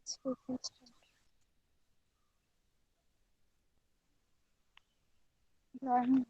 So we can start.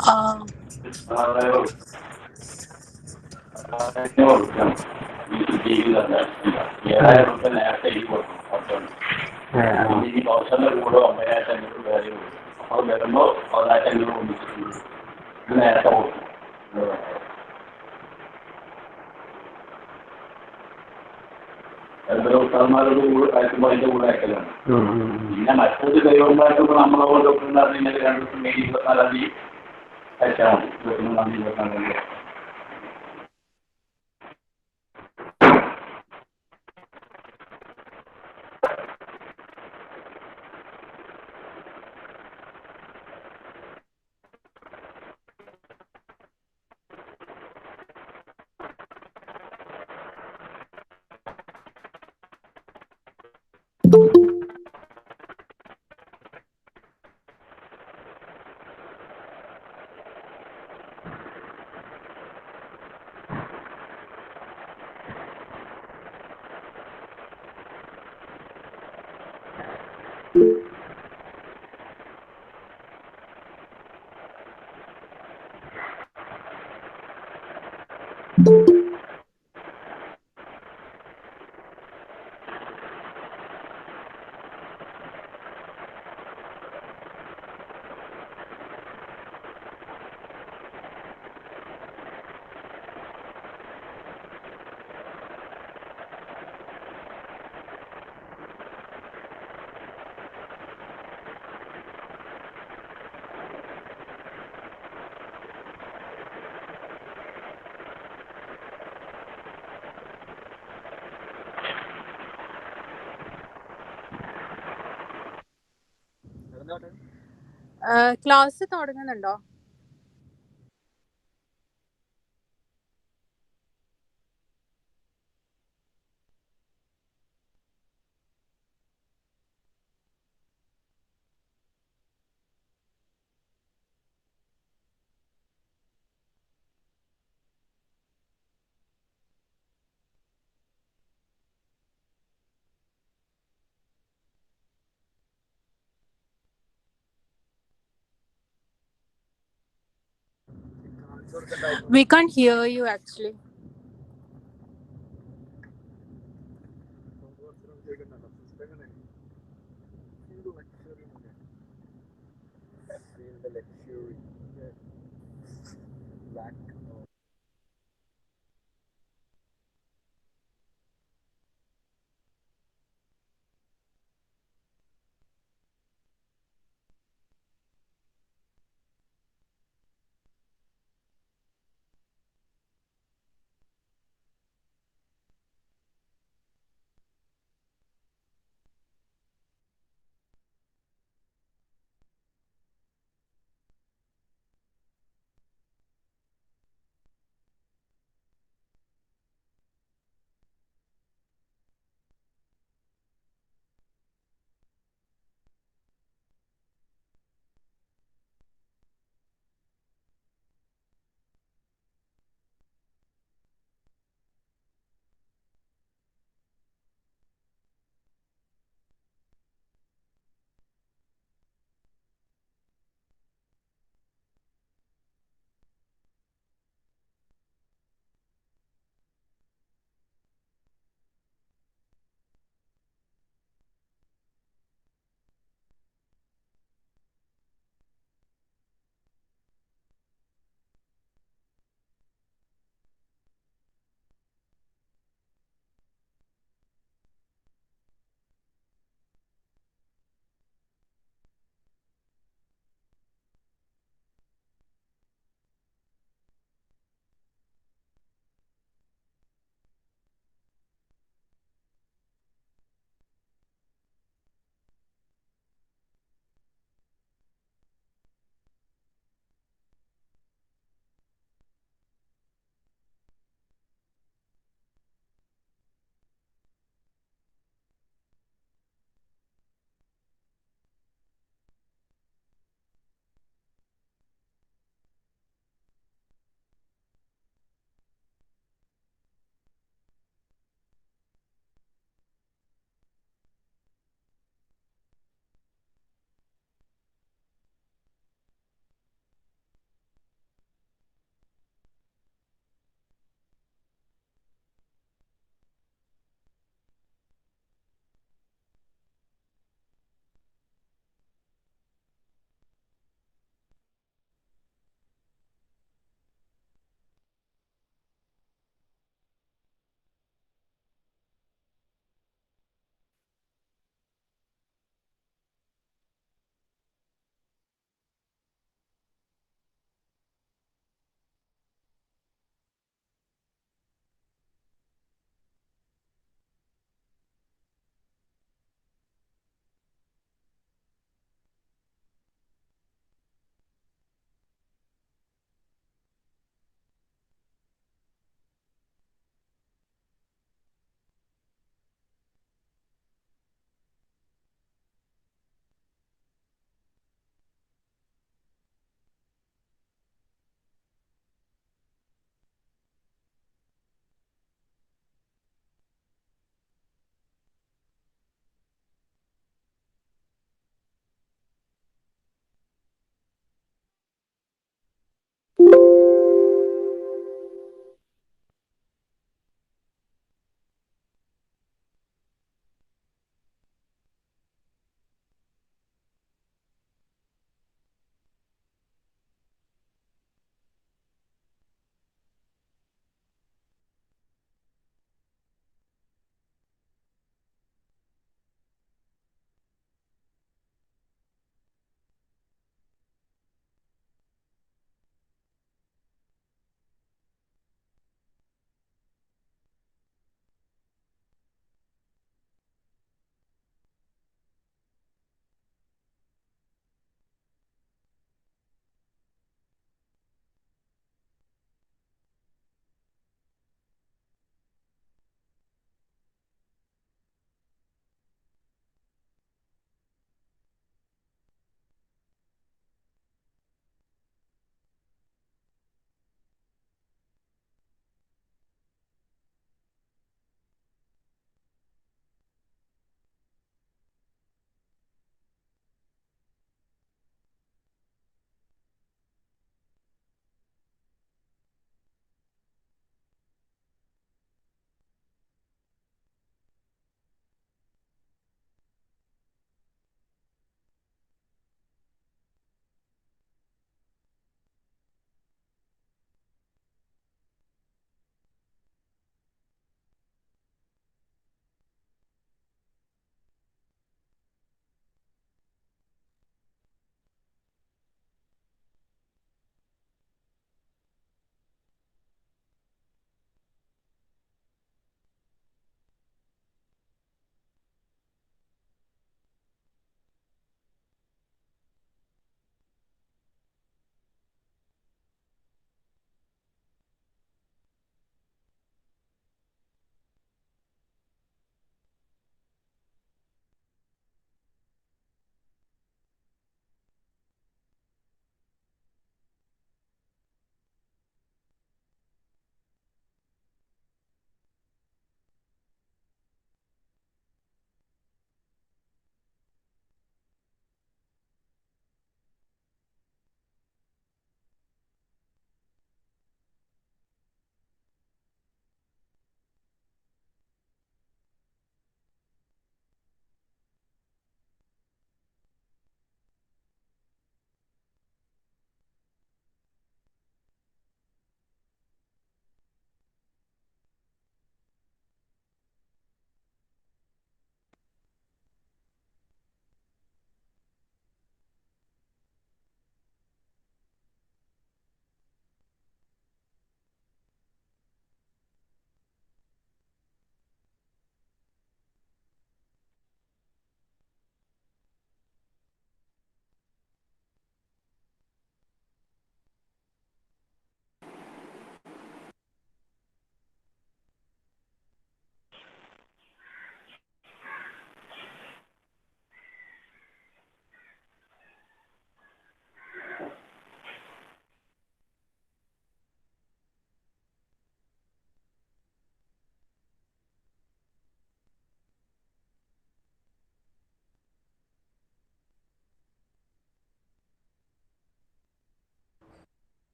Uh, ഉസ്താദന്മാരോട് അയക്കുമ്പോൾ അതിന്റെ കൂടെ അയക്കലാണ്. പിന്നെ മറ്റൊരു ദൈവമായിട്ട് നമ്മളെ കൊണ്ട് ഇങ്ങനെ 2 ദിവസം മെയ് 24 തീയതി അയച്ചാൽ മതി. 23 24 ക്ലാസ് തുടങ്ങുന്നുണ്ടോ? We can't hear you actually.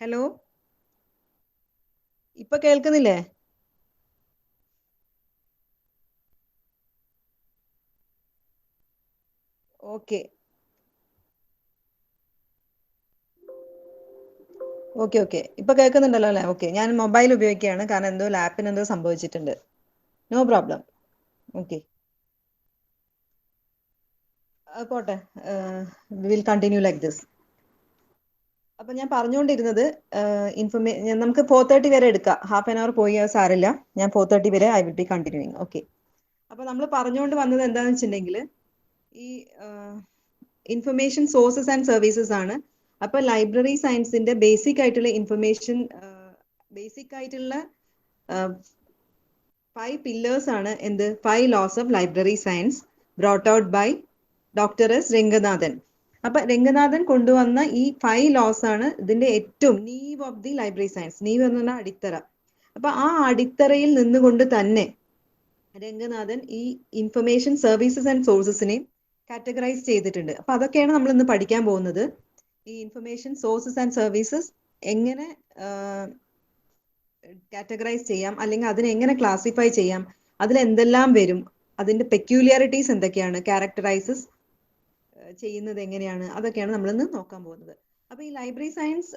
Hello, ഇപ്പൊ കേൾക്കുന്നില്ലേ? ഓക്കെ ഓക്കെ ഓക്കെ, ഇപ്പൊ കേൾക്കുന്നുണ്ടല്ലോ അല്ലേ? ഓക്കെ, ഞാൻ മൊബൈൽ ഉപയോഗിക്കുകയാണ് കാരണം എന്തോ ലാപ്പിന് എന്തോ സംഭവിച്ചിട്ടുണ്ട്. No problem. ഓക്കെ, പോട്ടെ, വിൽ കണ്ടിന്യൂ ലൈക്ക് ദിസ്. അപ്പൊ ഞാൻ പറഞ്ഞുകൊണ്ടിരുന്നത് നമുക്ക് 4:30 വരെ എടുക്കാം. ഹാഫ് ആൻ അവർ പോയി സാരില്ല. ഞാൻ 4:30 വരെ I will be continuing. Okay, അപ്പൊ നമ്മൾ പറഞ്ഞുകൊണ്ട് വന്നത് എന്താണെന്ന് വെച്ചിട്ടുണ്ടെങ്കിൽ ഈ ഇൻഫർമേഷൻ സോഴ്സസ് ആൻഡ് സർവീസസ് ആണ്. അപ്പൊ ലൈബ്രറി സയൻസിന്റെ ബേസിക് ആയിട്ടുള്ള ഇൻഫർമേഷൻ, ബേസിക് ആയിട്ടുള്ള 5 പില്ലേഴ്സ് ആണ് എന്ത് 5 laws of library science brought out by doctor S Ranganathan. അപ്പൊ രംഗനാഥൻ കൊണ്ടുവന്ന ഈ 5 ലോസ് ആണ് ഇതിന്റെ ഏറ്റവും നീവ് ഓഫ് ദി ലൈബ്രറി സയൻസ്. നീവ് എന്ന് പറഞ്ഞാൽ അടിത്തറ. അപ്പൊ ആ അടിത്തറയിൽ നിന്നുകൊണ്ട് തന്നെ രംഗനാഥൻ ഈ ഇൻഫർമേഷൻ സർവീസസ് ആൻഡ് സോഴ്സസിനെ കാറ്റഗറൈസ് ചെയ്തിട്ടുണ്ട്. അപ്പൊ അതൊക്കെയാണ് നമ്മൾ ഇന്ന് പഠിക്കാൻ പോകുന്നത്. ഈ ഇൻഫർമേഷൻ സോഴ്സസ് ആൻഡ് സർവീസസ് എങ്ങനെ കാറ്റഗറൈസ് ചെയ്യാം, അല്ലെങ്കിൽ അതിനെ എങ്ങനെ ക്ലാസിഫൈ ചെയ്യാം, അതിൽ എന്തെല്ലാം വരും, അതിന്റെ പെക്യൂലിയാരിറ്റീസ് എന്തൊക്കെയാണ്, ക്യാരക്ടറൈസസ് ചെയ്യുന്നത് എങ്ങനെയാണ്, അതൊക്കെയാണ് നമ്മൾ ഇന്ന് നോക്കാൻ പോകുന്നത്. അപ്പൊ ഈ ലൈബ്രറി സയൻസ്,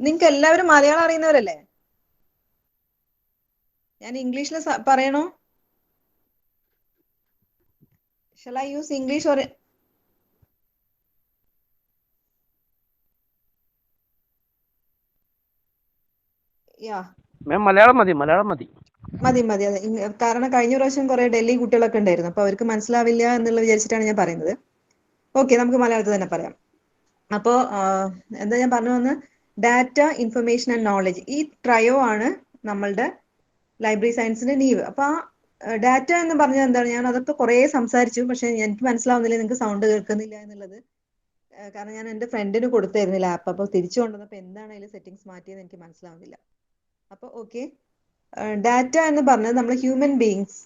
നിങ്ങൾക്ക് എല്ലാവരും മലയാളം അറിയുന്നവരല്ലേ? ഞാൻ ഇംഗ്ലീഷിൽ പറയണോ? Shall I use English or yeah? Malayalam മതി, മലയാളം മതി. മതി മതി, അതെ. കാരണം കഴിഞ്ഞ പ്രാവശ്യം കുറെ ഡൽഹി കുട്ടികളൊക്കെ ഉണ്ടായിരുന്നു, അപ്പൊ അവർക്ക് മനസ്സിലാവില്ല എന്നുള്ള വിചാരിച്ചിട്ടാണ് ഞാൻ പറയുന്നത്. ഓക്കെ, നമുക്ക് മലയാളത്തിൽ തന്നെ പറയാം. അപ്പോ എന്താ ഞാൻ പറഞ്ഞു വന്ന്, ഡാറ്റ, ഇൻഫർമേഷൻ ആൻഡ് നോളജ്, ഈ ട്രയോ ആണ് നമ്മളുടെ ലൈബ്രറി സയൻസിന്റെ നീവ്. അപ്പൊ ആ ഡാറ്റ എന്ന് പറഞ്ഞാൽ എന്താണ്, ഞാൻ അതൊക്കെ കുറെ സംസാരിച്ചു, പക്ഷെ എനിക്ക് മനസ്സിലാവുന്നില്ല, നിങ്ങൾക്ക് സൗണ്ട് കേൾക്കുന്നില്ല എന്നുള്ളത്. കാരണം ഞാൻ എന്റെ ഫ്രണ്ടിന് കൊടുത്തായിരുന്നു ലാപ്പ്. അപ്പൊ തിരിച്ചു കൊണ്ടുവന്നപ്പോ എന്താണ് അതിൽ സെറ്റിംഗ്സ് മാറ്റിയെന്ന് എനിക്ക് മനസ്സിലാവുന്നില്ല. അപ്പൊ ഓക്കെ, ഡാറ്റ എന്ന് പറഞ്ഞത് നമ്മൾ ഹ്യൂമൻ ബീയിങ്സ്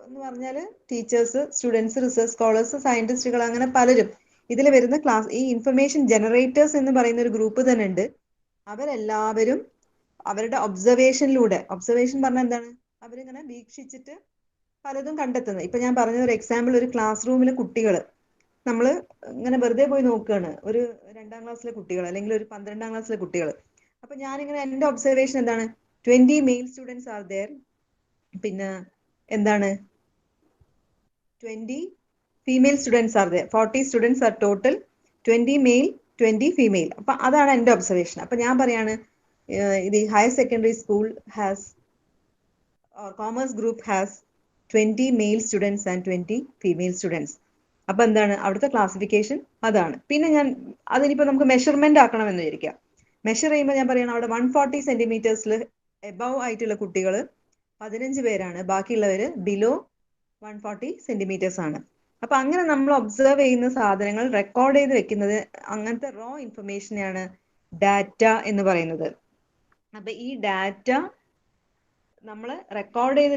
എന്ന് പറഞ്ഞാൽ ടീച്ചേഴ്സ്, സ്റ്റുഡൻസ്, റിസർച്ച് സ്കോളേഴ്സ്, സയന്റിസ്റ്റുകൾ, അങ്ങനെ പലരും ഇതിൽ വരുന്ന ക്ലാസ്. ഈ ഇൻഫർമേഷൻ ജനറേറ്റേഴ്സ് എന്ന് പറയുന്ന ഒരു ഗ്രൂപ്പ് തന്നെ ഉണ്ട്. അവരെല്ലാവരും അവരുടെ ഒബ്സർവേഷനിലൂടെ, ഒബ്സർവേഷൻ പറഞ്ഞാൽ എന്താണ്, അവരിങ്ങനെ വീക്ഷിച്ചിട്ട് പലതും കണ്ടെത്തുന്നത്. ഇപ്പൊ ഞാൻ പറഞ്ഞ ഒരു എക്സാമ്പിൾ, ഒരു ക്ലാസ് റൂമിലെ കുട്ടികൾ നമ്മൾ ഇങ്ങനെ വെറുതെ പോയി നോക്കുകയാണ്, ഒരു 2ാം ക്ലാസ്സിലെ കുട്ടികൾ അല്ലെങ്കിൽ ഒരു 12ാം ക്ലാസ്സിലെ കുട്ടികൾ. അപ്പൊ ഞാനിങ്ങനെ എന്റെ ഒബ്സർവേഷൻ എന്താണ്, 20 മെയിൽ സ്റ്റുഡൻസ് ആർ ദെയർ, പിന്നെ എന്താണ് 20 female students are there, 40 students are total, 20 male 20 female. അപ്പൊ അതാണ് എന്റെ ഒബ്സർവേഷൻ. അപ്പൊ ഞാൻ പറയാണ്, ഇത് higher secondary school has, commerce group has 20 male students and 20 female students. അപ്പൊ എന്താണ് അവിടുത്തെ ക്ലാസിഫിക്കേഷൻ, അതാണ്. പിന്നെ ഞാൻ അതിനിപ്പോ നമുക്ക് മെഷർമെന്റ് ആക്കണം എന്ന് വിചാരിക്കാം. മെഷർ ചെയ്യുമ്പോൾ ഞാൻ പറയണം, അവിടെ 140 സെന്റിമീറ്റേഴ്സിൽ എബവ് ആയിട്ടുള്ള കുട്ടികൾ 15 പേരാണ്, ബാക്കിയുള്ളവര് ബിലോ 140 സെന്റിമീറ്റേഴ്സ് ആണ്. അപ്പൊ അങ്ങനെ നമ്മൾ ഒബ്സർവ് ചെയ്യുന്ന സാധനങ്ങൾ റെക്കോർഡ് ചെയ്ത് വെക്കുന്നത്, അങ്ങനത്തെ റോ ഇൻഫർമേഷനെയാണ് ഡാറ്റ എന്ന് പറയുന്നത്. അപ്പൊ ഈ ഡാറ്റ നമ്മൾ റെക്കോർഡ് ചെയ്ത്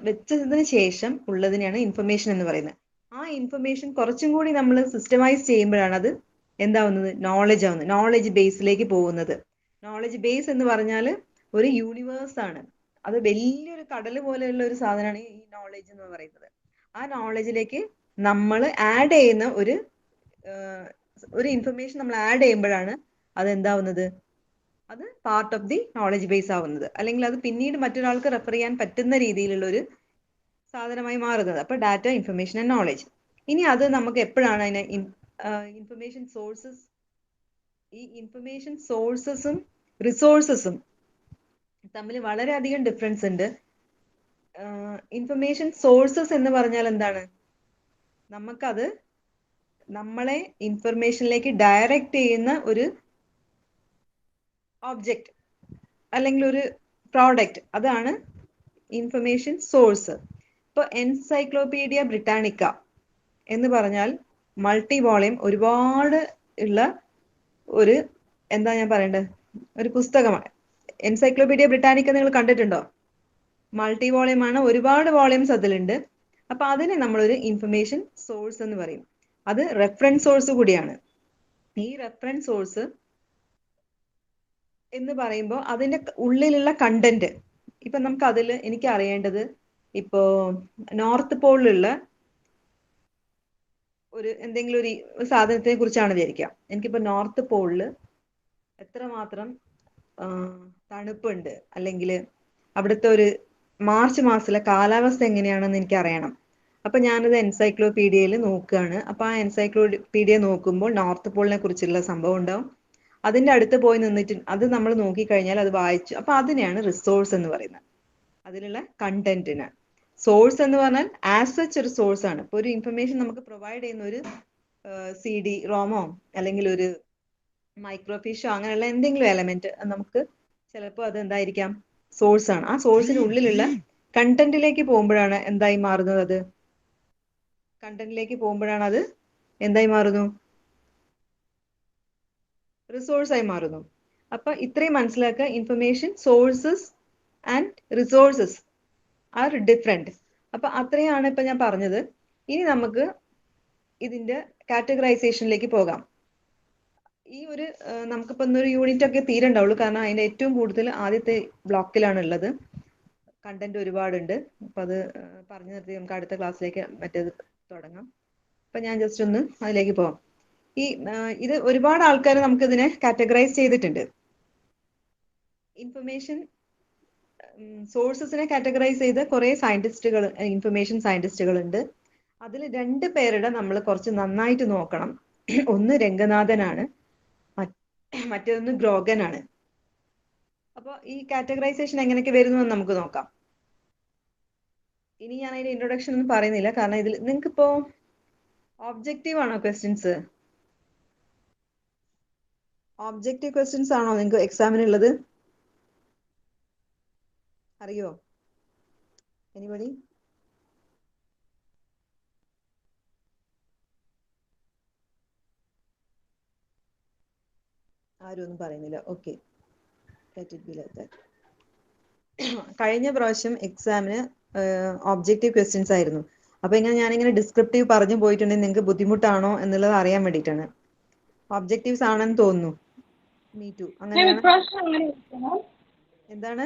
വെച്ചതിന് ശേഷം ഉള്ളതിനെയാണ് ഇൻഫർമേഷൻ എന്ന് പറയുന്നത്. ആ ഇൻഫർമേഷൻ കുറച്ചും കൂടി നമ്മൾ സിസ്റ്റമൈസ് ചെയ്യുമ്പോഴാണ് അത് എന്താവുന്നത്, നോളജ് ആവുന്നത്, നോളജ് ബേസിലേക്ക് പോകുന്നത്. നോളജ് ബേസ് എന്ന് പറഞ്ഞാൽ ഒരു യൂണിവേഴ്സ് ആണ്. അത് വലിയൊരു കടൽ പോലെയുള്ള ഒരു സാധനമാണ് ഈ നോളജ് എന്ന് പറയുന്നത്. ആ നോളജിലേക്ക് നമ്മൾ ആഡ് ചെയ്യുന്ന ഒരു ഇൻഫർമേഷൻ നമ്മൾ ആഡ് ചെയ്യുമ്പോഴാണ് അത് എന്താവുന്നത്, അത് part of the knowledge base ആവുന്നത്, അല്ലെങ്കിൽ അത് പിന്നീട് മറ്റൊരാൾക്ക് റെഫർ ചെയ്യാൻ പറ്റുന്ന രീതിയിലുള്ള ഒരു സാധനമായി മാറുന്നത്. അപ്പൊ ഡാറ്റ, ഇൻഫർമേഷൻ ആൻഡ് നോളജ്. ഇനി അത് നമുക്ക് എപ്പോഴാണ് അതിനെ ഇൻഫർമേഷൻ സോഴ്സസ്, ഈ ഇൻഫർമേഷൻ സോഴ്സസും റിസോഴ്സസും തമ്മിൽ വളരെയധികം ഡിഫറൻസ് ഉണ്ട്. ഇൻഫർമേഷൻ സോഴ്സസ് എന്ന് പറഞ്ഞാൽ എന്താണ്, നമുക്കത് നമ്മളെ ഇൻഫർമേഷനിലേക്ക് ഡയറക്റ്റ് ചെയ്യുന്ന ഒരു ഓബ്ജക്റ്റ് അല്ലെങ്കിൽ ഒരു പ്രോഡക്റ്റ്, അതാണ് ഇൻഫർമേഷൻ സോഴ്സ്. ഇപ്പൊ എൻസൈക്ലോപീഡിയ ബ്രിട്ടാനിക്ക എന്ന് പറഞ്ഞാൽ മൾട്ടി വോളിയം, ഒരുപാട് ഉള്ള ഒരു, എന്താ ഞാൻ പറയേണ്ടത്, ഒരു പുസ്തകമാണ്. എൻസൈക്ലോപീഡിയ ബ്രിട്ടാനിക്ക നിങ്ങൾ കണ്ടിട്ടുണ്ടോ? മൾട്ടി വോളിയം ആണ്, ഒരുപാട് വോളിയംസ് അതിലുണ്ട്. അപ്പൊ അതിനെ നമ്മളൊരു ഇൻഫർമേഷൻ സോഴ്സ് എന്ന് പറയും. അത് റെഫറൻസ് സോഴ്സ് കൂടിയാണ്. ഈ റെഫറൻസ് സോഴ്സ് എന്ന് പറയുമ്പോൾ അതിന്റെ ഉള്ളിലുള്ള കണ്ടന്റ് ഇപ്പൊ നമുക്ക് അതിൽ എനിക്ക് അറിയേണ്ടത് ഇപ്പോ നോർത്ത് പോളിലുള്ള ഒരു എന്തെങ്കിലും ഒരു സാധനത്തിനെ കുറിച്ചാണ് വിചാരിക്കാം. എനിക്കിപ്പോ നോർത്ത് പോളില് എത്രമാത്രം തണുപ്പുണ്ട്, അല്ലെങ്കിൽ അവിടുത്തെ ഒരു മാർച്ച് മാസത്തിലെ കാലാവസ്ഥ എങ്ങനെയാണെന്ന് എനിക്ക് അറിയണം. അപ്പൊ ഞാനത് എൻസൈക്ലോപീഡിയയിൽ നോക്കുകയാണ്. അപ്പൊ ആ എൻസൈക്ലോപീഡിയ നോക്കുമ്പോൾ നോർത്ത് പോളിനെ കുറിച്ചുള്ള സംഭവം ഉണ്ടാവും. അതിന്റെ അടുത്ത് പോയി നിന്നിട്ട് അത് നമ്മൾ നോക്കിക്കഴിഞ്ഞാൽ അത് വായിച്ചു. അപ്പൊ അതിനെയാണ് റിസോഴ്സ് എന്ന് പറയുന്നത്, അതിലുള്ള കണ്ടന്റിന്. സോഴ്സ് എന്ന് പറഞ്ഞാൽ ആസ് സച്ച് ഒരു സോഴ്സ് ആണ്. ഇപ്പൊ ഒരു ഇൻഫർമേഷൻ നമുക്ക് പ്രൊവൈഡ് ചെയ്യുന്ന ഒരു CD റോമോ അല്ലെങ്കിൽ ഒരു മൈക്രോഫിഷോ അങ്ങനെയുള്ള എന്തെങ്കിലും എലമെന്റ് നമുക്ക് ചിലപ്പോൾ അത് എന്തായിരിക്കാം, സോഴ്സ് ആണ്. ആ സോഴ്സിന് ഉള്ളിലുള്ള കണ്ടന്റിലേക്ക് പോകുമ്പോഴാണ് എന്തായി മാറുന്നത്, അത് കണ്ടന്റിലേക്ക് പോകുമ്പോഴാണ് അത് എന്തായി മാറുന്നു, റിസോഴ്സ് ആയി മാറുന്നു. അപ്പൊ ഇത്രയും മനസ്സിലാക്കുക, information sources and resources are different. അപ്പൊ അത്രയാണ് ഇപ്പൊ ഞാൻ പറഞ്ഞത്. ഇനി നമുക്ക് ഇതിന്റെ കാറ്റഗറൈസേഷനിലേക്ക് പോകാം. ഈ ഒരു നമുക്കിപ്പോ ഇന്നൊരു യൂണിറ്റ് ഒക്കെ തീരണ്ടാവുള്ളൂ, കാരണം അതിന്റെ ഏറ്റവും കൂടുതൽ ആദ്യത്തെ ബ്ലോക്കിലാണ് ഉള്ളത്. കണ്ടന്റ് ഒരുപാടുണ്ട്. അപ്പൊ അത് പറഞ്ഞു നിർത്തി നമുക്ക് അടുത്ത ക്ലാസ്സിലേക്ക് മറ്റേത് തുടങ്ങാം. അപ്പൊ ഞാൻ ജസ്റ്റ് ഒന്ന് അതിലേക്ക് പോവാം. ഇത് ഒരുപാട് ആൾക്കാർ നമുക്ക് ഇതിനെ കാറ്റഗറൈസ് ചെയ്തിട്ടുണ്ട്. ഇൻഫർമേഷൻ സോഴ്സസിനെ കാറ്റഗറൈസ് ചെയ്ത് കുറെ സയന്റിസ്റ്റുകൾ, ഇൻഫർമേഷൻ സയന്റിസ്റ്റുകൾ ഉണ്ട്. അതിൽ 2 പേരുടെ നമ്മൾ കുറച്ച് നന്നായിട്ട് നോക്കണം. ഒന്ന് രംഗനാഥനാണ്, മറ്റൊന്ന് ഗ്രോഗനാണ്. അപ്പൊ ഈ കാറ്റഗറൈസേഷൻ എങ്ങനെയൊക്കെ വരുന്നു എന്ന് നമുക്ക് നോക്കാം. ഇനി ഞാൻ അതിന്റെ ഇൻട്രൊഡക്ഷൻ ഒന്നും പറയുന്നില്ല, കാരണം ഇതിൽ നിങ്ങൾക്ക് ഇപ്പോ ഒബ്ജക്റ്റീവ് ആണോ ക്വസ്റ്റ്യൻസ്? ഒബ്ജക്റ്റീവ് ക്വസ്റ്റ്യൻസ് ആണോ നിങ്ങൾക്ക് എക്സാമിനുള്ളത്? അറിയോ എനിബഡി? ആരും ഒന്നും പറയുന്നില്ല. ഓക്കെ, കഴിഞ്ഞ പ്രാവശ്യം എക്സാമിന് ഒബ്ജക്റ്റീവ് ക്വസ്റ്റ്യൻസ് ആയിരുന്നു. അപ്പൊ ഞാനിങ്ങനെ ഡിസ്ക്രിപ്റ്റീവ് പറഞ്ഞു പോയിട്ടുണ്ടെങ്കിൽ നിങ്ങൾക്ക് ബുദ്ധിമുട്ടാണോ എന്നുള്ളത് അറിയാൻ വേണ്ടിയിട്ടാണ്. ഒബ്ജക്റ്റീവ്സ് ആണെന്ന് തോന്നുന്നു. Me too. അങ്ങനെയാണ്. എന്താണ്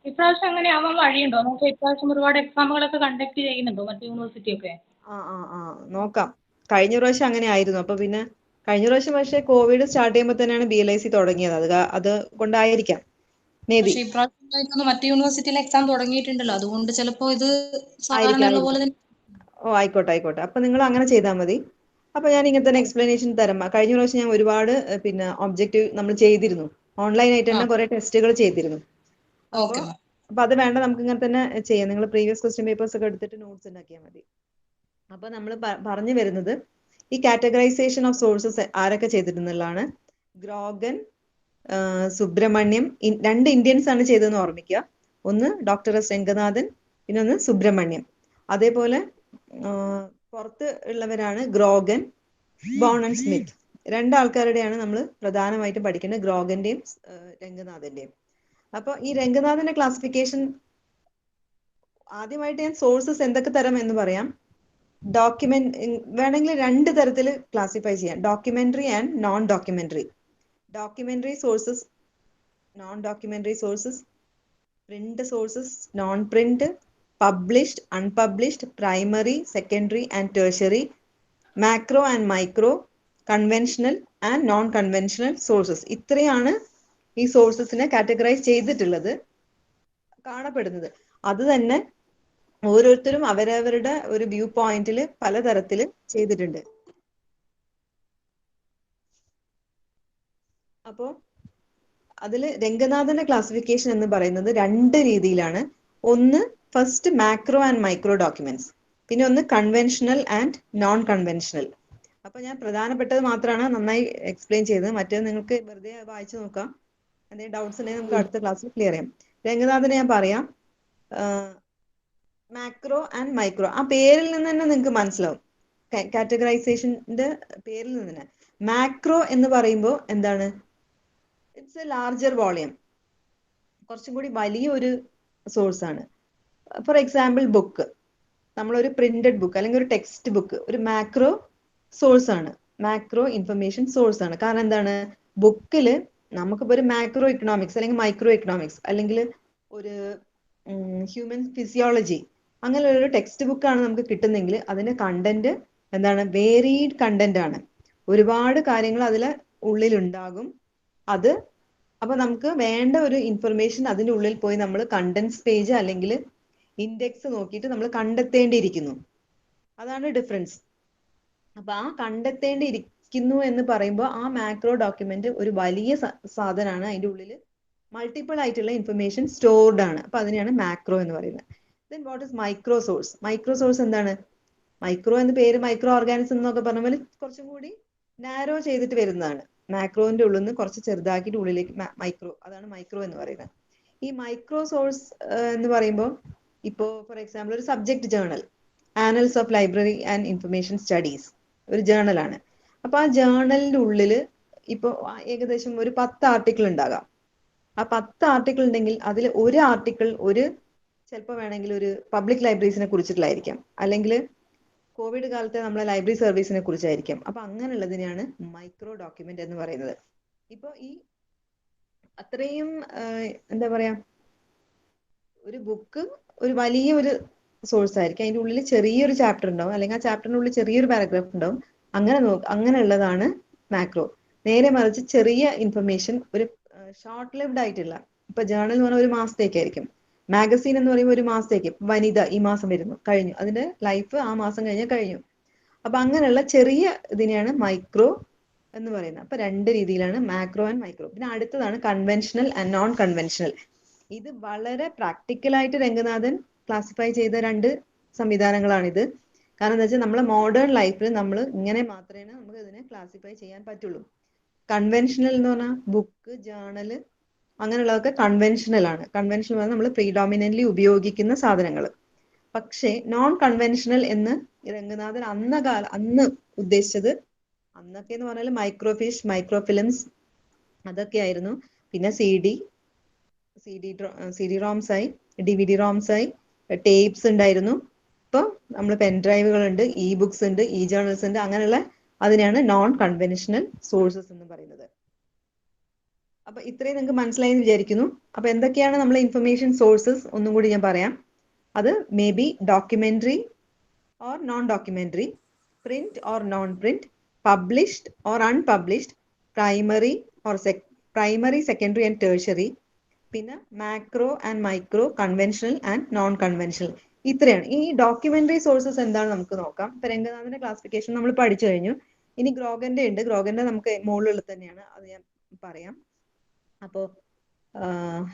ഇപ്രാവശ്യം അങ്ങനെ ആവാൻ വഴിയുണ്ടോ? നമുക്ക് ഇപ്രാവശ്യം ഒരുപാട് എക്സാമുകളൊക്കെ കണ്ടക്ട് ചെയ്യുന്നുണ്ടോ മറ്റു യൂണിവേഴ്സിറ്റി ഒക്കെ? നോക്കാം. കഴിഞ്ഞ പ്രാവശ്യം അങ്ങനെ ആയിരുന്നു. അപ്പൊ പിന്നെ കഴിഞ്ഞ പ്രാവശ്യം പക്ഷേ കോവിഡ് സ്റ്റാർട്ട് ചെയ്യുമ്പോൾ തന്നെയാണ് BLIC തുടങ്ങിയത്. അത് കൊണ്ടായിരിക്കാം മേ ബി. ഇപ്രാവശ്യം മറ്റു യൂണിവേഴ്സിറ്റിയിലെ എക്സാം തുടങ്ങിയിട്ടുണ്ടല്ലോ, അതുകൊണ്ട് ചിലപ്പോ ഇത് സാധാരണയുള്ള പോലെ തന്നെ. ആയിക്കോട്ടെ. അപ്പൊ നിങ്ങൾ അങ്ങനെ ചെയ്താൽ മതി. അപ്പൊ ഞാൻ ഇങ്ങനെ തന്നെ എക്സ്പ്ലനേഷൻ തരാം. കഴിഞ്ഞ പ്രാവശ്യം ഞാൻ ഒരുപാട് പിന്നെ ഒബ്ജക്റ്റീവ് നമ്മൾ ചെയ്തിരുന്നു. ഓൺലൈൻ ആയിട്ട് തന്നെ കുറെ ടെസ്റ്റുകൾ ചെയ്തിരുന്നു. അപ്പൊ അത് വേണ്ട, നമുക്ക് ഇങ്ങനെ തന്നെ ചെയ്യാം. നിങ്ങൾ പ്രീവിയസ് ക്വസ്റ്റ്യൻ പേപ്പേഴ്സ് ഒക്കെ എടുത്തിട്ട് നോട്ട്സ് ഉണ്ടാക്കിയാൽ മതി. അപ്പൊ നമ്മൾ പറഞ്ഞു വരുന്നത് ഈ കാറ്റഗറൈസേഷൻ ഓഫ് സോഴ്സസ് ആരൊക്കെ ചെയ്തിട്ടുള്ളതാണ്. ഗ്രോഗൻ, സുബ്രഹ്മണ്യം, 2 ഇന്ത്യൻസ് ആണ് ചെയ്തതെന്ന് ഓർമ്മിക്കുക. ഒന്ന് ഡോക്ടർ എസ് രംഗനാഥൻ, പിന്നെ ഒന്ന് സുബ്രഹ്മണ്യം. അതേപോലെ പുറത്ത് ഉള്ളവരാണ് ഗ്രോഗൻ, ബോൺ ആൻഡ് സ്മിത്ത്. 2 ആൾക്കാരുടെയാണ് നമ്മൾ പ്രധാനമായിട്ടും പഠിക്കുന്നത്, ഗ്രോഗന്റെയും രംഗനാഥന്റെയും. അപ്പൊ ഈ രംഗനാഥന്റെ ക്ലാസിഫിക്കേഷൻ ആദ്യമായിട്ട് ഞാൻ സോഴ്സസ് എന്തൊക്കെ തരം എന്ന് പറയാം. വേണമെങ്കിൽ 2 തരത്തിൽ ക്ലാസിഫൈ ചെയ്യാം, documentary and non documentary. Documentary sources, non documentary sources, print sources, non print, published, unpublished, primary, secondary and tertiary, macro and micro, conventional and non-conventional sources. ഇത്രയാണ് ഈ സോഴ്സസിനെ കാറ്റഗറൈസ് ചെയ്തിട്ടുള്ളത്, കാണപ്പെടുന്നത്. അത് തന്നെ ഓരോരുത്തരും അവരവരുടെ ഒരു വ്യൂ പോയിന്റിൽ പലതരത്തിൽ ചെയ്തിട്ടുണ്ട്. അപ്പോ അതിൽ രംഗനാഥന്റെ ക്ലാസിഫിക്കേഷൻ എന്ന് പറയുന്നത് 2 രീതിയിലാണ്. ഒന്ന് first macro and micro documents, പിന്നെ ഒന്ന് കൺവെൻഷണൽ ആൻഡ് നോൺ കൺവെൻഷണൽ. അപ്പൊ ഞാൻ പ്രധാനപ്പെട്ടത് മാത്രമാണ് നന്നായി എക്സ്പ്ലെയിൻ ചെയ്തത്. മറ്റേത് നിങ്ങൾക്ക് വെറുതെ വായിച്ചു നോക്കാം. എന്തെങ്കിലും ഡൗട്ട്സ് ഉണ്ടെങ്കിൽ നമുക്ക് അടുത്ത ക്ലാസ്സിൽ ക്ലിയർ ചെയ്യാം. രംഗനാഥനെ ഞാൻ പറയാം. മാക്രോ ആൻഡ് മൈക്രോ, ആ പേരിൽ നിന്ന് തന്നെ നിങ്ങൾക്ക് മനസ്സിലാവും, കാറ്റഗറൈസേഷന്റെ പേരിൽ നിന്ന് തന്നെ. മാക്രോ എന്ന് പറയുമ്പോൾ എന്താണ്, ഇറ്റ്സ് എ ലാർജർ വോളിയം, കുറച്ചും കൂടി വലിയൊരു സോഴ്സ് ആണ്. ഫോർ എക്സാമ്പിൾ ബുക്ക്, നമ്മളൊരു പ്രിന്റഡ് ബുക്ക് അല്ലെങ്കിൽ ഒരു ടെക്സ്റ്റ് ബുക്ക് ഒരു മാക്രോ സോഴ്സ് ആണ്, മാക്രോ ഇൻഫർമേഷൻ സോഴ്സ് ആണ്. കാരണം എന്താണ്, ബുക്കില് നമുക്കിപ്പോൾ ഒരു മാക്രോ ഇക്കണോമിക്സ് അല്ലെങ്കിൽ മൈക്രോ ഇക്കണോമിക്സ് അല്ലെങ്കിൽ ഒരു ഹ്യൂമൻ ഫിസിയോളജി അങ്ങനെയുള്ള ഒരു ടെക്സ്റ്റ് ബുക്കാണ് നമുക്ക് കിട്ടുന്നെങ്കിൽ അതിന്റെ കണ്ടന്റ് എന്താണ്, വേരീഡ് കണ്ടന്റ് ആണ്. ഒരുപാട് കാര്യങ്ങൾ അതിൽ ഉള്ളിലുണ്ടാകും. അത് അപ്പൊ നമുക്ക് വേണ്ട ഒരു ഇൻഫർമേഷൻ അതിന്റെ ഉള്ളിൽ പോയി നമ്മൾ കണ്ടൻസ് പേജ് അല്ലെങ്കിൽ ഇൻഡെക്സ് നോക്കിയിട്ട് നമ്മൾ കണ്ടെത്തേണ്ടിയിരിക്കുന്നു. അതാണ് ഡിഫറൻസ്. അപ്പൊ ആ കണ്ടെത്തേണ്ടിയിരിക്കുന്നു എന്ന് പറയുമ്പോൾ ആ മാക്രോ ഡോക്യുമെന്റ് ഒരു വലിയ സാധനമാണ്. അതിന്റെ ഉള്ളിൽ മൾട്ടിപ്പിൾ ആയിട്ടുള്ള ഇൻഫർമേഷൻ സ്റ്റോർഡ് ആണ്. അപ്പൊ അതിനെയാണ് മാക്രോ എന്ന് പറയുന്നത്. Then what is micro source? Micro source എന്താണ്? മൈക്രോ എന്ന പേര് മൈക്രോ ഓർഗാനിസം എന്നൊക്കെ പറഞ്ഞ പോലെ കുറച്ചും കൂടി നാരോ ചെയ്തിട്ട് വരുന്നതാണ്. മാക്രോന്റെ ഉള്ളിൽ നിന്ന് കുറച്ച് ചെറുതാക്കിയിട്ട് ഉള്ളിലേക്ക് മൈക്രോ, അതാണ് മൈക്രോ എന്ന് പറയുന്നത്. ഈ മൈക്രോ സോഴ്സ് എന്ന് പറയുമ്പോൾ ഇപ്പോൾ ഫോർ എക്സാമ്പിൾ ഒരു subject journal, Annals of library and information studies ഒരു ജേർണലാണ്. അപ്പൊ ആ ജേർണലിന്റെ ഉള്ളിൽ ഇപ്പോൾ ഏകദേശം ഒരു 10 ആർട്ടിക്കിൾ ഉണ്ടാകാം. ആ 10 ആർട്ടിക്കിൾ ഉണ്ടെങ്കിൽ അതിൽ ഒരു ആർട്ടിക്കിൾ ചിലപ്പോൾ വേണമെങ്കിൽ ഒരു പബ്ലിക് ലൈബ്രറീസിനെ കുറിച്ചിട്ടുള്ളതായിരിക്കാം, അല്ലെങ്കിൽ കോവിഡ് കാലത്തെ നമ്മളെ ലൈബ്രറി സർവീസിനെ കുറിച്ചായിരിക്കും. അപ്പൊ അങ്ങനെയുള്ളതിനെയാണ് മൈക്രോ ഡോക്യുമെന്റ് എന്ന് പറയുന്നത്. ഇപ്പൊ ഈ അത്രയും എന്താ പറയാ, ഒരു ബുക്ക് ഒരു വലിയ ഒരു സോഴ്സ് ആയിരിക്കും. അതിന്റെ ഉള്ളിൽ ചെറിയൊരു ചാപ്റ്റർ ഉണ്ടാവും, അല്ലെങ്കിൽ ആ ചാപ്റ്ററിനുള്ളിൽ ചെറിയൊരു പാരഗ്രാഫ് ഉണ്ടാവും. അങ്ങനെയുള്ളതാണ് മാക്രോ. നേരെ മറിച്ച് ചെറിയ ഇൻഫർമേഷൻ, ഒരു ഷോർട്ട് ലിവ്ഡ് ആയിട്ടുള്ള, ഇപ്പൊ ജേർണൽ എന്ന് പറഞ്ഞാൽ ഒരു മാസത്തേക്കായിരിക്കും, മാഗസീൻ എന്ന് പറയുമ്പോൾ ഒരു മാസത്തേക്ക്, വനിത ഈ മാസം വരുന്നു, കഴിഞ്ഞു, അതിന്റെ ലൈഫ് ആ മാസം കഴിഞ്ഞാൽ കഴിഞ്ഞു. അപ്പൊ അങ്ങനെയുള്ള ചെറിയ ഇതിനെയാണ് മൈക്രോ എന്ന് പറയുന്നത്. അപ്പൊ 2 രീതിയിലാണ് മാക്രോ ആൻഡ് മൈക്രോ. പിന്നെ അടുത്തതാണ് കൺവെൻഷണൽ ആൻഡ് നോൺ കൺവെൻഷണൽ. ഇത് വളരെ പ്രാക്ടിക്കലായിട്ട് രംഗനാഥൻ ക്ലാസിഫൈ ചെയ്ത 2 സംവിധാനങ്ങളാണിത്. കാരണം എന്താ വെച്ചാൽ നമ്മളെ മോഡേൺ ലൈഫിൽ നമ്മൾ ഇങ്ങനെ മാത്രമേ നമുക്ക് ഇതിനെ ക്ലാസിഫൈ ചെയ്യാൻ പറ്റുള്ളൂ. കൺവെൻഷണൽ എന്ന് പറഞ്ഞാൽ ബുക്ക്, ജേർണല് അങ്ങനെയുള്ളതൊക്കെ കൺവെൻഷണൽ ആണ്. കൺവെൻഷണൽ പറഞ്ഞാൽ നമ്മൾ പ്രീഡോമിനന്റ്ലി ഉപയോഗിക്കുന്ന സാധനങ്ങൾ. പക്ഷേ നോൺ കൺവെൻഷണൽ എന്ന് രംഗനാഥൻ അന്ന് ഉദ്ദേശിച്ചത്, അന്നൊക്കെ എന്ന് പറഞ്ഞാൽ മൈക്രോഫിഷ്, മൈക്രോ ഫിലിംസ് അതൊക്കെ ആയിരുന്നു. പിന്നെ സി ഡി റോംസ് ആയി, DVD റോംസ് ആയി, ടേപ്സ് ഉണ്ടായിരുന്നു. ഇപ്പൊ നമ്മൾ പെൻ ഡ്രൈവുകൾ ഉണ്ട്, ഇ ബുക്സ് ഉണ്ട്, ഇ ജേർണൽസ് ഉണ്ട്. അങ്ങനെയുള്ള അതിനെയാണ് നോൺ കൺവെൻഷണൽ സോഴ്സസ് എന്ന് പറയുന്നത്. അപ്പൊ ഇത്രയും നിങ്ങൾക്ക് മനസ്സിലായി എന്ന് വിചാരിക്കുന്നു. അപ്പൊ എന്തൊക്കെയാണ് നമ്മളെ ഇൻഫർമേഷൻ സോഴ്സസ് ഒന്നും കൂടി ഞാൻ പറയാം. അത് may be documentary or non documentary, print or non print, published or unpublished, primary secondary and tertiary, പിന്നെ macro and micro, conventional and non conventional. ഇത്രയാണ്. ഈ ഡോക്യുമെന്ററി സോഴ്സസ് എന്താണ് നമുക്ക് നോക്കാം. ഇപ്പൊ രംഗനാഥന്റെ ക്ലാസിഫിക്കേഷൻ നമ്മൾ പഠിച്ചു കഴിഞ്ഞു. ഇനി ഗ്രോഗന്റെ ഉണ്ട്. ഗ്രോഗന്റെ നമുക്ക് മുകളിലുള്ള തന്നെയാണ്, അത് ഞാൻ പറയാം. അപ്പോ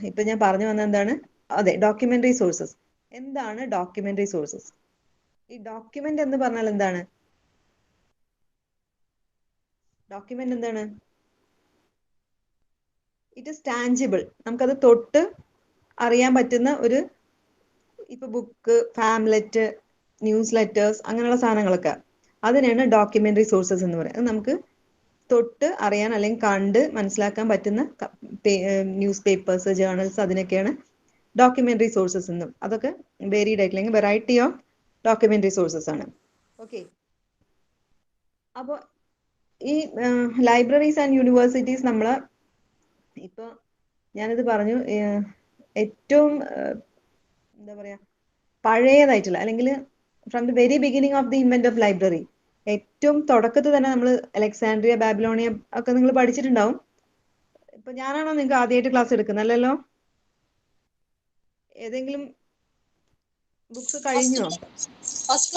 ഇപ്പൊ ഞാൻ പറഞ്ഞു വന്നത് എന്താണ്? അതെ, ഡോക്യുമെന്ററി സോഴ്സസ്. എന്താണ് ഡോക്യുമെന്ററി സോഴ്സസ്? ഈ ഡോക്യുമെന്റ് എന്ന് പറഞ്ഞാൽ എന്താണ്? ഡോക്യുമെന്റ് എന്താണ്? It is tangible. നമുക്കത് തൊട്ട് അറിയാൻ പറ്റുന്ന ഒരു, ഇപ്പൊ ബുക്ക്, ഫാംലെറ്റ്, ന്യൂസ് ലെറ്റേഴ്സ് അങ്ങനെയുള്ള സാധനങ്ങളൊക്കെ, അതിനാണ് ഡോക്യുമെന്ററി സോഴ്സസ് എന്ന് പറയുന്നത്. നമുക്ക് തൊട്ട് അറിയാൻ അല്ലെങ്കിൽ കണ്ട് മനസ്സിലാക്കാൻ പറ്റുന്ന ന്യൂസ് പേപ്പേഴ്സ്, ജേർണൽസ്, അതിനൊക്കെയാണ് ഡോക്യുമെന്ററി സോഴ്സസ് എന്നും. അതൊക്കെ വേരിഡ് ആയിട്ട് അല്ലെങ്കിൽ വെറൈറ്റി ഓഫ് ഡോക്യുമെന്ററി സോഴ്സസ് ആണ്. ഓക്കെ. അപ്പോൾ ഈ ലൈബ്രറീസ് ആൻഡ് യൂണിവേഴ്സിറ്റീസ് നമ്മള് ഇപ്പൊ ഞാനിത് പറഞ്ഞു, ഏറ്റവും എന്താ പറയാ, പഴയതായിട്ടുള്ള, അല്ലെങ്കിൽ from the very beginning of the invent of library, ഏറ്റവും തുടക്കത്തിൽ തന്നെ നമ്മൾ അലക്സാൻഡ്രിയ, ബാബിലോണിയ ഒക്കെ നിങ്ങൾ പഠിച്ചിട്ടുണ്ടാവും. ഇപ്പൊ ഞാനാണോ നിങ്ങൾക്ക് ആദ്യമായിട്ട് ക്ലാസ് എടുക്കുന്നത്? അല്ലല്ലോ. ഏതെങ്കിലും ബുക്സ് കഴിഞ്ഞോ? ഫസ്റ്റ്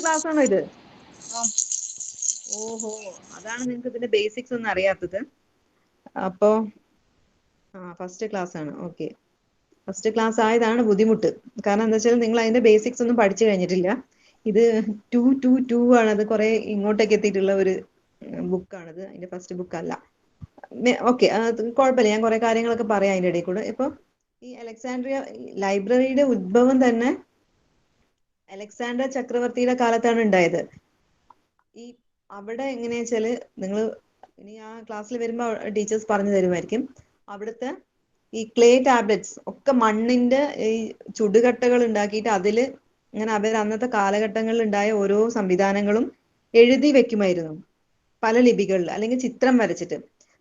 ക്ലാസ് ആണോ ഇത്? ഓഹോ, അതാണ് നിങ്ങൾക്ക് ഇതിന്റെ ബേസിക്സ് ഒന്നും അറിയാത്തത്. അപ്പോ ഫസ്റ്റ് ക്ലാസ് ആണ്. ഓക്കെ, ഫസ്റ്റ് ക്ലാസ് ആയതാണ് ബുദ്ധിമുട്ട്. കാരണം എന്താ വെച്ചാൽ നിങ്ങൾ അതിന്റെ ബേസിക്സ് ഒന്നും പഠിച്ചു കഴിഞ്ഞിട്ടില്ല. ഇത് 2 ആണ്. അത് കുറെ ഇങ്ങോട്ടേക്ക് എത്തിയിട്ടുള്ള ഒരു ബുക്കാണിത്. അതിന്റെ ഫസ്റ്റ് ബുക്ക് അല്ല. ഓക്കെ, കുഴപ്പമില്ല, ഞാൻ കുറെ കാര്യങ്ങളൊക്കെ പറയാം അതിന്റെ ഇടയിൽ കൂടെ. ഇപ്പൊ ഈ അലക്സാൻഡ്രിയ ലൈബ്രറിയുടെ ഉദ്ഭവം തന്നെ അലക്സാണ്ടർ ചക്രവർത്തിയുടെ കാലത്താണ് ഉണ്ടായത്. ഈ അവിടെ എങ്ങനെയാ വെച്ചാല്, നിങ്ങൾ ഇനി ആ ക്ലാസ്സിൽ വരുമ്പോൾ ടീച്ചേഴ്സ് പറഞ്ഞു തരുമായിരിക്കും. അവിടുത്തെ ഈ ക്ലേ ടാബ്ലറ്റ്സ് ഒക്കെ മണ്ണിന്റെ ഈ ചുടുകട്ടകൾ ഉണ്ടാക്കിയിട്ട് അതില് ഇങ്ങനെ അവർ അന്നത്തെ കാലഘട്ടങ്ങളിൽ ഉണ്ടായ ഓരോ സംവിധാനങ്ങളും എഴുതി വെക്കുമായിരുന്നു പല ലിപികളിൽ, അല്ലെങ്കിൽ ചിത്രം വരച്ചിട്ട്.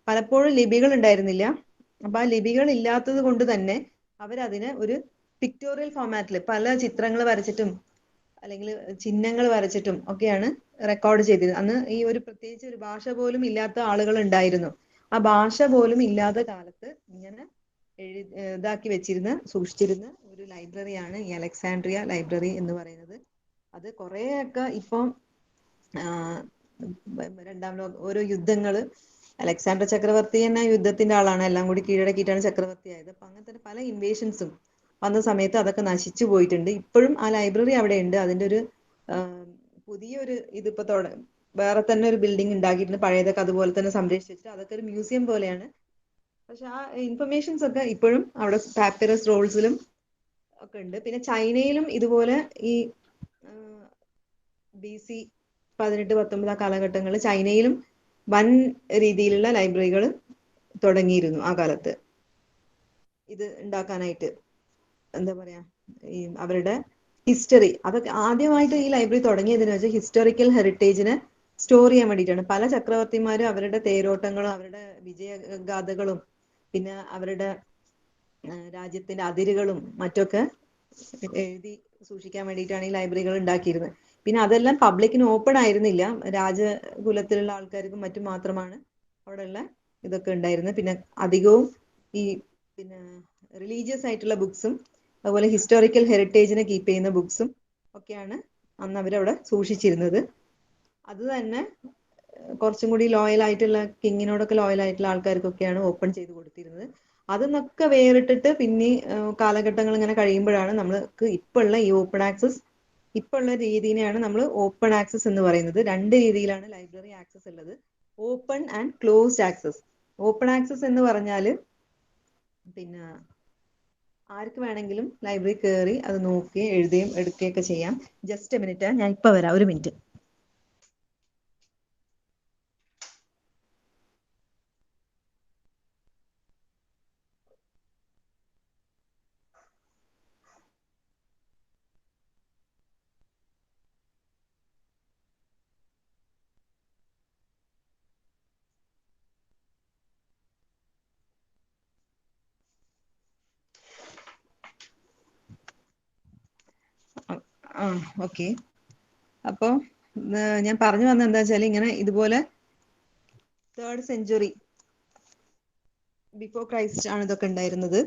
പലപ്പോഴും ലിപികൾ ഉണ്ടായിരുന്നില്ല. അപ്പൊ ആ ലിപികൾ ഇല്ലാത്തത് കൊണ്ട് തന്നെ അവരതിനെ ഒരു പിക്ടോറിയൽ ഫോമാറ്റിൽ പല ചിത്രങ്ങൾ വരച്ചിട്ടും അല്ലെങ്കിൽ ചിഹ്നങ്ങൾ വരച്ചിട്ടും ഒക്കെയാണ് റെക്കോർഡ് ചെയ്തിരുന്നത്. അന്ന് ഈ ഒരു പ്രത്യേകിച്ച് ഒരു ഭാഷ പോലും ഇല്ലാത്ത ആളുകൾ ഉണ്ടായിരുന്നു. ആ ഭാഷ പോലും ഇല്ലാത്ത കാലത്ത് ഇങ്ങനെ ഇതാക്കി വെച്ചിരുന്ന സൂക്ഷിച്ചിരുന്ന ഒരു ലൈബ്രറിയാണ് ഈ അലക്സാൻഡ്രിയ ലൈബ്രറി എന്ന് പറയുന്നത്. അത് കുറേയൊക്കെ ഇപ്പം ഓരോ യുദ്ധങ്ങള് അലക്സാണ്ടർ ചക്രവർത്തി തന്നെ യുദ്ധത്തിന്റെ ആളാണ്, എല്ലാം കൂടി കീഴടക്കിയിട്ടാണ് ചക്രവർത്തിയായത്. അപ്പൊ അങ്ങനത്തെ പല ഇൻവേഷൻസും വന്ന സമയത്ത് അതൊക്കെ നശിച്ചു പോയിട്ടുണ്ട്. ഇപ്പോഴും ആ ലൈബ്രറി അവിടെ ഉണ്ട്. അതിന്റെ ഒരു പുതിയൊരു ഇതിപ്പോ വേറെ തന്നെ ഒരു ബിൽഡിംഗ് ഉണ്ടാക്കിയിട്ടുണ്ട്. പഴയതൊക്കെ അതുപോലെ തന്നെ സംരക്ഷിച്ചിട്ട് അതൊക്കെ ഒരു മ്യൂസിയം പോലെയാണ്. പക്ഷെ ആ ഇൻഫർമേഷൻസ് ഒക്കെ ഇപ്പോഴും അവിടെ പാപ്പിറസ് റോൾസിലും ഒക്കെ ഉണ്ട്. പിന്നെ ചൈനയിലും ഇതുപോലെ ഈ BC 18-19 ആ കാലഘട്ടങ്ങളിൽ ചൈനയിലും വൻ രീതിയിലുള്ള ലൈബ്രറികൾ തുടങ്ങിയിരുന്നു ആ കാലത്ത്. ഇത് ഉണ്ടാക്കാനായിട്ട് എന്താ പറയാ, ഈ അവരുടെ ഹിസ്റ്ററി അതൊക്കെ ആദ്യമായിട്ട് ഈ ലൈബ്രറി തുടങ്ങിയതെന്ന് വെച്ചാൽ ഹിസ്റ്റോറിക്കൽ ഹെറിറ്റേജിനെ സ്റ്റോർ ചെയ്യാൻ വേണ്ടിയിട്ടാണ്. പല ചക്രവർത്തിമാരും അവരുടെ തേരോട്ടങ്ങളും അവരുടെ വിജയഗാഥകളും പിന്നെ അവരുടെ രാജ്യത്തിന്റെ അതിരുകളും മറ്റൊക്കെ എഴുതി സൂക്ഷിക്കാൻ വേണ്ടിയിട്ടാണ് ഈ ലൈബ്രറികൾ ഉണ്ടാക്കിയിരുന്നത്. പിന്നെ അതെല്ലാം പബ്ലിക്കിന് ഓപ്പൺ ആയിരുന്നില്ല. രാജകുലത്തിലുള്ള ആൾക്കാർക്കും മറ്റും മാത്രമാണ് അവിടെയുള്ള ഇതൊക്കെ ഉണ്ടായിരുന്നത്. പിന്നെ അധികവും ഈ പിന്നെ റിലീജിയസ് ആയിട്ടുള്ള ബുക്സും അതുപോലെ ഹിസ്റ്റോറിക്കൽ ഹെറിറ്റേജിനെ കീപ്പ് ചെയ്യുന്ന ബുക്സും ഒക്കെയാണ് അന്ന് അവരവിടെ സൂക്ഷിച്ചിരുന്നത്. അത് തന്നെ കുറച്ചും കൂടി ലോയൽ ആയിട്ടുള്ള കിങ്ങിനോടൊക്കെ ലോയൽ ആയിട്ടുള്ള ആൾക്കാർക്കൊക്കെയാണ് ഓപ്പൺ ചെയ്ത് കൊടുത്തിരുന്നത്. അതിന്നൊക്കെ വേറിട്ടിട്ട് പിന്നെ കാലഘട്ടങ്ങൾ ഇങ്ങനെ കഴിയുമ്പോഴാണ് നമ്മൾക്ക് ഇപ്പൊ ഉള്ള ഈ ഓപ്പൺ ആക്സസ്, ഇപ്പൊ ഉള്ള രീതിയാണ് നമ്മൾ ഓപ്പൺ ആക്സസ് എന്ന് പറയുന്നത്. രണ്ട് രീതിയിലാണ് ലൈബ്രറി ആക്സസ് ഉള്ളത്, open and closed access. Open access എന്ന് പറഞ്ഞാൽ പിന്നെ ആർക്ക് വേണമെങ്കിലും ലൈബ്രറി കയറി അത് നോക്കുകയും എഴുതുകയും എടുക്കുകയൊക്കെ ചെയ്യാം. ജസ്റ്റ് മിനിറ്റ്, ഞാൻ ഇപ്പൊ വരാം, ഒരു മിനിറ്റ്. ഓക്കെ. അപ്പോൾ ഞാൻ പറഞ്ഞു വന്നത് എന്താ വെച്ചാൽ ഇങ്ങനെ ഇതുപോലെ 3rd century ബിഫോർ ക്രൈസ്റ്റ് ആണ് ഇതൊക്കെ ഉണ്ടായിരുന്നത്.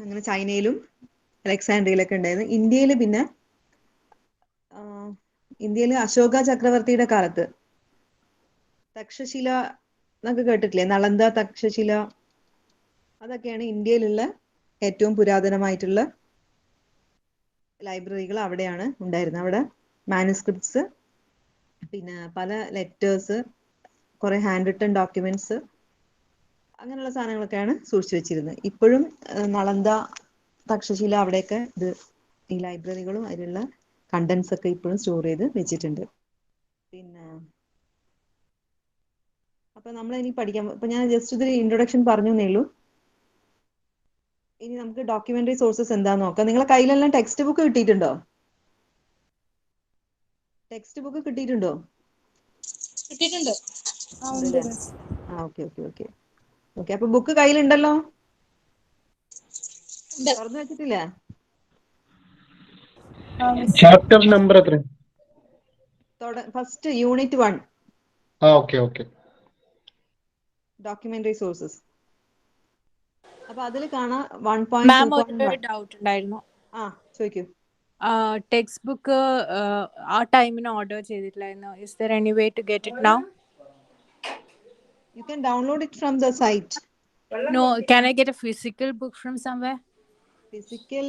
അങ്ങനെ ചൈനയിലും അലക്സാൻഡ്രിയയിലൊക്കെ ഉണ്ടായിരുന്നു. ഇന്ത്യയിൽ പിന്നെ ഇന്ത്യയിൽ അശോക ചക്രവർത്തിയുടെ കാലത്ത് തക്ഷശില എന്നൊക്കെ കേട്ടിട്ടില്ലേ, നളന്ദ തക്ഷശില, അതൊക്കെയാണ് ഇന്ത്യയിലുള്ള ഏറ്റവും പുരാതനമായിട്ടുള്ള ലൈബ്രറികൾ അവിടെയാണ് ഉണ്ടായിരുന്നത്. അവിടെ മാനുസ്ക്രിപ്റ്റ്സ്, പിന്നെ പല ലെറ്റേഴ്സ്, കുറെ ഹാൻഡ് റിട്ടൺ ഡോക്യുമെന്റ്സ്, അങ്ങനെയുള്ള സാധനങ്ങളൊക്കെയാണ് സൂക്ഷിച്ചു വെച്ചിരുന്നത്. ഇപ്പോഴും നളന്ദ തക്ഷശില അവിടെയൊക്കെ ഈ ലൈബ്രറികളും അതിലുള്ള കണ്ടന്റ്സ് ഒക്കെ ഇപ്പോഴും സ്റ്റോർ ചെയ്ത് വെച്ചിട്ടുണ്ട്. പിന്നെ അപ്പൊ നമ്മൾ ഇനി പഠിക്കാം. ഇപ്പൊ ഞാൻ ജസ്റ്റ് ഒരു ഇൻട്രൊഡക്ഷൻ പറഞ്ഞു എന്നേ ഉള്ളൂ. ഇനി നമുക്ക് ഡോക്യുമെന്ററി സോഴ്സസ് എന്താന്ന് നോക്കാം. നിങ്ങളെ കയ്യിലെല്ലാം ടെക്സ്റ്റ് ബുക്ക് കിട്ടിയിട്ടുണ്ടോ? ടെക്സ്റ്റ് ബുക്ക് കിട്ടിയിട്ടുണ്ടോ? കിട്ടിയിട്ടുണ്ട്. ഉണ്ടല്ലേ? Okay okay okay okay. അപ്പൊ ബുക്ക് കയ്യിലുണ്ടല്ലോ, തുറന്നു വെച്ചിട്ടില്ല? ചാപ്റ്റർ നമ്പർ എത്ര? First unit 1. Okay. Documentary sources. അപ്പൊ അതിൽ കാണാം മാം 1.2.1. ഒരു ഡൗട്ട് ഉണ്ടായിരുന്നു. ചോദിക്കൂ. ടെക്സ്റ്റ് ബുക്ക് ആ ടൈമിന് ഓർഡർ ചെയ്തിട്ടില്ലായിരുന്നു. Is there any way to get it now? You can download it from the site. No, can I get a physical book from somewhere? Physical,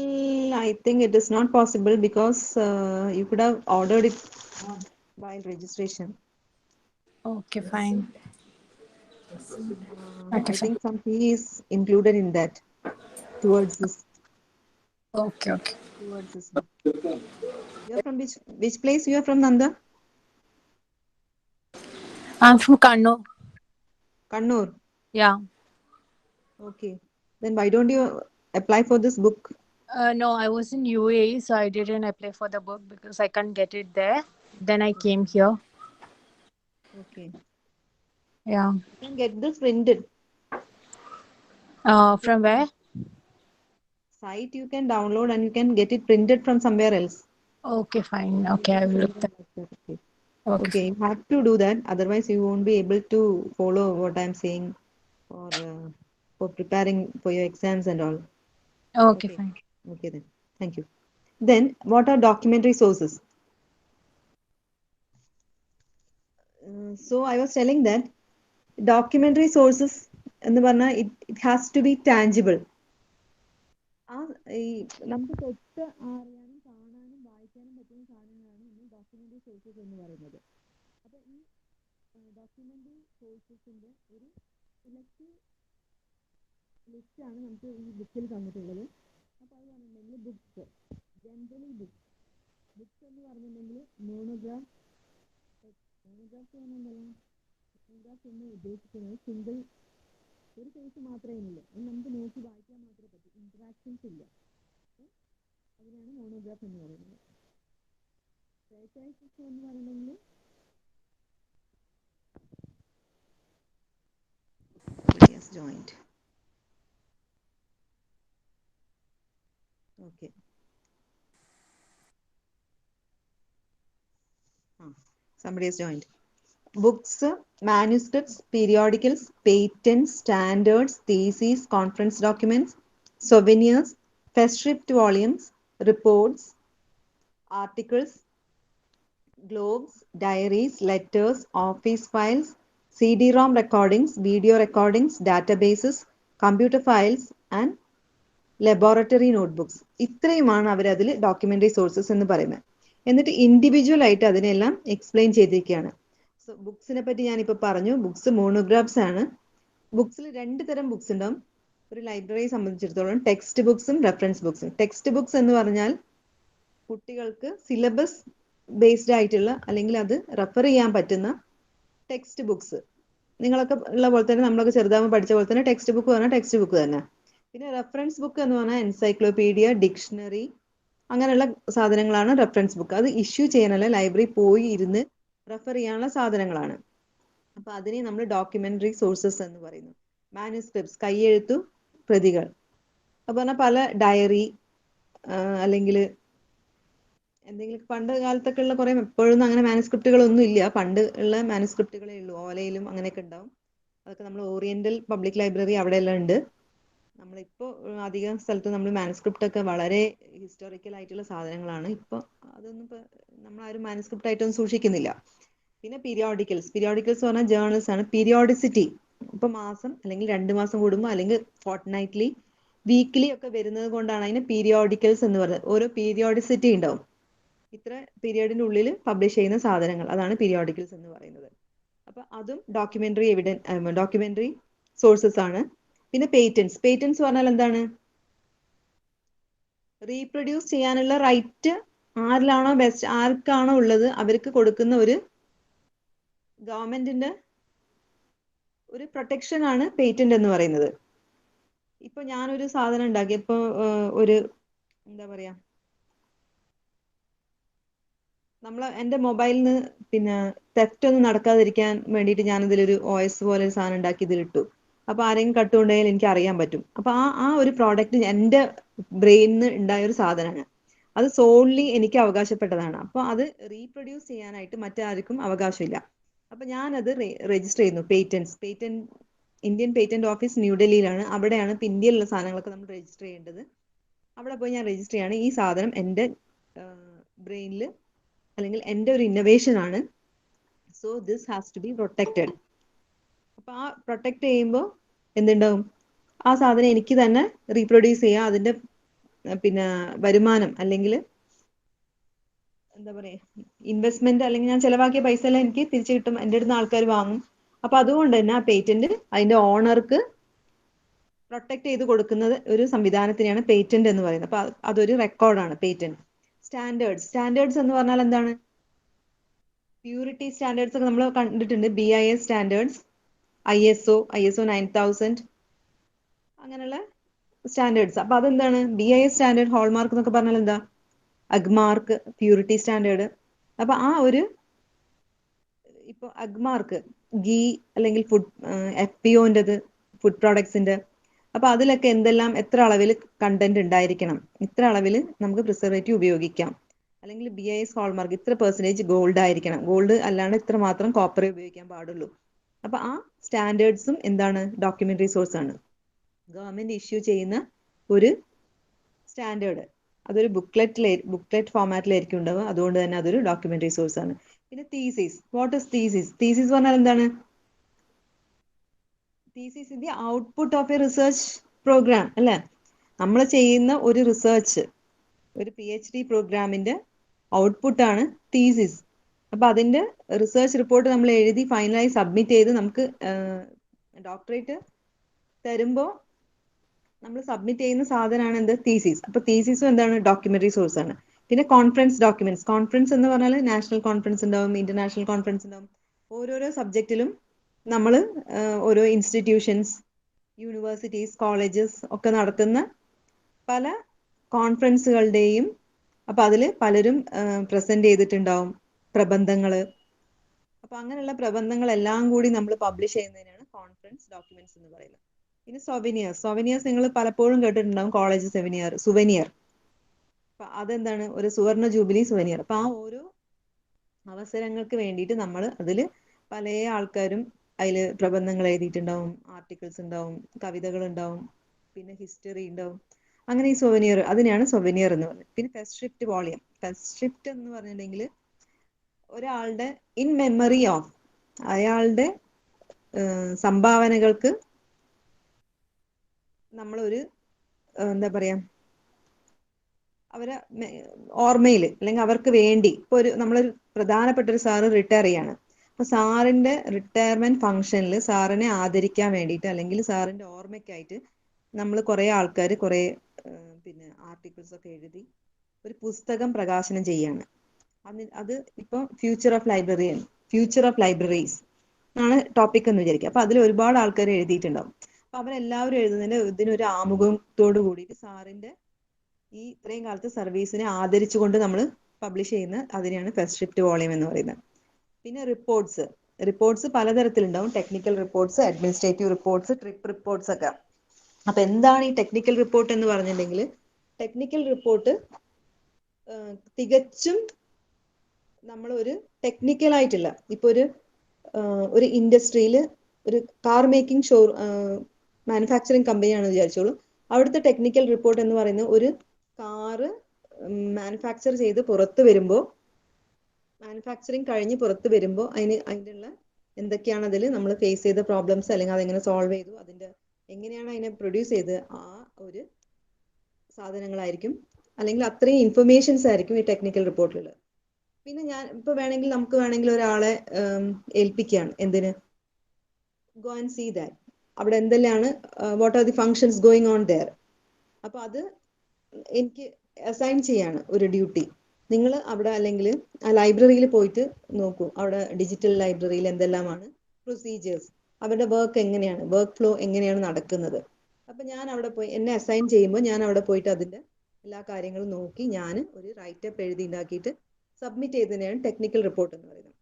I think it is not possible because you could have ordered it while registration. Okay, fine. I think some fee is included in that towards this book. You are from which place you are from, Nanda? I'm from Kannur. Yeah. Okay. Then why don't you apply for this book? No, I was in UAE, so I didn't apply for the book because I can't get it there. Then I came here. Okay. Yeah. You can get this printed. From where? Site you can download and you can get it printed from somewhere else. Okay, fine. Okay, I will look that. Okay. Okay. Okay, you have to do that. Otherwise, you won't be able to follow what I'm saying for preparing for your exams and all. Okay, Okay. fine. Okay then. Thank you. Then, what are documentary sources? So I was telling that documentary sources എന്ന് പറഞ്ഞാൽ it has to be tangible. ഈ നമുക്ക് തൊട്ട് അറിയാനും കാണാനും വായിക്കാനും പറ്റുന്ന സാധനങ്ങളാണ് നമ്മൾ ഡോക്യുമെന്ററി സോഴ്സസ് എന്ന് പറയുന്നത്. അപ്പൊ ഈ ഡോക്യുമെന്ററി സോഴ്സസിന്റെ ഒരു സെലക്റ്റീവ് ലിസ്റ്റ് ആണ് നമുക്ക് ഈ ബുക്കിൽ തന്നിട്ടുള്ളത്. അപ്പൊ അത് പറഞ്ഞിട്ടുണ്ടെങ്കിൽ ബുക്സ്, ജനറലി ബുക്സ് എന്ന് പറഞ്ഞിട്ടുണ്ടെങ്കിൽ മോണോഗ്രാഫ് എന്ന് ഉദ്ദേശിക്കുന്നത് സിംഗിൾ ഒരു പേജ് മാത്രമേ ഉള്ളൂ. അത് നമുക്ക് നോക്കി വായിക്കാൻ മാത്രമേ പറ്റൂ, ഇന്ററാക്ഷൻസ് ഇല്ല. അതിനാണ് മോണോഗ്രാഫ് എന്ന് പറയുന്നത്. ട്രേറ്റൈസസ് എന്ന് പറയുന്നെങ്കിൽ joined. Okay. Somebody has joined. Books, manuscripts, periodicals, patents, standards, theses, conference documents, souvenirs, first shipped volumes, reports, articles, globes, diaries, letters, office files, CD-ROM recordings, video recordings, databases, computer files, and laboratory notebooks. ഇത്രയുമാണ് അവരതിൽ documentary sources എന്ന് പറയുന്നത്. എന്നിട്ട് individual ആയിട്ട് അതിനെല്ലാം explain ചെയ്തിരിക്കുകയാണ്. So ബുക്സിനെ പറ്റി ഞാനിപ്പോൾ പറഞ്ഞു. ബുക്സ് മോണോഗ്രാഫ്സ് ആണ്. ബുക്സിൽ രണ്ട് തരം ബുക്സ് ഉണ്ടാവും ഒരു ലൈബ്രറിയെ സംബന്ധിച്ചിടത്തോളം, ടെക്സ്റ്റ് ബുക്സും റെഫറൻസ് ബുക്സും. ടെക്സ്റ്റ് ബുക്സ് എന്ന് പറഞ്ഞാൽ കുട്ടികൾക്ക് സിലബസ് ബേസ്ഡ് ആയിട്ടുള്ള അല്ലെങ്കിൽ അത് റെഫർ ചെയ്യാൻ പറ്റുന്ന ടെക്സ്റ്റ് ബുക്സ്. നിങ്ങളൊക്കെ ഉള്ള പോലെ തന്നെ നമ്മളൊക്കെ ചെറുതാകുമ്പോൾ പഠിച്ച പോലെ തന്നെ ടെക്സ്റ്റ് ബുക്ക് പറഞ്ഞാൽ ടെക്സ്റ്റ് ബുക്ക് തന്നെ. പിന്നെ റെഫറൻസ് ബുക്ക് എന്ന് പറഞ്ഞാൽ എൻസൈക്ലോപീഡിയ, ഡിക്ഷണറി അങ്ങനെയുള്ള സാധനങ്ങളാണ് റെഫറൻസ് ബുക്ക്. അത് ഇഷ്യൂ ചെയ്യാനല്ല, ലൈബ്രറി പോയി ഇരുന്ന് റെഫർ ചെയ്യാനുള്ള സാധനങ്ങളാണ്. അപ്പൊ അതിനെ നമ്മൾ ഡോക്യുമെന്ററി സോഴ്സസ് എന്ന് പറയുന്നു. മാനുസ്ക്രിപ്റ്റ്സ്, കയ്യെഴുത്തു പ്രതികൾ. അപ്പൊ പറഞ്ഞാൽ പല ഡയറി അല്ലെങ്കിൽ എന്തെങ്കിലും പണ്ട് കാലത്തൊക്കെ ഉള്ള കുറെ, എപ്പോഴൊന്നും അങ്ങനെ മാനുസ്ക്രിപ്റ്റുകളൊന്നും ഇല്ല. പണ്ട് ഉള്ള മാനുസ്ക്രിപ്റ്റുകളേ ഉള്ളൂ, ഓലയിലും അങ്ങനെയൊക്കെ ഉണ്ടാവും. അതൊക്കെ നമ്മൾ ഓറിയന്റൽ പബ്ലിക് ലൈബ്രറി അവിടെ എല്ലാം ഉണ്ട്. നമ്മളിപ്പോൾ അധികം സ്ഥലത്ത് നമ്മൾ മാനുസ്ക്രിപ്റ്റ് ഒക്കെ വളരെ ഹിസ്റ്റോറിക്കൽ ആയിട്ടുള്ള സാധനങ്ങളാണ്. ഇപ്പോൾ അതൊന്നും നമ്മളാരും മാനുസ്ക്രിപ്റ്റ് ആയിട്ടൊന്നും സൂക്ഷിക്കുന്നില്ല. പിന്നെ പീരിയോഡിക്കൽസ് പറഞ്ഞാൽ ജേർണൽസ് ആണ്. പീരിയോഡിസിറ്റി ഇപ്പൊ മാസം അല്ലെങ്കിൽ 2 മാസം കൂടുമ്പോൾ അല്ലെങ്കിൽ ഫോർട്ട്നൈറ്റ്ലി, വീക്ക്ലി ഒക്കെ വരുന്നത് കൊണ്ടാണ് അതിന് പീരിയോഡിക്കൽസ് എന്ന് പറയുന്നത്. ഓരോ പീരിയോഡിസിറ്റി ഉണ്ടാവും. ഇത്ര പീരിയഡിന്റെ ഉള്ളിൽ പബ്ലിഷ് ചെയ്യുന്ന സാധനങ്ങൾ, അതാണ് പീരിയോഡിക്കൽസ് എന്ന് പറയുന്നത്. അപ്പൊ അതും ഡോക്യുമെന്ററി സോഴ്സസ് ആണ്. പിന്നെ പേറ്റൻസ് പറഞ്ഞാൽ എന്താണ്? റീപ്രൊഡ്യൂസ് ചെയ്യാനുള്ള റൈറ്റ് ആർക്കാണോ ഉള്ളത് അവർക്ക് കൊടുക്കുന്ന ഒരു ഗവൺമെന്റിന്റെ ഒരു പ്രൊട്ടക്ഷൻ ആണ് പേറ്റന്റ് എന്ന് പറയുന്നത്. ഇപ്പൊ ഞാനൊരു സാധനം ഉണ്ടാക്കി, ഇപ്പൊ ഒരു എന്താ പറയാ, എന്റെ മൊബൈലിൽ നിന്ന് പിന്നെ തെറ്റ് ഒന്നും നടക്കാതിരിക്കാൻ വേണ്ടിയിട്ട് ഞാനിതിലൊരു OS പോലെ ഒരു സാധനം ഉണ്ടാക്കി ഇതിലിട്ടു. അപ്പൊ ആരെങ്കിലും കട്ടുകൊണ്ടുപോയാൽ എനിക്ക് അറിയാൻ പറ്റും. അപ്പൊ ആ ഒരു പ്രോഡക്റ്റ് എന്റെ ബ്രെയിനിൽ ഉണ്ടായ ഒരു സാധനമാണ്. അത് സോൺലി എനിക്ക് അവകാശപ്പെട്ടതാണ്. അപ്പൊ അത് റീപ്രൊഡ്യൂസ് ചെയ്യാനായിട്ട് മറ്റാർക്കും അവകാശമില്ല. അപ്പൊ ഞാനത് രജിസ്റ്റർ ചെയ്യുന്നു. ഇന്ത്യൻ പേറ്റന്റ് ഓഫീസ് ന്യൂഡൽഹിയിലാണ്. അവിടെയാണ് ഇപ്പൊ ഇന്ത്യയിലുള്ള സാധനങ്ങളൊക്കെ നമ്മൾ രജിസ്റ്റർ ചെയ്യേണ്ടത്. അവിടെ പോയി ഞാൻ രജിസ്റ്റർ ചെയ്യാണ്. ഈ സാധനം എന്റെ ബ്രെയിനിൽ അല്ലെങ്കിൽ എൻ്റെ ഒരു ഇന്നോവേഷൻ ആണ്. So this has to be protected. അപ്പൊ ആ പ്രൊട്ടക്ട് ചെയ്യുമ്പോൾ എന്തുണ്ടാവും? ആ സാധനം എനിക്ക് തന്നെ റീപ്രൊഡ്യൂസ് ചെയ്യാം. അതിന്റെ പിന്നെ വരുമാനം അല്ലെങ്കിൽ എന്താ പറയാ, ഇൻവെസ്റ്റ്മെന്റ് അല്ലെങ്കിൽ ഞാൻ ചെലവാക്കിയ പൈസ എല്ലാം എനിക്ക് തിരിച്ചു കിട്ടും. എൻ്റെ അടുത്ത് ആൾക്കാർ വാങ്ങും. അപ്പൊ അതുകൊണ്ട് തന്നെ ആ പേറ്റന്റ് അതിന്റെ ഓണർക്ക് പ്രൊട്ടക്ട് ചെയ്ത് കൊടുക്കുന്നത് ഒരു സംവിധാനത്തിനെയാണ് പേറ്റന്റ് എന്ന് പറയുന്നത്. അപ്പൊ അതൊരു റെക്കോർഡാണ് പേറ്റന്റ്. സ്റ്റാൻഡേർഡ്സ് എന്ന് പറഞ്ഞാൽ എന്താണ്? പ്യൂരിറ്റി സ്റ്റാൻഡേർഡ്സ് ഒക്കെ നമ്മൾ കണ്ടിട്ടുണ്ട്. BIS സ്റ്റാൻഡേർഡ്സ്, ISO 9000 അങ്ങനെയുള്ള സ്റ്റാൻഡേർഡ്സ്. അപ്പൊ അതെന്താണ്? BIS സ്റ്റാൻഡേർഡ്, ഹോൾമാർക്ക് എന്നൊക്കെ പറഞ്ഞാൽ എന്താ? Agmark, purity standard. അപ്പൊ ആ ഒരു ഇപ്പോൾ അഗ്മാർക്ക് ഗീ അല്ലെങ്കിൽ ഫുഡ് FPOൻ്റെത് ഫുഡ് പ്രോഡക്ട്സിന്റെ, അപ്പൊ അതിലൊക്കെ എന്തെല്ലാം എത്ര അളവിൽ കണ്ടന്റ് ഉണ്ടായിരിക്കണം, ഇത്ര അളവിൽ നമുക്ക് പ്രിസർവേറ്റീവ് ഉപയോഗിക്കാം, അല്ലെങ്കിൽ BIS ഹോൾമാർക്ക് ഇത്ര പെർസെന്റേജ് ഗോൾഡ് ആയിരിക്കണം, ഗോൾഡ് അല്ലാണ്ട് ഇത്ര മാത്രം കോപ്പറേ ഉപയോഗിക്കാൻ പാടുള്ളൂ. അപ്പൊ ആ സ്റ്റാൻഡേർഡ്സും എന്താണ് ഡോക്യുമെന്ററി സോഴ്സ് ആണ്. ഗവൺമെന്റ് ഇഷ്യൂ ചെയ്യുന്ന ഒരു സ്റ്റാൻഡേർഡ് അതൊരു ബുക്ക്ലെറ്റ് ഫോമാറ്റിലായിരിക്കും ഉണ്ടാവുക. അതുകൊണ്ട് തന്നെ അതൊരു ഡോക്യുമെന്ററി സോഴ്സ് ആണ്. പിന്നെ thesis. What is thesis? Thesis പറഞ്ഞാൽ എന്താണ്? Thesis is the output of a research programme അല്ലെ? നമ്മൾ ചെയ്യുന്ന ഒരു റിസർച്ച്, ഒരു PhD പ്രോഗ്രാമിന്റെ ഔട്ട്പുട്ടാണ് തീസിസ്. അപ്പൊ അതിന്റെ റിസർച്ച് റിപ്പോർട്ട് നമ്മൾ എഴുതി ഫൈനലായി സബ്മിറ്റ് ചെയ്ത് നമുക്ക് ഡോക്ടറേറ്റ് തരുമ്പോ നമ്മൾ സബ്മിറ്റ് ചെയ്യുന്ന സാധനമാണ് എന്ത്? തീസിസ്. അപ്പൊ തീസിസും എന്താണ്? ഡോക്യുമെന്ററി സോഴ്സ് ആണ്. പിന്നെ കോൺഫറൻസ് ഡോക്യുമെന്റ്സ്. കോൺഫറൻസ് എന്ന് പറഞ്ഞാൽ നാഷണൽ കോൺഫറൻസ് ഉണ്ടാവും, ഇന്റർനാഷണൽ കോൺഫറൻസ് ഉണ്ടാവും. ഓരോരോ സബ്ജക്റ്റിലും നമ്മൾ ഓരോ ഇൻസ്റ്റിറ്റ്യൂഷൻസ്, യൂണിവേഴ്സിറ്റീസ്, കോളേജസ് ഒക്കെ നടത്തുന്ന പല കോൺഫറൻസുകളുടെയും, അപ്പൊ അതിൽ പലരും പ്രസന്റ് ചെയ്തിട്ടുണ്ടാവും പ്രബന്ധങ്ങള്. അപ്പൊ അങ്ങനെയുള്ള പ്രബന്ധങ്ങളെല്ലാം കൂടി നമ്മൾ പബ്ലിഷ് ചെയ്യുന്നതിനാണ് കോൺഫറൻസ് ഡോക്യുമെന്റ്സ് എന്ന് പറയുന്നത്. പിന്നെ സൊവനിയേഴ്സ്. സൊവനിയേഴ്സ് നിങ്ങൾ പലപ്പോഴും കേട്ടിട്ടുണ്ടാവും, കോളേജ് സുവനിയർ. അപ്പൊ അതെന്താണ്? ഒരു സുവർണ ജൂബിലി സുവനിയർ. അപ്പൊ ആ ഓരോ അവസരങ്ങൾക്ക് വേണ്ടിയിട്ട് നമ്മൾ അതിൽ പല ആൾക്കാരും അതിൽ പ്രബന്ധങ്ങൾ എഴുതിയിട്ടുണ്ടാവും, ആർട്ടിക്കിൾസ് ഉണ്ടാവും, കവിതകൾ ഉണ്ടാവും, പിന്നെ ഹിസ്റ്ററി ഉണ്ടാവും. അങ്ങനെ ഈ സൊവനിയർ, അതിനെയാണ് സൊവനിയർ എന്ന് പറയുന്നത്. പിന്നെ ഫെസ്ട്രിപ്റ്റ് വോളിയം. ഫെസ്ട്രിപ്റ്റ് എന്ന് പറഞ്ഞിട്ടുണ്ടെങ്കിൽ ഒരാളുടെ ഇൻ മെമ്മറി ഓഫ്, അയാളുടെ സംഭാവനകൾക്ക് നമ്മളൊരു എന്താ പറയാ, അവരെ ഓർമ്മയിൽ അല്ലെങ്കിൽ അവർക്ക് വേണ്ടി ഇപ്പൊ ഒരു നമ്മളൊരു പ്രധാനപ്പെട്ട ഒരു സാറ് റിട്ടയർ ചെയ്യാണ്. അപ്പൊ സാറിന്റെ റിട്ടയർമെന്റ് ഫംഗ്ഷനിൽ സാറിനെ ആദരിക്കാൻ വേണ്ടിയിട്ട് അല്ലെങ്കിൽ സാറിന്റെ ഓർമ്മയ്ക്കായിട്ട് നമ്മൾ കുറെ ആൾക്കാർ കുറെ പിന്നെ ആർട്ടിക്കിൾസ് ഒക്കെ എഴുതി ഒരു പുസ്തകം പ്രകാശനം ചെയ്യാണ്. അത് ഇപ്പം ഫ്യൂച്ചർ ഓഫ് ലൈബ്രറീസ് ആണ് ടോപ്പിക് എന്ന് വിചാരിക്കുക. അപ്പൊ അതിൽ ഒരുപാട് ആൾക്കാർ എഴുതിയിട്ടുണ്ടാവും. അപ്പൊ അവരെല്ലാവരും എഴുതുന്നതിന് ഇതിനൊരു ആമുഖത്തോട് കൂടിയിട്ട് സാറിന്റെ ഈ ഇത്രയും കാലത്തെ സർവീസിനെ ആദരിച്ചുകൊണ്ട് നമ്മൾ പബ്ലിഷ് ചെയ്യുന്ന അതിനെയാണ് ഫെസ്ട്രിപ്റ്റ് വോളിയം എന്ന് പറയുന്നത്. പിന്നെ റിപ്പോർട്ട്സ് പലതരത്തിലുണ്ടാവും. Technical reports, administrative reports, trip reports ഒക്കെ. അപ്പൊ എന്താണ് ഈ ടെക്നിക്കൽ റിപ്പോർട്ട് എന്ന് പറഞ്ഞിട്ടുണ്ടെങ്കിൽ, ടെക്നിക്കൽ റിപ്പോർട്ട് തികച്ചും നമ്മൾ ഒരു ടെക്നിക്കൽ ആയിട്ടുള്ള, ഇപ്പൊ ഒരു ഇൻഡസ്ട്രിയിൽ ഒരു കാർ മേക്കിംഗ് മാനുഫാക്ചറിങ് കമ്പനിയാണെന്ന് വിചാരിച്ചോളൂ. അവിടുത്തെ ടെക്നിക്കൽ റിപ്പോർട്ട് എന്ന് പറയുന്നത് ഒരു കാറ് മാനുഫാക്ചർ ചെയ്ത് പുറത്ത് വരുമ്പോൾ, മാനുഫാക്ചറിങ് കഴിഞ്ഞ് പുറത്ത് വരുമ്പോൾ അതിൻ്റെ ഉള്ള എന്തൊക്കെയാണ് അതിൽ നമ്മൾ ഫേസ് ചെയ്ത പ്രോബ്ലംസ്, അല്ലെങ്കിൽ അതെങ്ങനെ സോൾവ് ചെയ്തു, അതിന്റെ എങ്ങനെയാണ് അതിനെ പ്രൊഡ്യൂസ് ചെയ്ത് ആ ഒരു സാധനങ്ങളായിരിക്കും, അല്ലെങ്കിൽ അത്രയും ഇൻഫർമേഷൻസ് ആയിരിക്കും ഈ ടെക്നിക്കൽ റിപ്പോർട്ടിൽ. പിന്നെ ഞാൻ ഇപ്പൊ നമുക്ക് വേണമെങ്കിൽ ഒരാളെ ഏൽപ്പിക്കുകയാണ്, എന്തിന്? ഗോ ആൻഡ് സീ ദാറ്റ്, അവിടെ എന്തെല്ലാണ്, what are the functions going on there. അപ്പൊ അത് എനിക്ക് അസൈൻ ചെയ്യാണ് ഒരു ഡ്യൂട്ടി. നിങ്ങൾ അവിടെ അല്ലെങ്കിൽ ആ ലൈബ്രറിയിൽ പോയിട്ട് നോക്കൂ, അവിടെ ഡിജിറ്റൽ ലൈബ്രറിയിൽ എന്തെല്ലാമാണ് പ്രൊസീജിയേഴ്സ്, അവരുടെ വർക്ക് ഫ്ലോ എങ്ങനെയാണ് നടക്കുന്നത്. അപ്പൊ ഞാൻ അവിടെ പോയി, എന്നെ അസൈൻ ചെയ്യുമ്പോൾ ഞാൻ അവിടെ പോയിട്ട് അതിന്റെ എല്ലാ കാര്യങ്ങളും നോക്കി ഞാൻ ഒരു റൈറ്റപ്പ് എഴുതി ഉണ്ടാക്കിയിട്ട് സബ്മിറ്റ് ചെയ്തതിനാണ് ടെക്നിക്കൽ റിപ്പോർട്ട് എന്ന് പറയുന്നത്.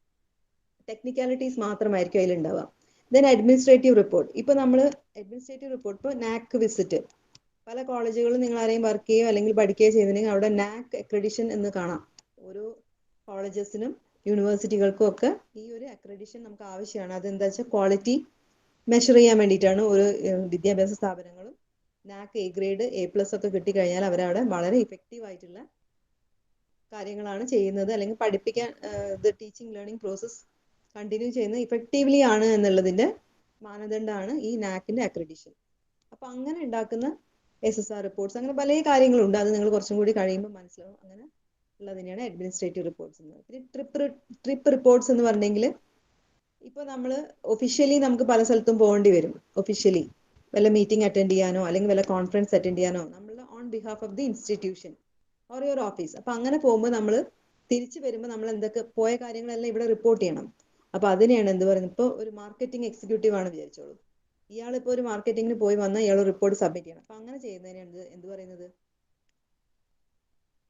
ടെക്നിക്കാലിറ്റീസ് മാത്രമായിരിക്കും അതിലുണ്ടാവുക. Then administrative report. ഇപ്പൊ നമ്മൾ അഡ്മിനിസ്ട്രേറ്റീവ് റിപ്പോർട്ട്, ഇപ്പോൾ NAAC വിസിറ്റ്, പല കോളേജുകളും നിങ്ങൾ ആരെയും വർക്ക് ചെയ്യുകയോ അല്ലെങ്കിൽ പഠിക്കുകയോ ചെയ്തിട്ടുണ്ടെങ്കിൽ അവിടെ NAAC അക്രഡിഷൻ എന്ന് കാണാം. ഓരോ കോളേജസിനും യൂണിവേഴ്സിറ്റികൾക്കും ഒക്കെ ഈ ഒരു അക്രഡിഷൻ നമുക്ക് ആവശ്യമാണ്. അതെന്താ വെച്ചാൽ ക്വാളിറ്റി മെഷർ ചെയ്യാൻ വേണ്ടിയിട്ടാണ്. ഓരോ വിദ്യാഭ്യാസ സ്ഥാപനങ്ങളും NAAC A ഗ്രേഡ് A+ ഒക്കെ കിട്ടിക്കഴിഞ്ഞാൽ അവരവിടെ വളരെ ഇഫക്റ്റീവ് ആയിട്ടുള്ള കാര്യങ്ങളാണ് ചെയ്യുന്നത്, അല്ലെങ്കിൽ പഠിപ്പിക്കാൻ ടീച്ചിങ് ലേണിംഗ് പ്രോസസ് കണ്ടിന്യൂ ചെയ്യുന്നത് ഇഫക്റ്റീവ്ലി ആണ് എന്നുള്ളതിന്റെ മാനദണ്ഡമാണ് ഈ NAACന്റെ അക്രഡിഷൻ. അപ്പൊ അങ്ങനെ ഉണ്ടാക്കുന്ന SSR റിപ്പോർട്ട്സ്, അങ്ങനെ പല കാര്യങ്ങളുണ്ട്. അത് നിങ്ങൾ കുറച്ചും കൂടി കഴിയുമ്പോൾ മനസ്സിലാവും. അങ്ങനെ ഉള്ളതിനെയാണ് അഡ്മിനിസ്ട്രേറ്റീവ് റിപ്പോർട്ട്സ് എന്ന് പറയുന്നത്. പിന്നെ ട്രിപ്പ് റിപ്പോർട്ട്സ് എന്ന് പറഞ്ഞെങ്കിൽ, ഇപ്പൊ നമ്മൾ ഒഫീഷ്യലി നമുക്ക് പല സ്ഥലത്തും പോകേണ്ടി വരും. ഒഫീഷ്യലി വല്ല മീറ്റിംഗ് അറ്റൻഡ് ചെയ്യാനോ അല്ലെങ്കിൽ വല്ല കോൺഫറൻസ് അറ്റൻഡ് ചെയ്യാനോ, നമ്മൾ on behalf of the institution or your office. അപ്പൊ അങ്ങനെ പോകുമ്പോൾ നമ്മൾ തിരിച്ചു വരുമ്പോൾ നമ്മൾ എന്തൊക്കെ പോയ കാര്യങ്ങളെല്ലാം ഇവിടെ റിപ്പോർട്ട് ചെയ്യണം. അപ്പൊ അതിനെയാണ് എന്ത് പറയുന്നത്, ഇപ്പൊ ഒരു മാർക്കറ്റിംഗ് എക്സിക്യൂട്ടീവ് ആണ് വിചാരിച്ചോളൂ. ഇയാൾ ഇപ്പോൾ ഒരു മാർക്കറ്റിംഗിന് പോയി വന്നാൽ ഇയാൾ റിപ്പോർട്ട് സബ്മിറ്റ് ചെയ്യണം. അപ്പൊ അങ്ങനെ ചെയ്യുന്നതിനാണ് എന്ത് പറയുന്നത്?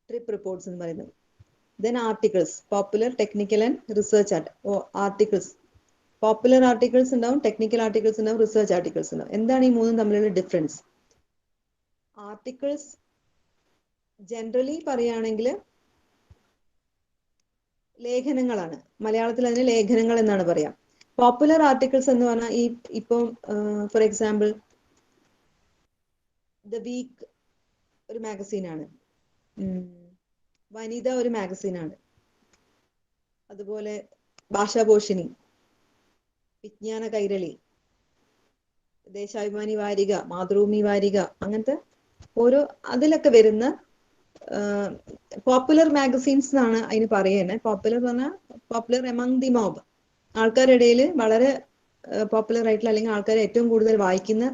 ട്രിപ്പ് റിപ്പോർട്ട്സ് എന്ന് പറയുന്നത്. Then articles, popular, technical and research articles. Popular articles ഉണ്ടാവും, ടെക്നിക്കൽ ആർട്ടിക്കിൾസ് ഉണ്ടാവും, റിസർച്ച് ആർട്ടിക്കിൾസ് ഉണ്ടാവും. എന്താണ് ഈ മൂന്നും തമ്മിലുള്ള ഡിഫറൻസ്? ആർട്ടിക്കിൾസ് ജനറലി പറയുകയാണെങ്കിൽ ലേഖനങ്ങളാണ്. മലയാളത്തിൽ അതിന് ലേഖനങ്ങൾ എന്നാണ് പറയാം. പോപ്പുലർ ആർട്ടിക്കിൾസ് എന്ന് പറഞ്ഞാൽ ഇപ്പം ഫോർ എക്സാമ്പിൾ ദ വീക്ക് ഒരു മാഗസീനാണ്, വനിത ഒരു മാഗസീനാണ്, അതുപോലെ ഭാഷാപോഷിണി, വിജ്ഞാന കൈരളി, ദേശാഭിമാനി വാരിക, മാതൃഭൂമി വാരിക, അങ്ങനത്തെ ഓരോ അതിലൊക്കെ വരുന്ന പോപ്പുലർ മാഗസീൻസ് എന്നാണ് അതിന് പറയുന്നത്. പോപ്പുലർ പറഞ്ഞാൽ പോപ്പുലർ എമംഗ് ദി മോബ്, ആൾക്കാരുടെ ഇടയിൽ വളരെ പോപ്പുലർ ആയിട്ടുള്ള അല്ലെങ്കിൽ ആൾക്കാർ ഏറ്റവും കൂടുതൽ വായിക്കുന്ന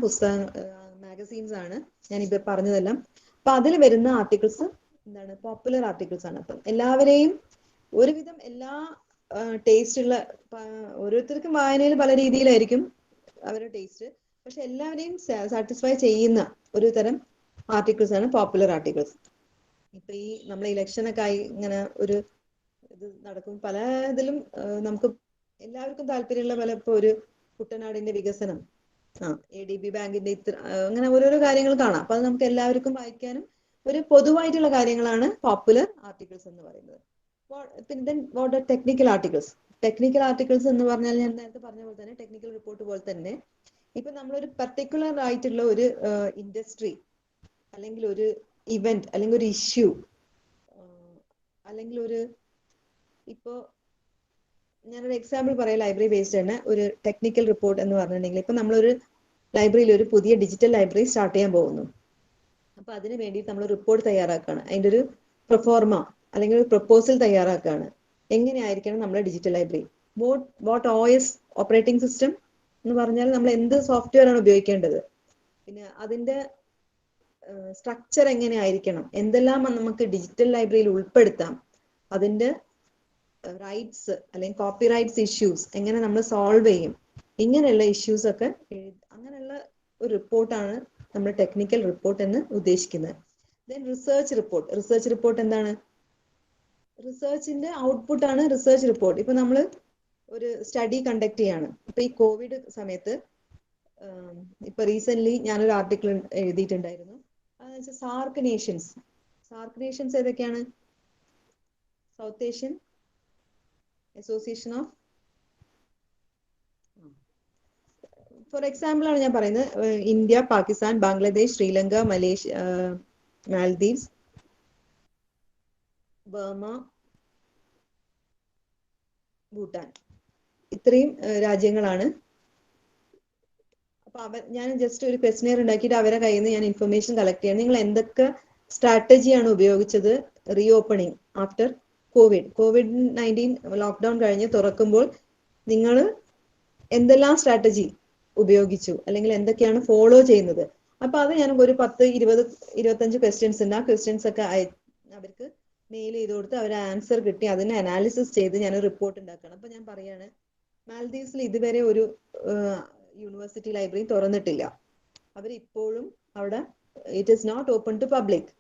മാഗസീൻസ് ആണ് ഞാനിപ്പോ പറഞ്ഞതെല്ലാം. അപ്പൊ അതിൽ വരുന്ന ആർട്ടിക്കിൾസ് എന്താണ്? പോപ്പുലർ ആർട്ടിക്കിൾസ് ആണ്. അപ്പം എല്ലാവരെയും ഒരുവിധം എല്ലാ ടേസ്റ്റ് ഉള്ള, ഓരോരുത്തർക്കും വായനയിൽ പല രീതിയിലായിരിക്കും അവരുടെ ടേസ്റ്റ്, പക്ഷെ എല്ലാവരെയും സാറ്റിസ്ഫൈ ചെയ്യുന്ന ഒരു തരം ആർട്ടിക്കിൾസ് ആണ് പോപ്പുലർ ആർട്ടിക്കിൾസ്. ഇപ്പൊ ഈ നമ്മളെ ഇലക്ഷനൊക്കെ ആയി ഇങ്ങനെ ഒരു ഇത് നടക്കും, പല ഇതിലും നമുക്ക് എല്ലാവർക്കും താല്പര്യമുള്ള പല, ഇപ്പൊ ഒരു കുട്ടനാടിന്റെ വികസനം, ADB ബാങ്കിന്റെ ഇത്ര, അങ്ങനെ ഓരോരോ കാര്യങ്ങൾ കാണാം. അപ്പൊ അത് നമുക്ക് എല്ലാവർക്കും വായിക്കാനും ഒരു പൊതുവായിട്ടുള്ള കാര്യങ്ങളാണ് പോപ്പുലർ ആർട്ടിക്കിൾസ് എന്ന് പറയുന്നത്. പിന്നെ what are technical articles? Technical articles എന്ന് പറഞ്ഞാൽ ഞാൻ നേരത്തെ പറഞ്ഞ പോലെ തന്നെ ടെക്നിക്കൽ റിപ്പോർട്ട് പോലെ തന്നെ ഇപ്പൊ നമ്മളൊരു പർട്ടിക്കുലർ ആയിട്ടുള്ള ഒരു ഇൻഡസ്ട്രി അല്ലെങ്കിൽ ഒരു ഇവന്റ് അല്ലെങ്കിൽ ഒരു ഇഷ്യൂ അല്ലെങ്കിൽ ഒരു, ഇപ്പോ ഞാനൊരു എക്സാമ്പിൾ പറയാം, ലൈബ്രറി ബേസ്ഡ് തന്നെ ഒരു ടെക്നിക്കൽ റിപ്പോർട്ട് എന്ന് പറഞ്ഞിട്ടുണ്ടെങ്കിൽ ഇപ്പൊ നമ്മളൊരു ലൈബ്രറിയിൽ ഒരു പുതിയ ഡിജിറ്റൽ ലൈബ്രറി സ്റ്റാർട്ട് ചെയ്യാൻ പോകുന്നു. അപ്പൊ അതിന് വേണ്ടിയിട്ട് നമ്മൾ റിപ്പോർട്ട് തയ്യാറാക്കുകയാണ്, അതിന്റെ ഒരു പ്രൊഫോർമ അല്ലെങ്കിൽ ഒരു പ്രൊപ്പോസൽ തയ്യാറാക്കുകയാണ്. എങ്ങനെയായിരിക്കണം നമ്മുടെ digital library, what OS operating system എന്ന് പറഞ്ഞാൽ നമ്മൾ എന്ത് സോഫ്റ്റ്വെയർ ആണ് ഉപയോഗിക്കേണ്ടത്, പിന്നെ അതിന്റെ സ്ട്രക്ചർ എങ്ങനെയായിരിക്കണം, എന്തെല്ലാം നമുക്ക് ഡിജിറ്റൽ ലൈബ്രറിയിൽ ഉൾപ്പെടുത്താം, അതിന്റെ റൈറ്റ്സ് അല്ലെങ്കിൽ കോപ്പി റൈറ്റ്സ് ഇഷ്യൂസ് എങ്ങനെ നമ്മൾ സോൾവ് ചെയ്യും, ഇങ്ങനെയുള്ള ഇഷ്യൂസ് ഒക്കെ അങ്ങനെയുള്ള ഒരു റിപ്പോർട്ടാണ് നമ്മൾ ടെക്നിക്കൽ റിപ്പോർട്ട് എന്ന് ഉദ്ദേശിക്കുന്നത്. Then research report. Research report എന്താണ്? റിസർച്ചിന്റെ ഔട്ട്പുട്ട് ആണ് റിസർച്ച് റിപ്പോർട്ട്. ഇപ്പൊ നമ്മൾ ഒരു സ്റ്റഡി കണ്ടക്ട് ചെയ്യാണ്. ഇപ്പൊ ഈ കോവിഡ് സമയത്ത് ഇപ്പൊ റീസെന്റ് ഞാനൊരു ആർട്ടിക്കിൾ എഴുതിയിട്ടുണ്ടായിരുന്നു. അതെന്ന് വെച്ചാൽ സാർക്ക് നേഷൻസ് ഏതൊക്കെയാണ്? South Asian association of, for example ആണ് ഞാൻ പറയുന്നത്, India, Pakistan, Bangladesh, Sri Lanka, Malaysia, Maldives, Burma, Bhutan, ഇത്രയും രാജ്യങ്ങളാണ്. അപ്പൊ ഞാൻ ജസ്റ്റ് ഒരു ക്വസ്റ്റ്യർ ഉണ്ടാക്കിയിട്ട് അവരെ കയ്യിൽ നിന്ന് ഞാൻ ഇൻഫർമേഷൻ കളക്ട് ചെയ്യാം. നിങ്ങൾ എന്തൊക്കെ സ്ട്രാറ്റജിയാണ് ഉപയോഗിച്ചത് re opening after COVID-19 lockdown കഴിഞ്ഞ് തുറക്കുമ്പോൾ നിങ്ങൾ എന്തെല്ലാം സ്ട്രാറ്റജി ഉപയോഗിച്ചു അല്ലെങ്കിൽ എന്തൊക്കെയാണ് ഫോളോ ചെയ്യുന്നത്? അപ്പൊ അത് ഞാൻ ഒരു 10, 20, 25 ക്വസ്റ്റ്യൻസ് ഉണ്ട്. ആ ക്വസ്റ്റ്യൻസ് ഒക്കെ അവർക്ക് മെയിൽ ചെയ്ത് കൊടുത്ത് അവരെ ആൻസർ കിട്ടി അതിനെ അനാലിസിസ് ചെയ്ത് ഞാൻ റിപ്പോർട്ട് ഉണ്ടാക്കണം. അപ്പൊ ഞാൻ പറയാണ്, മാൽദീവ്സിൽ ഇതുവരെ ഒരു യൂണിവേഴ്സിറ്റി ലൈബ്രറി തുറന്നിട്ടില്ല, അവരിപ്പോഴും അവിടെ it is not open to public.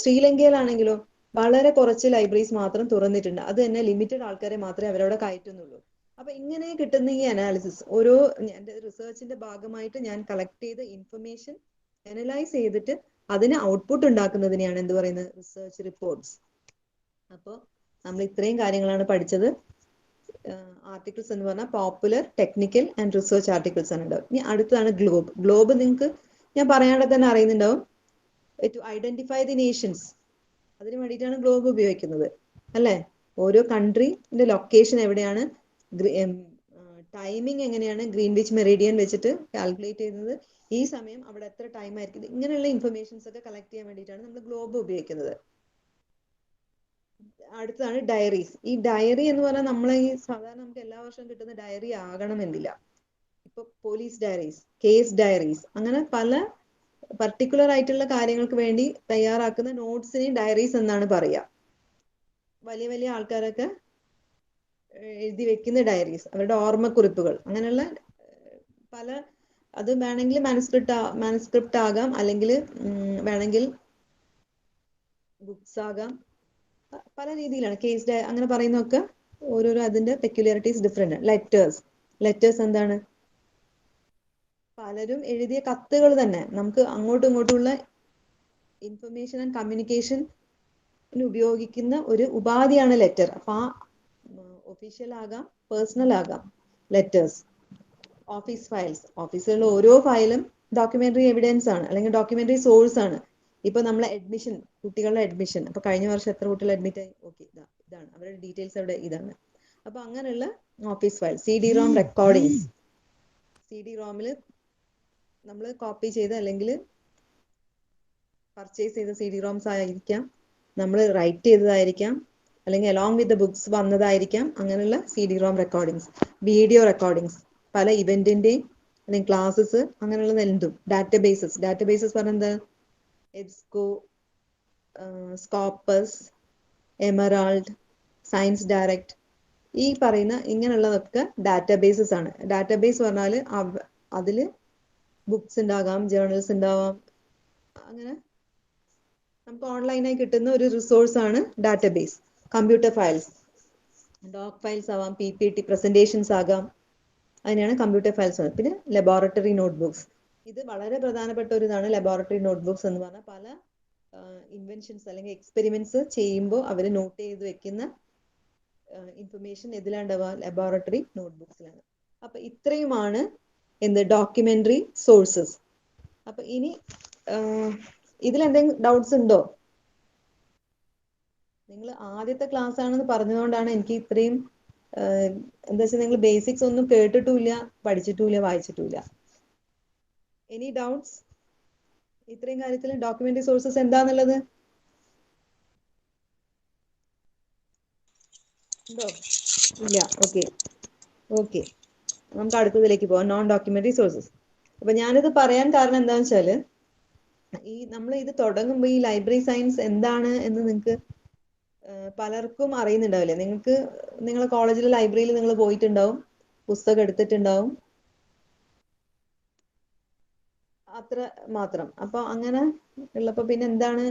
ശ്രീലങ്കയിലാണെങ്കിലോ വളരെ കുറച്ച് ലൈബ്രറീസ് മാത്രം തുറന്നിട്ടുണ്ട്, അത് തന്നെ ലിമിറ്റഡ് ആൾക്കാരെ മാത്രമേ അവരവിടെ കയറ്റുന്നുള്ളൂ. അപ്പൊ ഇങ്ങനെ കിട്ടുന്ന ഈ അനാലിസിസ് ഓരോ എന്റെ റിസർച്ചിന്റെ ഭാഗമായിട്ട് ഞാൻ കളക്ട് ചെയ്ത ഇൻഫർമേഷൻ അനലൈസ് ചെയ്തിട്ട് അതിന് ഔട്ട്പുട്ട് ഉണ്ടാക്കുന്നതിനെയാണ് എന്ത് പറയുന്നത്? Research reports. അപ്പോൾ നമ്മൾ ഇത്രയും കാര്യങ്ങളാണ് പഠിച്ചത്. ആർട്ടിക്കിൾസ് എന്ന് പറഞ്ഞാൽ popular, technical and research articles ആണ് ഉണ്ടാവും. ഇനി അടുത്തതാണ് ഗ്ലോബ്. ഗ്ലോബ് നിങ്ങൾക്ക് ഞാൻ പറയാണ്ട് തന്നെ അറിയുന്നുണ്ടാവും. ടു ഐഡന്റിഫൈ ദി നേഷൻസ്, അതിന് വേണ്ടിയിട്ടാണ് ഗ്ലോബ് ഉപയോഗിക്കുന്നത് അല്ലെ? ഓരോ കൺട്രിന്റെ ലൊക്കേഷൻ എവിടെയാണ്, ടൈമിംഗ് എങ്ങനെയാണ്, ഗ്രീൻവിച്ച് മെറിഡിയൻ വെച്ചിട്ട് കാൽക്കുലേറ്റ് ചെയ്യുന്നത്, ഈ സമയം അവിടെ എത്ര ടൈം ആയിരിക്കും, ഇങ്ങനെയുള്ള ഇൻഫർമേഷൻസ് ഒക്കെ കളക്ട് ചെയ്യാൻ വേണ്ടിയിട്ടാണ് നമ്മൾ ഗ്ലോബ് ഉപയോഗിക്കുന്നത്. അടുത്തതാണ് ഡയറീസ്. ഈ ഡയറി എന്ന് പറഞ്ഞാൽ നമ്മളെ ഈ സാധാരണ നമുക്ക് എല്ലാ വർഷവും കിട്ടുന്ന ഡയറി ആകണമെന്നില്ല. ഇപ്പൊ പോലീസ് ഡയറീസ്, കേസ് ഡയറീസ്, അങ്ങനെ പല പർട്ടിക്കുലർ ആയിട്ടുള്ള കാര്യങ്ങൾക്ക് വേണ്ടി തയ്യാറാക്കുന്ന നോട്ട്സിനെ ഡയറീസ് എന്നാണ് പറയുക. വലിയ വലിയ ആൾക്കാരൊക്കെ എഴുതി വെക്കുന്ന ഡയറീസ്, അവരുടെ ഓർമ്മക്കുറിപ്പുകൾ, അങ്ങനെയുള്ള പല, അത് വേണമെങ്കിൽ മാനുസ്ക്രിപ്റ്റ് ആകാം, അല്ലെങ്കിൽ വേണമെങ്കിൽ ബുക്സ് ആകാം, പല രീതിയിലാണ് കേസ് അങ്ങനെ പറയുന്നതൊക്കെ ഓരോരോ അതിന്റെ പെക്യുലാരിറ്റീസ് ഡിഫറെന്റ് ആണ്. ലെറ്റേഴ്സ് എന്താണ്? പലരും എഴുതിയ കത്തുകൾ തന്നെ നമുക്ക് അങ്ങോട്ടും ഇങ്ങോട്ടുമുള്ള ഇൻഫർമേഷൻ ആൻഡ് കമ്മ്യൂണിക്കേഷൻ ഉപയോഗിക്കുന്ന ഒരു ഉപാധിയാണ് ലെറ്റർ. അപ്പൊ ആ ഒഫീഷ്യൽ ആകാം, പേഴ്സണൽ ആകാം ലെറ്റേഴ്സ്. ഓഫീസ് ഫയൽസ്, ഓഫീസിലുള്ള ഓരോ ഫയലും ഡോക്യുമെന്ററി എവിഡൻസ് ആണ്, അല്ലെങ്കിൽ ഡോക്യുമെന്ററി സോഴ്സ് ആണ്. ഇപ്പൊ നമ്മളെ അഡ്മിഷൻ, കുട്ടികളുടെ അഡ്മിഷൻ, അപ്പൊ കഴിഞ്ഞ വർഷം എത്ര കുട്ടികൾ അഡ്മിറ്റ് ആയി, ഓക്കെ ഇതാണ് അവരുടെ ഡീറ്റെയിൽസ് അവിടെ, ഇതാണ്. അപ്പൊ അങ്ങനെയുള്ള ഓഫീസ് ഫയൽ. CD-ROM റെക്കോർഡിങ്സ്, CD-ROMൽ നമ്മൾ കോപ്പി ചെയ്ത് അല്ലെങ്കിൽ പർച്ചേസ് ചെയ്ത CD-ROMs ആയിരിക്കാം, നമ്മൾ റൈറ്റ് ചെയ്തതായിരിക്കാം, അല്ലെങ്കിൽ അലോങ് വിത്ത് ദ ബുക്സ് വന്നതായിരിക്കാം. അങ്ങനെയുള്ള CD-ROM റെക്കോർഡിങ്സ്. വീഡിയോ റെക്കോർഡിങ്സ്, പല ഇവന്റിന്റെയും അല്ലെങ്കിൽ ക്ലാസ്സസ്, അങ്ങനെയുള്ള എന്തും. ഡാറ്റാബേസസ് പറഞ്ഞാൽ എബ്സ്കോ, സ്കോപ്പസ്, എമറാൾഡ്, സയൻസ് ഡയറക്റ്റ്, ഈ പറയുന്ന ഇങ്ങനെയുള്ളതൊക്കെ ഡാറ്റാബേസസ് ആണ്. ഡാറ്റാബേസ് പറഞ്ഞാൽ അതില് ബുക്സ് ഉണ്ടാകാം, ജേർണൽസ് ഉണ്ടാവാം. അങ്ങനെ നമുക്ക് ഓൺലൈനായി കിട്ടുന്ന ഒരു റിസോഴ്സ് ആണ് ഡാറ്റാബേസ്. കമ്പ്യൂട്ടർ ഫയൽസ്, ഡോക് ഫയൽസ് ആവാം, PPT പ്രസന്റേഷൻസ് ആകാം, അതിനെയാണ് കമ്പ്യൂട്ടർ ഫയൽസ്. പിന്നെ ലബോറട്ടറി നോട്ട്ബുക്സ്, ഇത് വളരെ പ്രധാനപ്പെട്ട ഒരു ഇതാണ്. ലബോറട്ടറി നോട്ട്ബുക്സ് എന്ന് പറഞ്ഞാൽ പല ഇൻവെൻഷൻസ് അല്ലെങ്കിൽ എക്സ്പെരിമെന്റ്സ് ചെയ്യുമ്പോൾ അവർ നോട്ട് ചെയ്ത് വെക്കുന്ന ഇൻഫർമേഷൻ ഇതിലാണ്ടാവുക, ലബോറട്ടറി നോട്ട്ബുക്സിലാണ്. അപ്പൊ ഇത്രയുമാണ് എന്ത് ഡോക്യുമെന്ററി സോഴ്സസ്. അപ്പൊ ഇനി ഇതിലെന്തെങ്കിലും ഡൗട്ട്സ് ഉണ്ടോ? നിങ്ങൾ ആദ്യത്തെ ക്ലാസ് ആണെന്ന് പറഞ്ഞതുകൊണ്ടാണ് എനിക്ക് ഇത്രയും എന്താ വെച്ചാൽ നിങ്ങൾ ബേസിക്സ് ഒന്നും കേട്ടിട്ടുമില്ല, പഠിച്ചിട്ടുമില്ല, വായിച്ചിട്ടുമില്ല. എനി ഡൗട്ട്സ് ഇത്രയും കാര്യത്തിൽ? ഡോക്യുമെന്ററി സോഴ്സസ് എന്താന്നുള്ളത് ഉണ്ടോ? ഇല്ല. ഓക്കെ നമുക്ക് അടുത്തതിലേക്ക് പോവാം. Non documentary sources. അപ്പൊ ഞാനിത് പറയാൻ കാരണം എന്താണെന്ന് വെച്ചാല്, ഈ നമ്മൾ ഇത് തുടങ്ങുമ്പോൾ ഈ ലൈബ്രറി സയൻസ് എന്താണ് എന്ന് നിങ്ങൾക്ക് പലർക്കും അറിയുന്നുണ്ടാവില്ലേ. നിങ്ങൾക്ക് നിങ്ങളെ കോളേജിലെ ലൈബ്രറിയിൽ നിങ്ങൾ പോയിട്ടുണ്ടാവും, പുസ്തകം എടുത്തിട്ടുണ്ടാവും, അത്ര മാത്രം. അപ്പൊ അങ്ങനെ ഉള്ളപ്പോ പിന്നെ എന്താണ്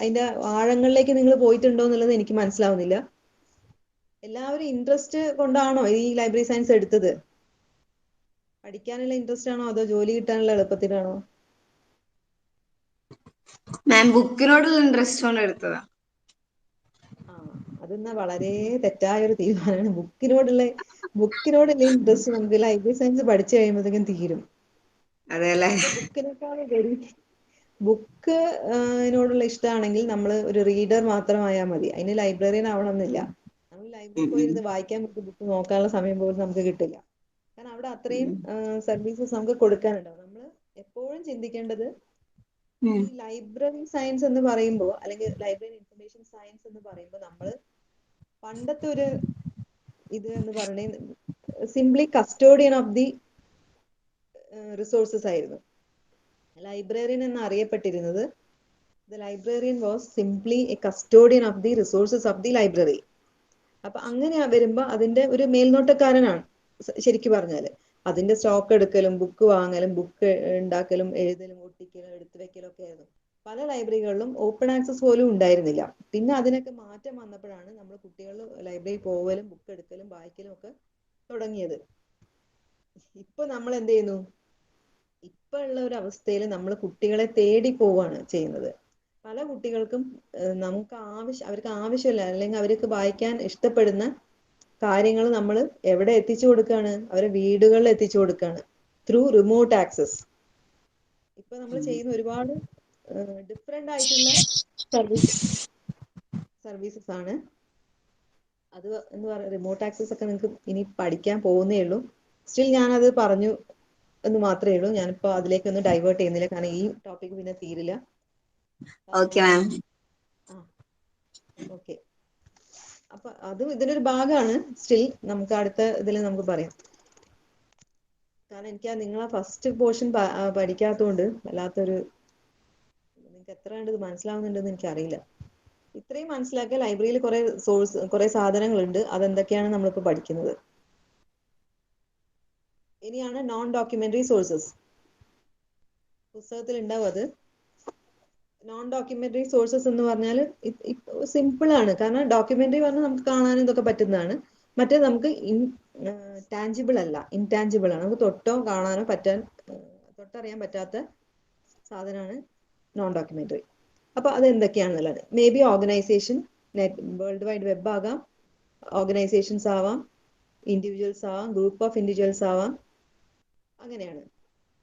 അതിന്റെ ആഴങ്ങളിലേക്ക് നിങ്ങൾ പോയിട്ടുണ്ടോ എന്നുള്ളത് എനിക്ക് മനസ്സിലാവുന്നില്ല. എല്ലാവരും ഇൻട്രസ്റ്റ് കൊണ്ടാണോ ഈ ലൈബ്രറി സയൻസ് എടുത്തത്? പഠിക്കാനുള്ള ഇൻട്രസ്റ്റ് ആണോ, അതോ ജോലി കിട്ടാനുള്ള എളുപ്പത്തിനാണോ? മാം ബുക്കിനോടുള്ള ഇൻട്രസ്റ്റ് കൊണ്ട് എടുത്തതാ. അതെന്നാ വളരെ തെറ്റായ ഒരു തീരുമാനമാണ്. ബുക്കിനോടുള്ള ഇൻട്രസ്റ്റ് നമുക്ക് ലൈബ്രറി സയൻസ് പഠിച്ചു കഴിയുമ്പോഴത്തേക്കും തീരും. അതെല്ലേ? ബുക്കിനേക്കാൾ ബുക്കിനോടുള്ള ഇഷ്ടമാണെങ്കിൽ നമ്മൾ ഒരു റീഡർ മാത്രമായാൽ മതി. അതിന് ലൈബ്രറിയൻ ആവണമെന്നില്ല. നമ്മൾ ലൈബ്രറിയിൽ പോയിരുന്ന് വായിക്കാൻ പറ്റും, ബുക്ക് നോക്കാനുള്ള സമയം പോലും നമുക്ക് കിട്ടില്ല. കാരണം അവിടെ അത്രയും സർവീസസ് നമുക്ക് കൊടുക്കാനുണ്ടാവും. നമ്മൾ എപ്പോഴും ചിന്തിക്കേണ്ടത് ഈ ലൈബ്രറി സയൻസ് എന്ന് പറയുമ്പോൾ, അല്ലെങ്കിൽ ലൈബ്രറി ഇൻഫർമേഷൻ സയൻസ് എന്ന് പറയുമ്പോൾ, നമ്മൾ പണ്ടത്തെ ഒരു ഇത് എന്ന് പറഞ്ഞ simply custodian of the resources ആയിരുന്നു. ലൈബ്രറിയൻ എന്ന് അറിയപ്പെട്ടിരുന്നത്, the librarian was simply A custodian of the resources of the library. അപ്പൊ അങ്ങനെ വരുമ്പോ അതിന്റെ ഒരു മേൽനോട്ടക്കാരനാണ് ശരിക്കും പറഞ്ഞാല്. അതിന്റെ സ്റ്റോക്ക് എടുക്കലും, ബുക്ക് വാങ്ങലും, ബുക്ക് ഉണ്ടാക്കലും, എഴുതലും, ഒട്ടിക്കലും, എടുത്തു വെക്കലും ഒക്കെ ആയിരുന്നു. പല ലൈബ്രറികളിലും ഓപ്പൺ ആക്സസ് പോലും ഉണ്ടായിരുന്നില്ല. പിന്നെ അതിനൊക്കെ മാറ്റം വന്നപ്പോഴാണ് നമ്മൾ കുട്ടികൾ ലൈബ്രറിയിൽ പോവലും, ബുക്ക് എടുക്കലും, വായിക്കലും ഒക്കെ തുടങ്ങിയത്. ഇപ്പൊ നമ്മൾ എന്ത് ചെയ്യുന്നു? ഇപ്പൊ ഉള്ള ഒരു അവസ്ഥയിൽ നമ്മൾ കുട്ടികളെ തേടി പോവാണ് ചെയ്യുന്നത്. പല കുട്ടികൾക്കും അവർക്ക് ആവശ്യമില്ല, അല്ലെങ്കിൽ അവർക്ക് വായിക്കാൻ ഇഷ്ടപ്പെടുന്ന കാര്യങ്ങൾ നമ്മൾ എവിടെ എത്തിച്ചു കൊടുക്കുകയാണ്? അവരെ വീടുകളിൽ എത്തിച്ചു കൊടുക്കുകയാണ്, ത്രൂ റിമോട്ട് ആക്സസ്. ഇപ്പൊ നമ്മൾ ചെയ്യുന്ന ഒരുപാട് ഡിഫറെന്റ് ആയിട്ടുള്ള സർവീസസ് ആണ് അത് എന്ന് പറയുന്നത്. റിമോട്ട് ആക്സസ് ഒക്കെ നിങ്ങൾക്ക് ഇനി പഠിക്കാൻ പോകുന്നേ ഉള്ളൂ. സ്റ്റിൽ ഞാനത് പറഞ്ഞു എന്ന് മാത്രമേ ഉള്ളൂ. ഞാനിപ്പോ അതിലേക്കൊന്നും ഡൈവേർട്ട് ചെയ്യുന്നില്ല, കാരണം ഈ ടോപ്പിക് പിന്നെ തീരില്ല. Okay ma'am. ഓക്കെ, അപ്പൊ അതും ഇതിനൊരു ഭാഗമാണ്. സ്റ്റിൽ നമുക്ക് അടുത്ത ഇതിൽ നമുക്ക് പറയാം. കാരണം എനിക്ക് നിങ്ങളെ ഫസ്റ്റ് പോർഷൻ പഠിക്കാത്തതുകൊണ്ട് വല്ലാത്തൊരു, നിങ്ങൾക്ക് എത്ര കണ്ട് ഇത് മനസ്സിലാവുന്നുണ്ടെന്ന് എനിക്കറിയില്ല. ഇത്രയും മനസ്സിലാക്കിയ ലൈബ്രറിയിൽ കുറെ സാധനങ്ങളുണ്ട്. അതെന്തൊക്കെയാണ് നമ്മളിപ്പോ പഠിക്കുന്നത്. ഇനിയാണ് നോൺ ഡോക്യുമെന്ററി സോഴ്സസ്. പുസ്തകത്തിൽ ഉണ്ടാവും അത്. നോൺ ഡോക്യുമെന്ററി സോഴ്സസ് എന്ന് പറഞ്ഞാൽ സിമ്പിൾ ആണ്. കാരണം ഡോക്യുമെന്ററി പറഞ്ഞാൽ നമുക്ക് കാണാനും ഇതൊക്കെ പറ്റുന്നതാണ്. മറ്റേ നമുക്ക് ടാഞ്ചിബിൾ അല്ല, ഇൻടാഞ്ചിബിൾ ആണ്. നമുക്ക് തൊട്ടോ കാണാനോ തൊട്ടറിയാൻ പറ്റാത്ത സാധനമാണ് നോൺ ഡോക്യുമെന്ററി. അപ്പൊ അത് എന്തൊക്കെയാണെന്നുള്ളത് may be organisation, world wide web ആകാം, ഓർഗനൈസേഷൻസ് ആവാം, ഇൻഡിവിജ്വൽസ് ആവാം, ഗ്രൂപ്പ് ഓഫ് ഇൻഡിവിജ്വൽസ് ആവാം, അങ്ങനെയാണ്.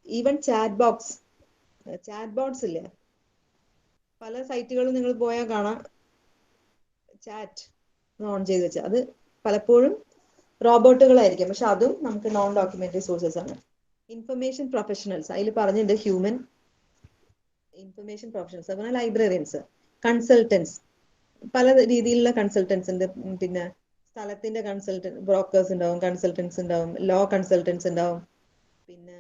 ഈവൻ ചാറ്റ് ബോട്ട്സ് ഇല്ലേ, പല സൈറ്റുകളും നിങ്ങൾ പോയാൽ കാണാം ചാറ്റ് ഓൺ ചെയ്ത് വെച്ചാൽ അത് പലപ്പോഴും റോബോട്ടുകളായിരിക്കും, പക്ഷെ അതും നമുക്ക് നോൺ ഡോക്യുമെന്ററി സോഴ്സസ് ആണ്. ഇൻഫർമേഷൻ പ്രൊഫഷണൽസ് അതിൽ പറഞ്ഞിട്ടുണ്ട്, ഹ്യൂമൻ ഇൻഫർമേഷൻ പ്രൊഫഷണൽസ്, അതുപോലെ ലൈബ്രറിയൻസ്, കൺസൾട്ടൻസ്, പല രീതിയിലുള്ള കൺസൾട്ടൻസ് ഉണ്ട്. പിന്നെ സ്ഥലത്തിന്റെ ബ്രോക്കേഴ്സ് ഉണ്ടാവും, കൺസൾട്ടൻസ് ഉണ്ടാവും, ലോ കൺസൾട്ടൻസ് ഉണ്ടാവും, പിന്നെ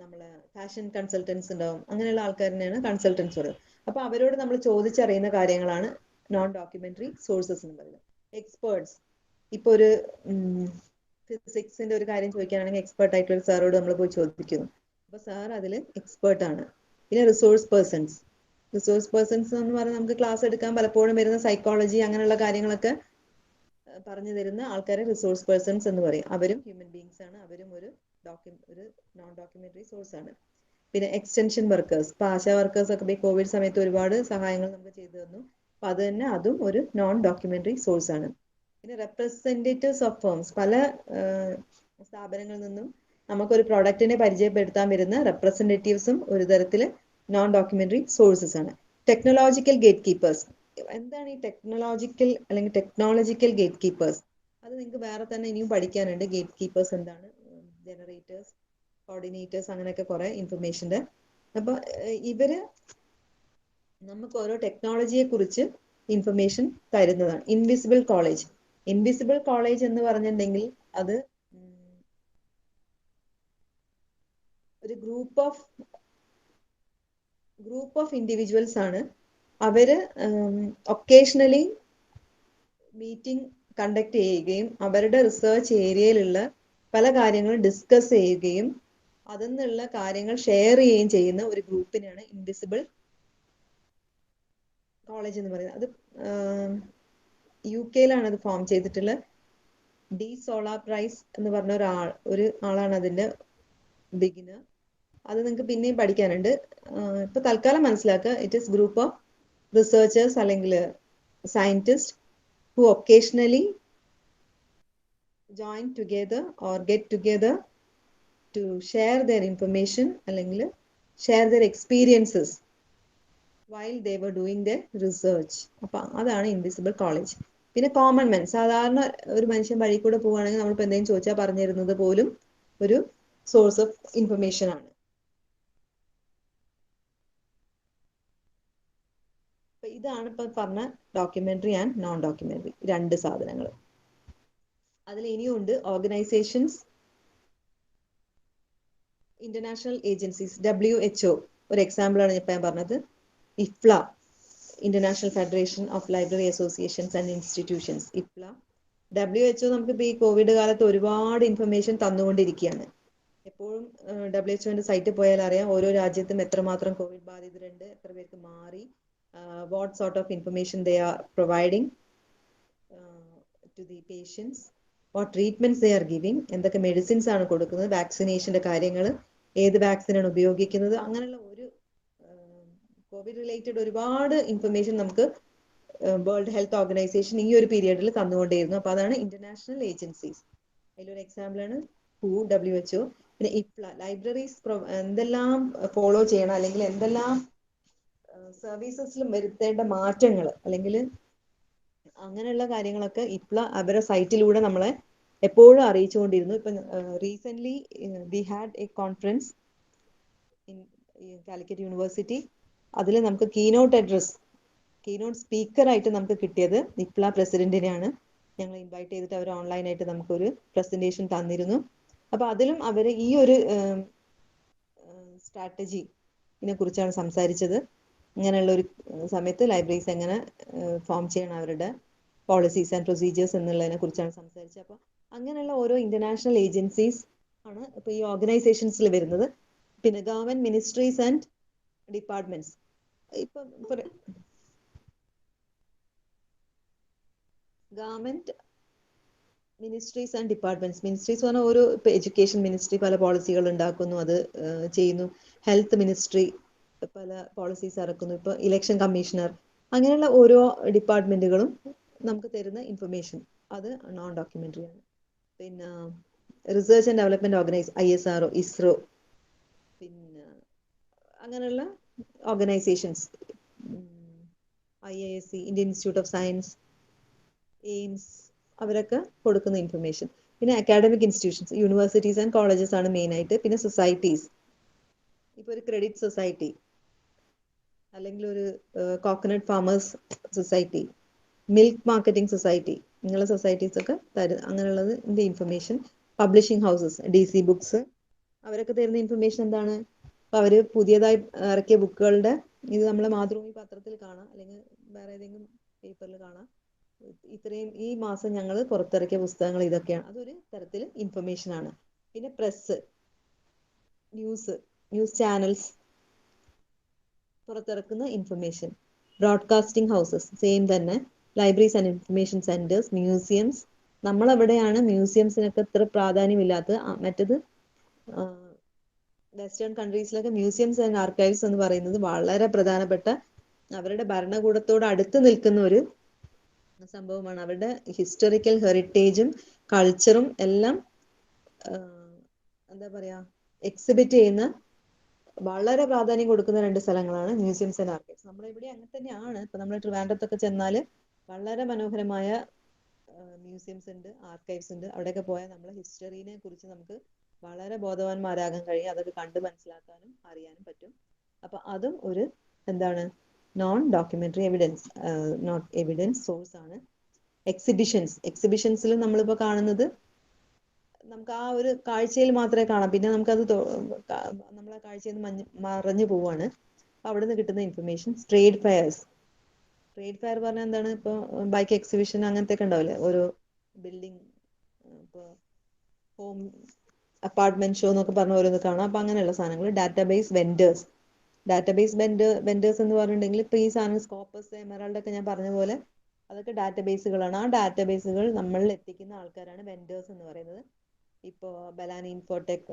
നമ്മളെ ഫാഷൻ കൺസൾട്ടൻസ് ഉണ്ടാവും. അങ്ങനെയുള്ള ആൾക്കാരിനെയാണ് കൺസൾട്ടൻസ് പറയുന്നത്. അപ്പൊ അവരോട് നമ്മൾ ചോദിച്ചറിയുന്ന കാര്യങ്ങളാണ് നോൺ ഡോക്യുമെന്ററി സോഴ്സസ് എന്ന് പറയുന്നത്. എക്സ്പേർട്സ്, ഇപ്പൊ ഒരു ഫിസിക്സിന്റെ ഒരു കാര്യം ചോദിക്കാനാണെങ്കിൽ എക്സ്പേർട്ട് ആയിട്ടുള്ള ഒരു സാറോട് നമ്മൾ പോയി ചോദിക്കുന്നു. അപ്പൊ സാർ അതിൽ എക്സ്പേർട്ട് ആണ്. പിന്നെ റിസോഴ്സ് പേഴ്സൺസ് എന്ന് പറഞ്ഞാൽ നമുക്ക് ക്ലാസ് എടുക്കാൻ പലപ്പോഴും വരുന്ന സൈക്കോളജി അങ്ങനെയുള്ള കാര്യങ്ങളൊക്കെ പറഞ്ഞു തരുന്ന ആൾക്കാരെ റിസോഴ്സ് പേഴ്സൺസ് എന്ന് പറയും. അവരും ഹ്യൂമൻ ബീങ്സ് ആണ്, അവരും ഒരു നോൺ ഡോക്യുമെന്ററി സോഴ്സ് ആണ്. പിന്നെ എക്സ്റ്റൻഷൻ വർക്കേഴ്സ്, ഇപ്പൊ ആശാ വർക്കേഴ്സ് ഒക്കെ ഈ കോവിഡ് സമയത്ത് ഒരുപാട് സഹായങ്ങൾ നമുക്ക് ചെയ്തു തന്നു. അപ്പൊ അത് തന്നെ അതും ഒരു നോൺ ഡോക്യുമെന്ററി സോഴ്സ് ആണ്. പിന്നെ റെപ്രസെന്റേറ്റീവ്സ് ഓഫ് ഫേംസ്, പല സ്ഥാപനങ്ങളിൽ നിന്നും നമുക്കൊരു പ്രോഡക്റ്റിനെ പരിചയപ്പെടുത്താൻ വരുന്ന റെപ്രസെന്റേറ്റീവ്സും ഒരു തരത്തില് നോൺ ഡോക്യുമെന്ററി സോഴ്സസ് ആണ്. ടെക്നോളജിക്കൽ ഗേറ്റ് കീപ്പേഴ്സ്, എന്താണ് ഈ ടെക്നോളജിക്കൽ ഗേറ്റ് കീപ്പേഴ്സ്? അത് നിങ്ങൾക്ക് വേറെ തന്നെ ഇനിയും പഠിക്കാനുണ്ട്. ഗേറ്റ് കീപ്പേഴ്സ് എന്താണ്, ജനറേറ്റേഴ്സ്, കോർഡിനേറ്റേഴ്സ്, അങ്ങനെയൊക്കെ കുറെ ഇൻഫർമേഷൻ്റെ. അപ്പൊ ഇവര് നമുക്ക് ഓരോ ടെക്നോളജിയെ കുറിച്ച് ഇൻഫർമേഷൻ തരുന്നതാണ്. ഇൻവിസിബിൾ കോളേജ് എന്ന് പറഞ്ഞിട്ടുണ്ടെങ്കിൽ അത് ഒരു ഗ്രൂപ്പ് ഓഫ് ഇൻഡിവിജ്വൽസ് ആണ്. അവര് ഒക്കേഷണലി മീറ്റിംഗ് കണ്ടക്ട് ചെയ്യുകയും അവരുടെ റിസർച്ച് ഏരിയയിലുള്ള പല കാര്യങ്ങളും ഡിസ്കസ് ചെയ്യുകയും അതിൽ നിന്നുള്ള കാര്യങ്ങൾ ഷെയർ ചെയ്യുകയും ചെയ്യുന്ന ഒരു ഗ്രൂപ്പിനെയാണ് ഇൻവിസിബിൾ കോളേജ് എന്ന് പറയുന്നത്. അത് UK അത് ഫോം ചെയ്തിട്ടുള്ള ഡി സോളാർ പ്രൈസ് എന്ന് പറഞ്ഞ ഒരു ആളാണ് അതിന്റെ ബിഗിനർ. അത് നിങ്ങൾക്ക് പിന്നെയും പഠിക്കാനുണ്ട്. ഇപ്പൊ തൽക്കാലം മനസ്സിലാക്കുക, it is group of researchers അല്ലെങ്കിൽ scientist who occasionally join together or get together to share their information അല്ലെങ്കിൽ share their experiences while they were doing their research. അപ്പൊ അതാണ് ഇൻവിസിബിൾ കോളേജ്. പിന്നെ കോമൺ മെൻ, സാധാരണ ഒരു മനുഷ്യൻ വഴി കൂടെ പോവുകയാണെങ്കിൽ നമ്മളിപ്പോൾ എന്തെങ്കിലും ചോദിച്ചാൽ പറഞ്ഞു തരുന്നത് പോലും ഒരു സോഴ്സ് ഓഫ് ഇൻഫർമേഷൻ ആണ്. ഇതാണ് ഇപ്പൊ പറഞ്ഞ ഡോക്യുമെന്ററി ആൻഡ് നോൺ ഡോക്യുമെന്ററി രണ്ട് സാധനങ്ങൾ. അതിൽ ഇനിയുണ്ട് ഓർഗനൈസേഷൻസ്, ഇന്റർനാഷണൽ ഏജൻസീസ്. WHO ഒരു എക്സാമ്പിൾ ആണ് ഇപ്പൊ ഞാൻ പറഞ്ഞത്. IFLA, international federation of library associations and institutions. IFLA, WHO നമുക്കിപ്പോൾ ഈ കോവിഡ് കാലത്ത് ഒരുപാട് ഇൻഫർമേഷൻ തന്നുകൊണ്ടിരിക്കുകയാണ്. എപ്പോഴും WHO സൈറ്റിൽ പോയാൽ അറിയാം ഓരോ രാജ്യത്തും എത്രമാത്രം കോവിഡ് ബാധിതരുണ്ട്, എത്ര പേർക്ക് മാറി, what sort of information they are providing to the patients, what treatments they are giving, എന്തൊക്കെ മെഡിസിൻസ് ആണ് കൊടുക്കുന്നത്, വാക്സിനേഷന്റെ കാര്യങ്ങൾ, ഏത് വാക്സിനാണ് ഉപയോഗിക്കുന്നത്, അങ്ങനെയുള്ള ഒരു കോവിഡ് റിലേറ്റഡ് ഒരുപാട് ഇൻഫർമേഷൻ നമുക്ക് വേൾഡ് ഹെൽത്ത് ഓർഗനൈസേഷൻ ഈ ഒരു പീരിയഡിൽ തന്നുകൊണ്ടേയിരുന്നു. അപ്പൊ അതാണ് ഇന്റർനാഷണൽ ഏജൻസീസ്. അതിലൊരു എക്സാമ്പിൾ ആണ് WHO. പിന്നെ IFLA, ലൈബ്രറീസ് എന്തെല്ലാം ഫോളോ ചെയ്യണം അല്ലെങ്കിൽ എന്തെല്ലാം സർവീസസിലും വരുത്തേണ്ട മാറ്റങ്ങൾ അല്ലെങ്കിൽ അങ്ങനെയുള്ള കാര്യങ്ങളൊക്കെ IFLA അവരുടെ സൈറ്റിലൂടെ നമ്മളെ എപ്പോഴും അറിയിച്ചുകൊണ്ടിരുന്നു. ഇപ്പൊ recent we had A conference in Calicut university. അതിൽ നമുക്ക് കീനോട്ട് സ്പീക്കർ ആയിട്ട് നമുക്ക് കിട്ടിയത് IFLA പ്രസിഡന്റിനെയാണ്. ഞങ്ങൾ ഇൻവൈറ്റ് ചെയ്തിട്ട് അവർ ഓൺലൈനായിട്ട് നമുക്കൊരു പ്രസന്റേഷൻ തന്നിരുന്നു. അപ്പൊ അതിലും അവർ ഈ ഒരു സ്ട്രാറ്റജിനെ കുറിച്ചാണ് സംസാരിച്ചത്. ഇങ്ങനെയുള്ള ഒരു സമയത്ത് ലൈബ്രറീസ് എങ്ങനെ ഫോം ചെയ്യണം, അവരുടെ പോളിസീസ് ആൻഡ് പ്രൊസീജിയേഴ്സ് എന്നുള്ളതിനെ കുറിച്ചാണ് സംസാരിച്ചത്. അപ്പൊ അങ്ങനെയുള്ള ഓരോ ഇന്റർനാഷണൽ ഏജൻസീസ് ആണ് ഇപ്പൊ ഈ ഓർഗനൈസേഷൻസിൽ വരുന്നത്. പിന്നെ ഗവൺമെന്റ് മിനിസ്ട്രീസ് ആൻഡ് ഡിപ്പാർട്ട്മെന്റ്സ്, ഇപ്പൊ government ministries and departments, ministries പറഞ്ഞാൽ ഓരോ ഇപ്പൊ എഡ്യൂക്കേഷൻ മിനിസ്ട്രി പല പോളിസികൾ ഉണ്ടാക്കുന്നു, അത് ചെയ്യുന്നു. ഹെൽത്ത് മിനിസ്ട്രി പല പോളിസീസ് ഇറക്കുന്നു. ഇപ്പൊ ഇലക്ഷൻ കമ്മീഷണർ, അങ്ങനെയുള്ള ഓരോ ഡിപ്പാർട്ട്മെന്റുകളും നമുക്ക് തരുന്ന ഇൻഫർമേഷൻ അത് നോൺ ഡോക്യുമെന്ററി ആണ്. പിന്നെ research and development ISRO, ISRO, പിന്നെ അങ്ങനെയുള്ള organisations, IISc, Indian Institute of Science, AIIMS, അവരൊക്കെ കൊടുക്കുന്ന ഇൻഫർമേഷൻ. പിന്നെ academic institutions, universities and colleges ആണ് മെയിൻ ആയിട്ട്. പിന്നെ സൊസൈറ്റീസ്, ഇപ്പൊ ഒരു ക്രെഡിറ്റ് സൊസൈറ്റി അല്ലെങ്കിൽ ഒരു coconut farmers society, milk marketing society, ഇങ്ങനെയുള്ള സൊസൈറ്റീസ് ഒക്കെ തരും. അങ്ങനെയുള്ളത് information. Publishing houses, DC books, അവരൊക്കെ തരുന്ന ഇൻഫർമേഷൻ എന്താണ്? അപ്പൊ അവര് പുതിയതായി ഇറക്കിയ ബുക്കുകളുടെ ഇത് നമ്മളെ മാതൃഭൂമി പത്രത്തിൽ കാണാം, അല്ലെങ്കിൽ വേറെ ഏതെങ്കിലും പേപ്പറിൽ കാണാം. ഇത്രയും ഈ മാസം ഞങ്ങൾ പുറത്തിറക്കിയ പുസ്തകങ്ങൾ ഇതൊക്കെയാണ്. അതൊരു തരത്തിൽ ഇൻഫർമേഷൻ ആണ്. പിന്നെ പ്രസ്, ന്യൂസ് ചാനൽസ് പുറത്തിറക്കുന്ന ഇൻഫർമേഷൻ. ബ്രോഡ്കാസ്റ്റിംഗ് ഹൗസസ് സെയിം തന്നെ. Libraries and information centres, museums. നമ്മളെവിടെയാണ് മ്യൂസിയംസിനൊക്കെ ഇത്ര പ്രാധാന്യമില്ലാത്തത്. മറ്റത് വെസ്റ്റേൺ കൺട്രീസിലൊക്കെ മ്യൂസിയംസ് ആൻഡ് ആർക്കൈവ്സ് എന്ന് പറയുന്നത് വളരെ പ്രധാനപ്പെട്ട, അവരുടെ ഭരണകൂടത്തോട് അടുത്ത് നിൽക്കുന്ന ഒരു സംഭവമാണ്. അവരുടെ ഹിസ്റ്റോറിക്കൽ ഹെറിറ്റേജും കൾച്ചറും എല്ലാം എന്താ പറയാ എക്സിബിറ്റ് ചെയ്യുന്ന, വളരെ പ്രാധാന്യം കൊടുക്കുന്ന രണ്ട് സ്ഥലങ്ങളാണ് മ്യൂസിയംസ് ആൻഡ് ആർക്കൈവ്സ്. നമ്മളിവിടെ അങ്ങനെ തന്നെയാണ്. ഇപ്പൊ നമ്മൾ ട്രിവാൻഡ്രത്തൊക്കെ ചെന്നാൽ വളരെ മനോഹരമായ മ്യൂസിയംസ് ഉണ്ട്, ആർക്കൈവ്സ് ഉണ്ട്. അവിടെയൊക്കെ പോയാൽ നമ്മളെ ഹിസ്റ്ററിനെ കുറിച്ച് നമുക്ക് വളരെ ബോധവാന്മാരാകാൻ കഴിയും. അതൊക്കെ കണ്ട് മനസ്സിലാക്കാനും അറിയാനും പറ്റും. അപ്പൊ അതും ഒരു എന്താണ്, non documentary evidence, not evidence source ആണ്. എക്സിബിഷൻസിൽ നമ്മളിപ്പോ കാണുന്നത് നമുക്ക് ആ ഒരു കാഴ്ചയിൽ മാത്രമേ കാണാം, പിന്നെ നമുക്കത് നമ്മളെ കാഴ്ചയിൽ നിന്ന് മറഞ്ഞു പോവാണ്. അപ്പൊ അവിടെ നിന്ന് കിട്ടുന്ന ഇൻഫർമേഷൻ. ട്രേഡ് ഫെയർസ് പറഞ്ഞാൽ എന്താണ്? ഇപ്പൊ ബൈക്ക് എക്സിബിഷൻ അങ്ങനത്തെ ഒക്കെ ഉണ്ടാവില്ലേ, ഓരോ ബിൽഡിംഗ്, ഇപ്പൊ ഹോം അപ്പാർട്ട്മെന്റ് ഷോ എന്നൊക്കെ പറഞ്ഞ ഓരോന്ന് കാണാം. അപ്പൊ അങ്ങനെയുള്ള സാധനങ്ങൾ. ഡാറ്റാബേസ് വെൻഡേഴ്സ് എന്ന് പറഞ്ഞിട്ടുണ്ടെങ്കിൽ ഇപ്പൊ ഈ സാധനം സ്കോപ്പസ്, എമറാൾഡ് ഒക്കെ ഞാൻ പറഞ്ഞ പോലെ അതൊക്കെ ഡാറ്റാബേസുകളാണ്. ആ ഡാറ്റാബേസുകൾ നമ്മളിൽ എത്തിക്കുന്ന ആൾക്കാരാണ് വെൻഡേഴ്സ് എന്ന് പറയുന്നത്. ഇപ്പോ ബലാനി ഇൻഫോടെക്,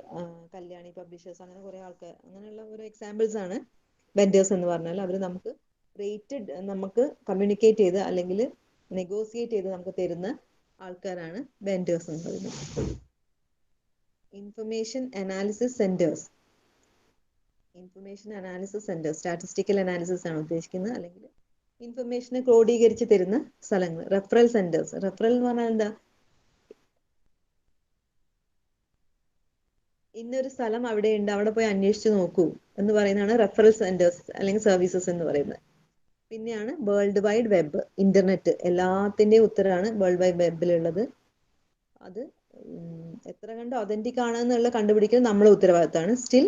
കല്യാണി പബ്ലിഷേഴ്സ്, അങ്ങനെ കുറെ ആൾക്കാർ, അങ്ങനെയുള്ള ഓരോ എക്സാമ്പിൾസ് ആണ് വെൻഡേഴ്സ് എന്ന് പറഞ്ഞാൽ. അവർ നമുക്ക് റേറ്റഡ്, നമുക്ക് കമ്മ്യൂണിക്കേറ്റ് ചെയ്ത് അല്ലെങ്കിൽ നെഗോസിയേറ്റ് ചെയ്ത് നമുക്ക് തരുന്ന ആൾക്കാരാണ് വെൻഡേഴ്സ് എന്ന് പറയുന്നത്. Information analysis centres, statistical analysis ആണ് ഉദ്ദേശിക്കുന്നത്, അല്ലെങ്കിൽ ഇൻഫർമേഷനെ ക്രോഡീകരിച്ച് തരുന്ന സ്ഥലങ്ങൾ. റെഫറൽ സെന്റേഴ്സ്, റെഫറൽ എന്ന് പറഞ്ഞാൽ എന്താ? ഇന്നൊരു സ്ഥലം അവിടെ ഉണ്ട്, അവിടെ പോയി അന്വേഷിച്ച് നോക്കൂ എന്ന് പറയുന്നതാണ് റെഫറൽ സെന്റേഴ്സ് അല്ലെങ്കിൽ സർവീസസ് എന്ന് പറയുന്നത്. പിന്നെയാണ് വേൾഡ് വൈഡ് വെബ്, ഇന്റർനെറ്റ്, എല്ലാത്തിന്റെയും ഉത്തരമാണ് വേൾഡ് വൈഡ് വെബിലുള്ളത്. അത് എത്ര കണ്ട് ഒതന്റിക് ആണെന്നുള്ള കണ്ടുപിടിക്കൽ നമ്മളെ ഉത്തരവാദിത്തമാണ്. Still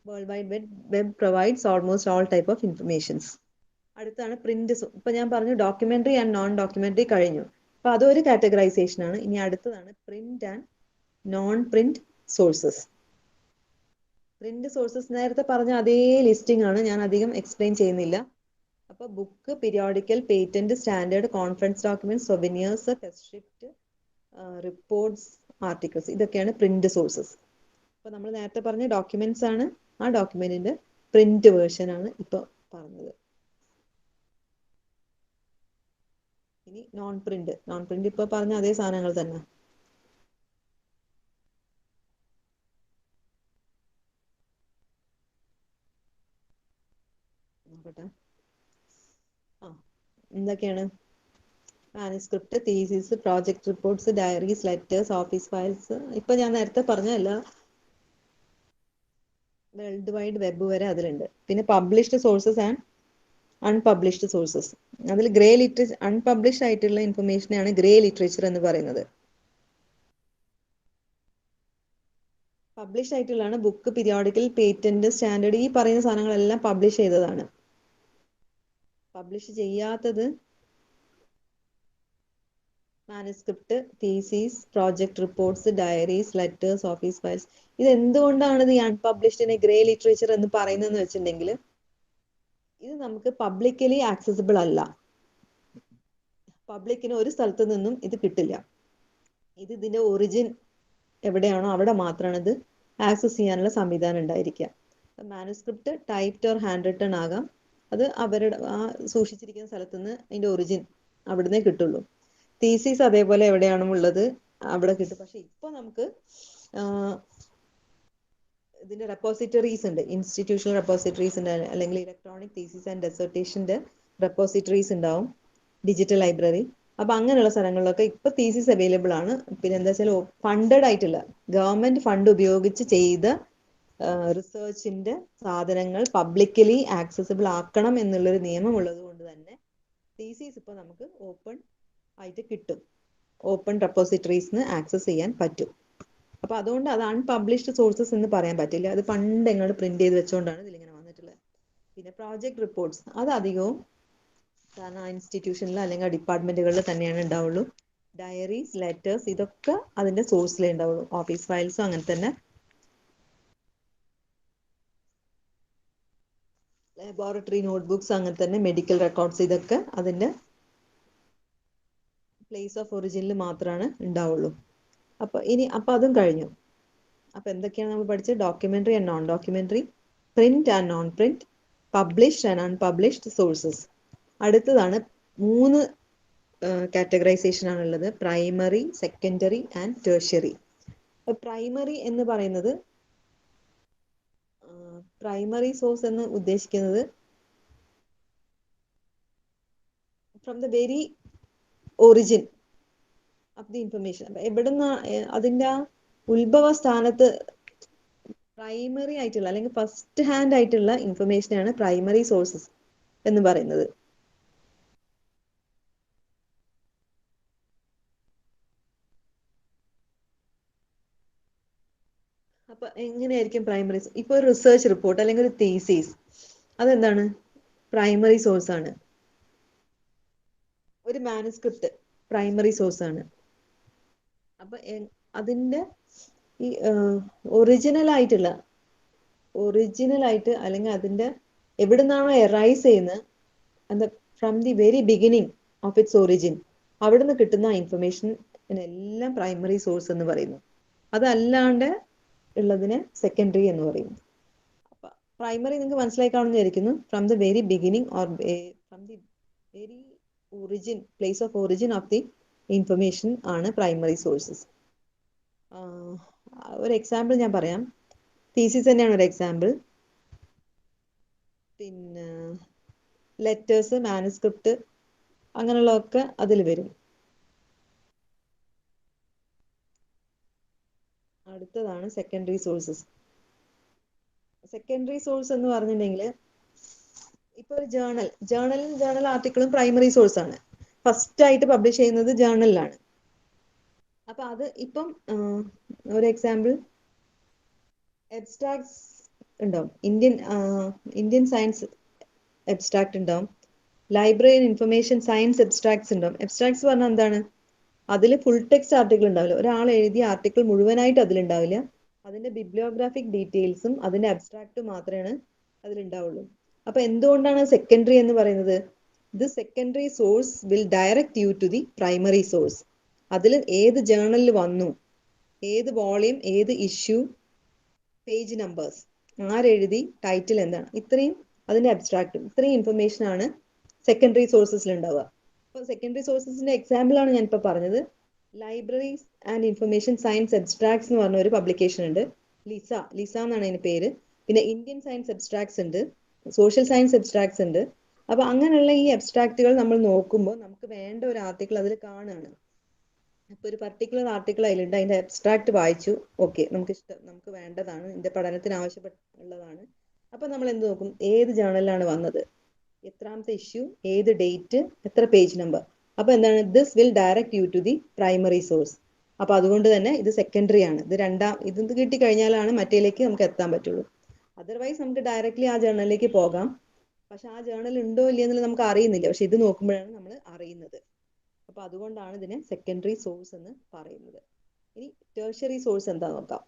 world wide web provides almost all type of informations. അടുത്താണ് പ്രിന്റ്. ഇപ്പൊ ഞാൻ പറഞ്ഞു ഡോക്യുമെന്ററി ആൻഡ് നോൺ ഡോക്യുമെന്ററി കഴിഞ്ഞു. അപ്പൊ അതൊരു കാറ്റഗറൈസേഷൻ ആണ്. ഇനി അടുത്തതാണ് print and non print sources. Print sources നേരത്തെ പറഞ്ഞ അതേ ലിസ്റ്റിംഗ് ആണ്, ഞാൻ അധികം എക്സ്പ്ലെയിൻ ചെയ്യുന്നില്ല. അപ്പൊ book, periodical, patent, standard, conference document, souvenirs, test script, reports, articles, ഇതൊക്കെയാണ് പ്രിന്റ് സോഴ്സസ്. അപ്പൊ നമ്മൾ നേരത്തെ പറഞ്ഞ ഡോക്യുമെന്റ്സ് ആണ്, ആ ഡോക്യുമെന്റിന്റെ പ്രിന്റ് വേർഷൻ ആണ് ഇപ്പൊ പറഞ്ഞത്. ഇനി നോൺ പ്രിന്റ് ഇപ്പൊ പറഞ്ഞ അതേ സാധനങ്ങൾ തന്നെ. നോക്കട്ടെ. എന്തൊക്കെയാണ്? Manuscript, thesis, project reports, diaries, letters, office files. ഇപ്പൊ ഞാൻ നേരത്തെ പറഞ്ഞ എല്ലാ വേൾഡ് വൈഡ് വെബ് വരെ അതിലുണ്ട്. പിന്നെ published sources and unpublished sources. അതിൽ ഗ്രേ ലിറ്ററേച്ചർ, അൺപബ്ലിഷ്ഡ് ആയിട്ടുള്ള ഇൻഫർമേഷനെയാണ് ഗ്രേ ലിറ്ററേച്ചർ എന്ന് പറയുന്നത്. പബ്ലിഷ് ആയിട്ടുള്ളതാണ് ബുക്ക്, പീരിയോഡിക്കൽ, പേറ്റന്റ്, സ്റ്റാൻഡേർഡ്, ഈ പറയുന്ന സാധനങ്ങളെല്ലാം പബ്ലിഷ് ചെയ്തതാണ്. പബ്ലിഷ് ചെയ്യാത്തത് manuscript, thesis, project reports, diaries, letters, office files. ഇത് എന്തുകൊണ്ടാണ് ഈ അൺപബ്ലിഷ്ഡിനെ ഗ്രേ ലിറ്ററേച്ചർ എന്ന് പറയുന്നതെന്ന് വെച്ചിട്ടുണ്ടെങ്കിൽ, ഇത് നമുക്ക് പബ്ലിക്കലി ആക്സസിബിൾ അല്ല. പബ്ലിക്കിന് ഒരു സ്ഥലത്തു നിന്നും ഇത് കിട്ടില്ല. ഇതിന്റെ ഒറിജിൻ എവിടെയാണോ അവിടെ മാത്രമാണ് ഇത് ആക്സസ് ചെയ്യാനുള്ള സംവിധാനം ഉണ്ടായിരിക്കുക. Manuscript typed or hand written ആകാം. അത് അവരുടെ ആ സൂക്ഷിച്ചിരിക്കുന്ന സ്ഥലത്ത് നിന്ന് അതിന്റെ ഒറിജിൻ അവിടുന്ന് കിട്ടുള്ളൂ. തീസീസ് അതേപോലെ എവിടെയാണോ ഉള്ളത് അവിടെ കിട്ടും. പക്ഷെ ഇപ്പൊ നമുക്ക് ഇതിന്റെ റെപ്പോസിറ്ററീസ് ഉണ്ട്, ഇൻസ്റ്റിറ്റ്യൂഷണൽ റെപ്പോസിറ്ററീസ് ഉണ്ട്, അല്ലെങ്കിൽ ഇലക്ട്രോണിക് തീസിസ് ആൻഡ് ഡെസർട്ടേഷന്റെ റെപ്പോസിറ്ററീസ് ഉണ്ടാവും, ഡിജിറ്റൽ ലൈബ്രറി. അപ്പൊ അങ്ങനെയുള്ള സ്ഥലങ്ങളിലൊക്കെ ഇപ്പൊ തീസിസ് അവൈലബിൾ ആണ്. പിന്നെ എന്താ വെച്ചാൽ ഫണ്ടഡ് ആയിട്ടുള്ള ഗവൺമെന്റ് ഫണ്ട് ഉപയോഗിച്ച് ചെയ്ത റിസർച്ചിന്റെ സാധനങ്ങൾ പബ്ലിക്കലി ആക്സസിബിൾ ആക്കണം എന്നുള്ളൊരു നിയമം ഉള്ളത് കൊണ്ട് തന്നെ തീസീസ് ഇപ്പൊ നമുക്ക് ഓപ്പൺ ആയിട്ട് കിട്ടും. ഓപ്പൺ റെപ്പോസിറ്ററീസിന് ആക്സസ് ചെയ്യാൻ പറ്റും. അപ്പൊ അതുകൊണ്ട് അത് അൺപബ്ലിഷ്ഡ് സോഴ്സസ് എന്ന് പറയാൻ പറ്റില്ല. അത് പണ്ട് എങ്ങോട്ട് പ്രിന്റ് ചെയ്ത് വെച്ചുകൊണ്ടാണ് ഇതിലിങ്ങനെ വന്നിട്ടുള്ളത്. പിന്നെ പ്രോജക്ട് റിപ്പോർട്ട്സ് അത് അധികവും കാരണം ആ ഇൻസ്റ്റിറ്റ്യൂഷനിൽ അല്ലെങ്കിൽ ഡിപ്പാർട്ട്മെന്റുകളിൽ തന്നെയാണ് ഉണ്ടാവുള്ളൂ. ഡയറീസ്, ലെറ്റേഴ്സ് ഇതൊക്കെ അതിന്റെ സോഴ്സിലേ ഉണ്ടാവുള്ളൂ. ഓഫീസ് ഫയൽസും അങ്ങനെ തന്നെ. ലബോറട്ടറി നോട്ട്ബുക്സ് അങ്ങനെ തന്നെ. മെഡിക്കൽ റെക്കോർഡ്സ് ഇതൊക്കെ അതിന്റെ പ്ലേസ് ഓഫ് ഒറിജിനിൽ മാത്രമാണ് ഉണ്ടാവുള്ളൂ. അപ്പൊ അതും കഴിഞ്ഞു. അപ്പൊ എന്തൊക്കെയാണ് നമ്മൾ പഠിച്ചത്? Documentary and non documentary, print and non print, published and unpublished sources. അടുത്തതാണ് 3 കാറ്റഗറൈസേഷൻ ആണുള്ളത്: primary, secondary and tertiary. Primary എന്ന് പറയുന്നത് പ്രൈമറി സോഴ്സ് എന്ന് ഉദ്ദേശിക്കുന്നത് from the very origin of the information. എവിടുന്ന അതിന്റെ ഉത്ഭവ സ്ഥാനത്ത് പ്രൈമറി ആയിട്ടുള്ള അല്ലെങ്കിൽ ഫസ്റ്റ് ഹാൻഡ് ആയിട്ടുള്ള ഇൻഫർമേഷനാണ് പ്രൈമറി സോഴ്സസ് എന്ന് പറയുന്നത്. അപ്പൊ എങ്ങനെയായിരിക്കും പ്രൈമറി? ഇപ്പൊ ഒരു റിസർച്ച് റിപ്പോർട്ട് അല്ലെങ്കിൽ ഒരു തീസിസ് അതെന്താണ്? പ്രൈമറി സോഴ്സ് ആണ്. ഒരു മാനുസ്ക്രിപ്റ്റ് പ്രൈമറി സോഴ്സ് ആണ്. അപ്പൊ അതിന്റെ ഈ ഒറിജിനൽ ആയിട്ട് അല്ലെങ്കിൽ അതിന്റെ എവിടുന്നാണോ എറൈസ് ചെയ്യുന്നത് from the very beginning of its origin അവിടുന്ന് കിട്ടുന്ന ഇൻഫർമേഷൻ എല്ലാം പ്രൈമറി സോഴ്സ് എന്ന് പറയുന്നു. അതല്ലാണ്ട് ഉള്ളതിനെ സെക്കൻഡറി എന്ന് പറയുന്നു. അപ്പൊ പ്രൈമറി നിങ്ങൾക്ക് മനസ്സിലായി കാണുമെന്ന് വിചാരിക്കുന്നു. From the very beginning or from the very origin, place of origin of the information ആണ് പ്രൈമറി സോഴ്സസ്. ഒരു എക്സാമ്പിൾ ഞാൻ പറയാം. തീസിസ് തന്നെയാണ് ഒരു എക്സാമ്പിൾ. പിന്നെ ലെറ്റേഴ്സ്, മാനുസ്ക്രിപ്റ്റ് അങ്ങനെയുള്ളതൊക്കെ അതിൽ വരും. അടുത്തതാണ് സെക്കൻഡറി സോഴ്സസ്. സെക്കൻഡറി സോഴ്സ് എന്ന് പറഞ്ഞിട്ടുണ്ടെങ്കിൽ ഇപ്പൊ ഒരു ജേണൽ ആർട്ടിക്കിളും പ്രൈമറി സോഴ്സ് ആണ്. ഫസ്റ്റ് ആയിട്ട് പബ്ലിഷ് ചെയ്യുന്നത് ജേണലിലാണ്. അപ്പൊ അത് ഇപ്പം ഒരു എക്സാമ്പിൾ എബ്സ്ട്രാക്ട്സ് ഉണ്ടാവും. ഇന്ത്യൻ സയൻസ് എബ്സ്ട്രാക്ട് ഉണ്ടാവും. ലൈബ്രറി ഇൻഫർമേഷൻ സയൻസ് എബ്സ്ട്രാക്ട്സ് ഉണ്ടാവും. എബ്സ്ട്രാക്ട്സ് പറഞ്ഞാൽ എന്താണ്? അതിൽ ഫുൾ ടെക്സ്റ്റ് ആർട്ടിക്കിൾ ഉണ്ടാവില്ല. ഒരാൾ എഴുതിയ ആർട്ടിക്കിൾ മുഴുവനായിട്ട് അതിലുണ്ടാവില്ല. അതിന്റെ ബിബ്ലിയോഗ്രാഫിക് ഡീറ്റെയിൽസും അതിന്റെ അബ്സ്ട്രാക്ട് മാത്രമേ അതിലുണ്ടാവുള്ളൂ. അപ്പൊ എന്തുകൊണ്ടാണ് സെക്കൻഡറി എന്ന് പറയുന്നത്? The secondary source will direct you to the primary source. അതിൽ ഏത് ജേണലിൽ വന്നു, ഏത് വോളിയം, ഏത് ഇഷ്യൂ, പേജ് നമ്പേഴ്സ്, ആരെഴുതി, ടൈറ്റിൽ എന്താണ്, ഇത്രയും അതിന്റെ അബ്സ്ട്രാക്റ്റും ഇത്രയും ഇൻഫർമേഷൻ ആണ് സെക്കൻഡറി സോഴ്സസിൽ ഉണ്ടാവുക. അപ്പൊ സെക്കൻഡറി സോഴ്സസിന്റെ എക്സാമ്പിൾ ആണ് ഞാൻ ഇപ്പൊ പറഞ്ഞത്. ലൈബ്രറീസ് ആൻഡ് ഇൻഫർമേഷൻ സയൻസ് എബ്സ്ട്രാക്ട്സ് എന്ന് പറഞ്ഞ ഒരു പബ്ലിക്കേഷൻ ഉണ്ട്. ലിസ എന്നാണ് അതിന്റെ പേര്. പിന്നെ ഇന്ത്യൻ സയൻസ് എബ്സ്ട്രാക്ട്സ് ഉണ്ട്, സോഷ്യൽ സയൻസ് എബ്സ്ട്രാക്ട്സ് ഉണ്ട്. അപ്പൊ അങ്ങനെയുള്ള ഈ എബ്സ്ട്രാക്റ്റുകൾ നമ്മൾ നോക്കുമ്പോൾ നമുക്ക് വേണ്ട ഒരു ആർട്ടിക്കിൾ അതിൽ കാണുകയാണ്. അപ്പൊ ഒരു പർട്ടിക്കുലർ ആർട്ടിക്കിൾ അതിലുണ്ട്, അതിന്റെ അബ്സ്ട്രാക്ട് വായിച്ചു, ഓക്കെ നമുക്ക് വേണ്ടതാണ്, ഇതിന്റെ പഠനത്തിന് ആവശ്യമുള്ളതാണ്. അപ്പൊ നമ്മൾ എന്ത് നോക്കും? ഏത് ജേണലിലാണ് വന്നത്, എത്രാമത്തെ ഇഷ്യൂ, ഏത് ഡേറ്റ്, എത്ര പേജ് നമ്പർ. അപ്പൊ എന്താണ്? This will direct you to the primary source. അപ്പൊ അതുകൊണ്ട് തന്നെ ഇത് സെക്കൻഡറി ആണ്. ഇത് കിട്ടിക്കഴിഞ്ഞാലാണ് മറ്റേലേക്ക് നമുക്ക് എത്താൻ പറ്റുള്ളൂ. അതർവൈസ് നമുക്ക് ഡയറക്റ്റ്ലി ആ ജേണലിലേക്ക് പോകാം. പക്ഷെ ആ ജേണൽ ഉണ്ടോ ഇല്ലയെന്നുള്ളത് നമുക്ക് അറിയുന്നില്ല. പക്ഷെ ഇത് നോക്കുമ്പോഴാണ് നമ്മൾ അറിയുന്നത്. അപ്പൊ അതുകൊണ്ടാണ് ഇതിനെ സെക്കൻഡറി സോഴ്സ് എന്ന് പറയുന്നത്. ഇനി ടെർഷ്യറി സോഴ്സ് എന്താ നോക്കാം.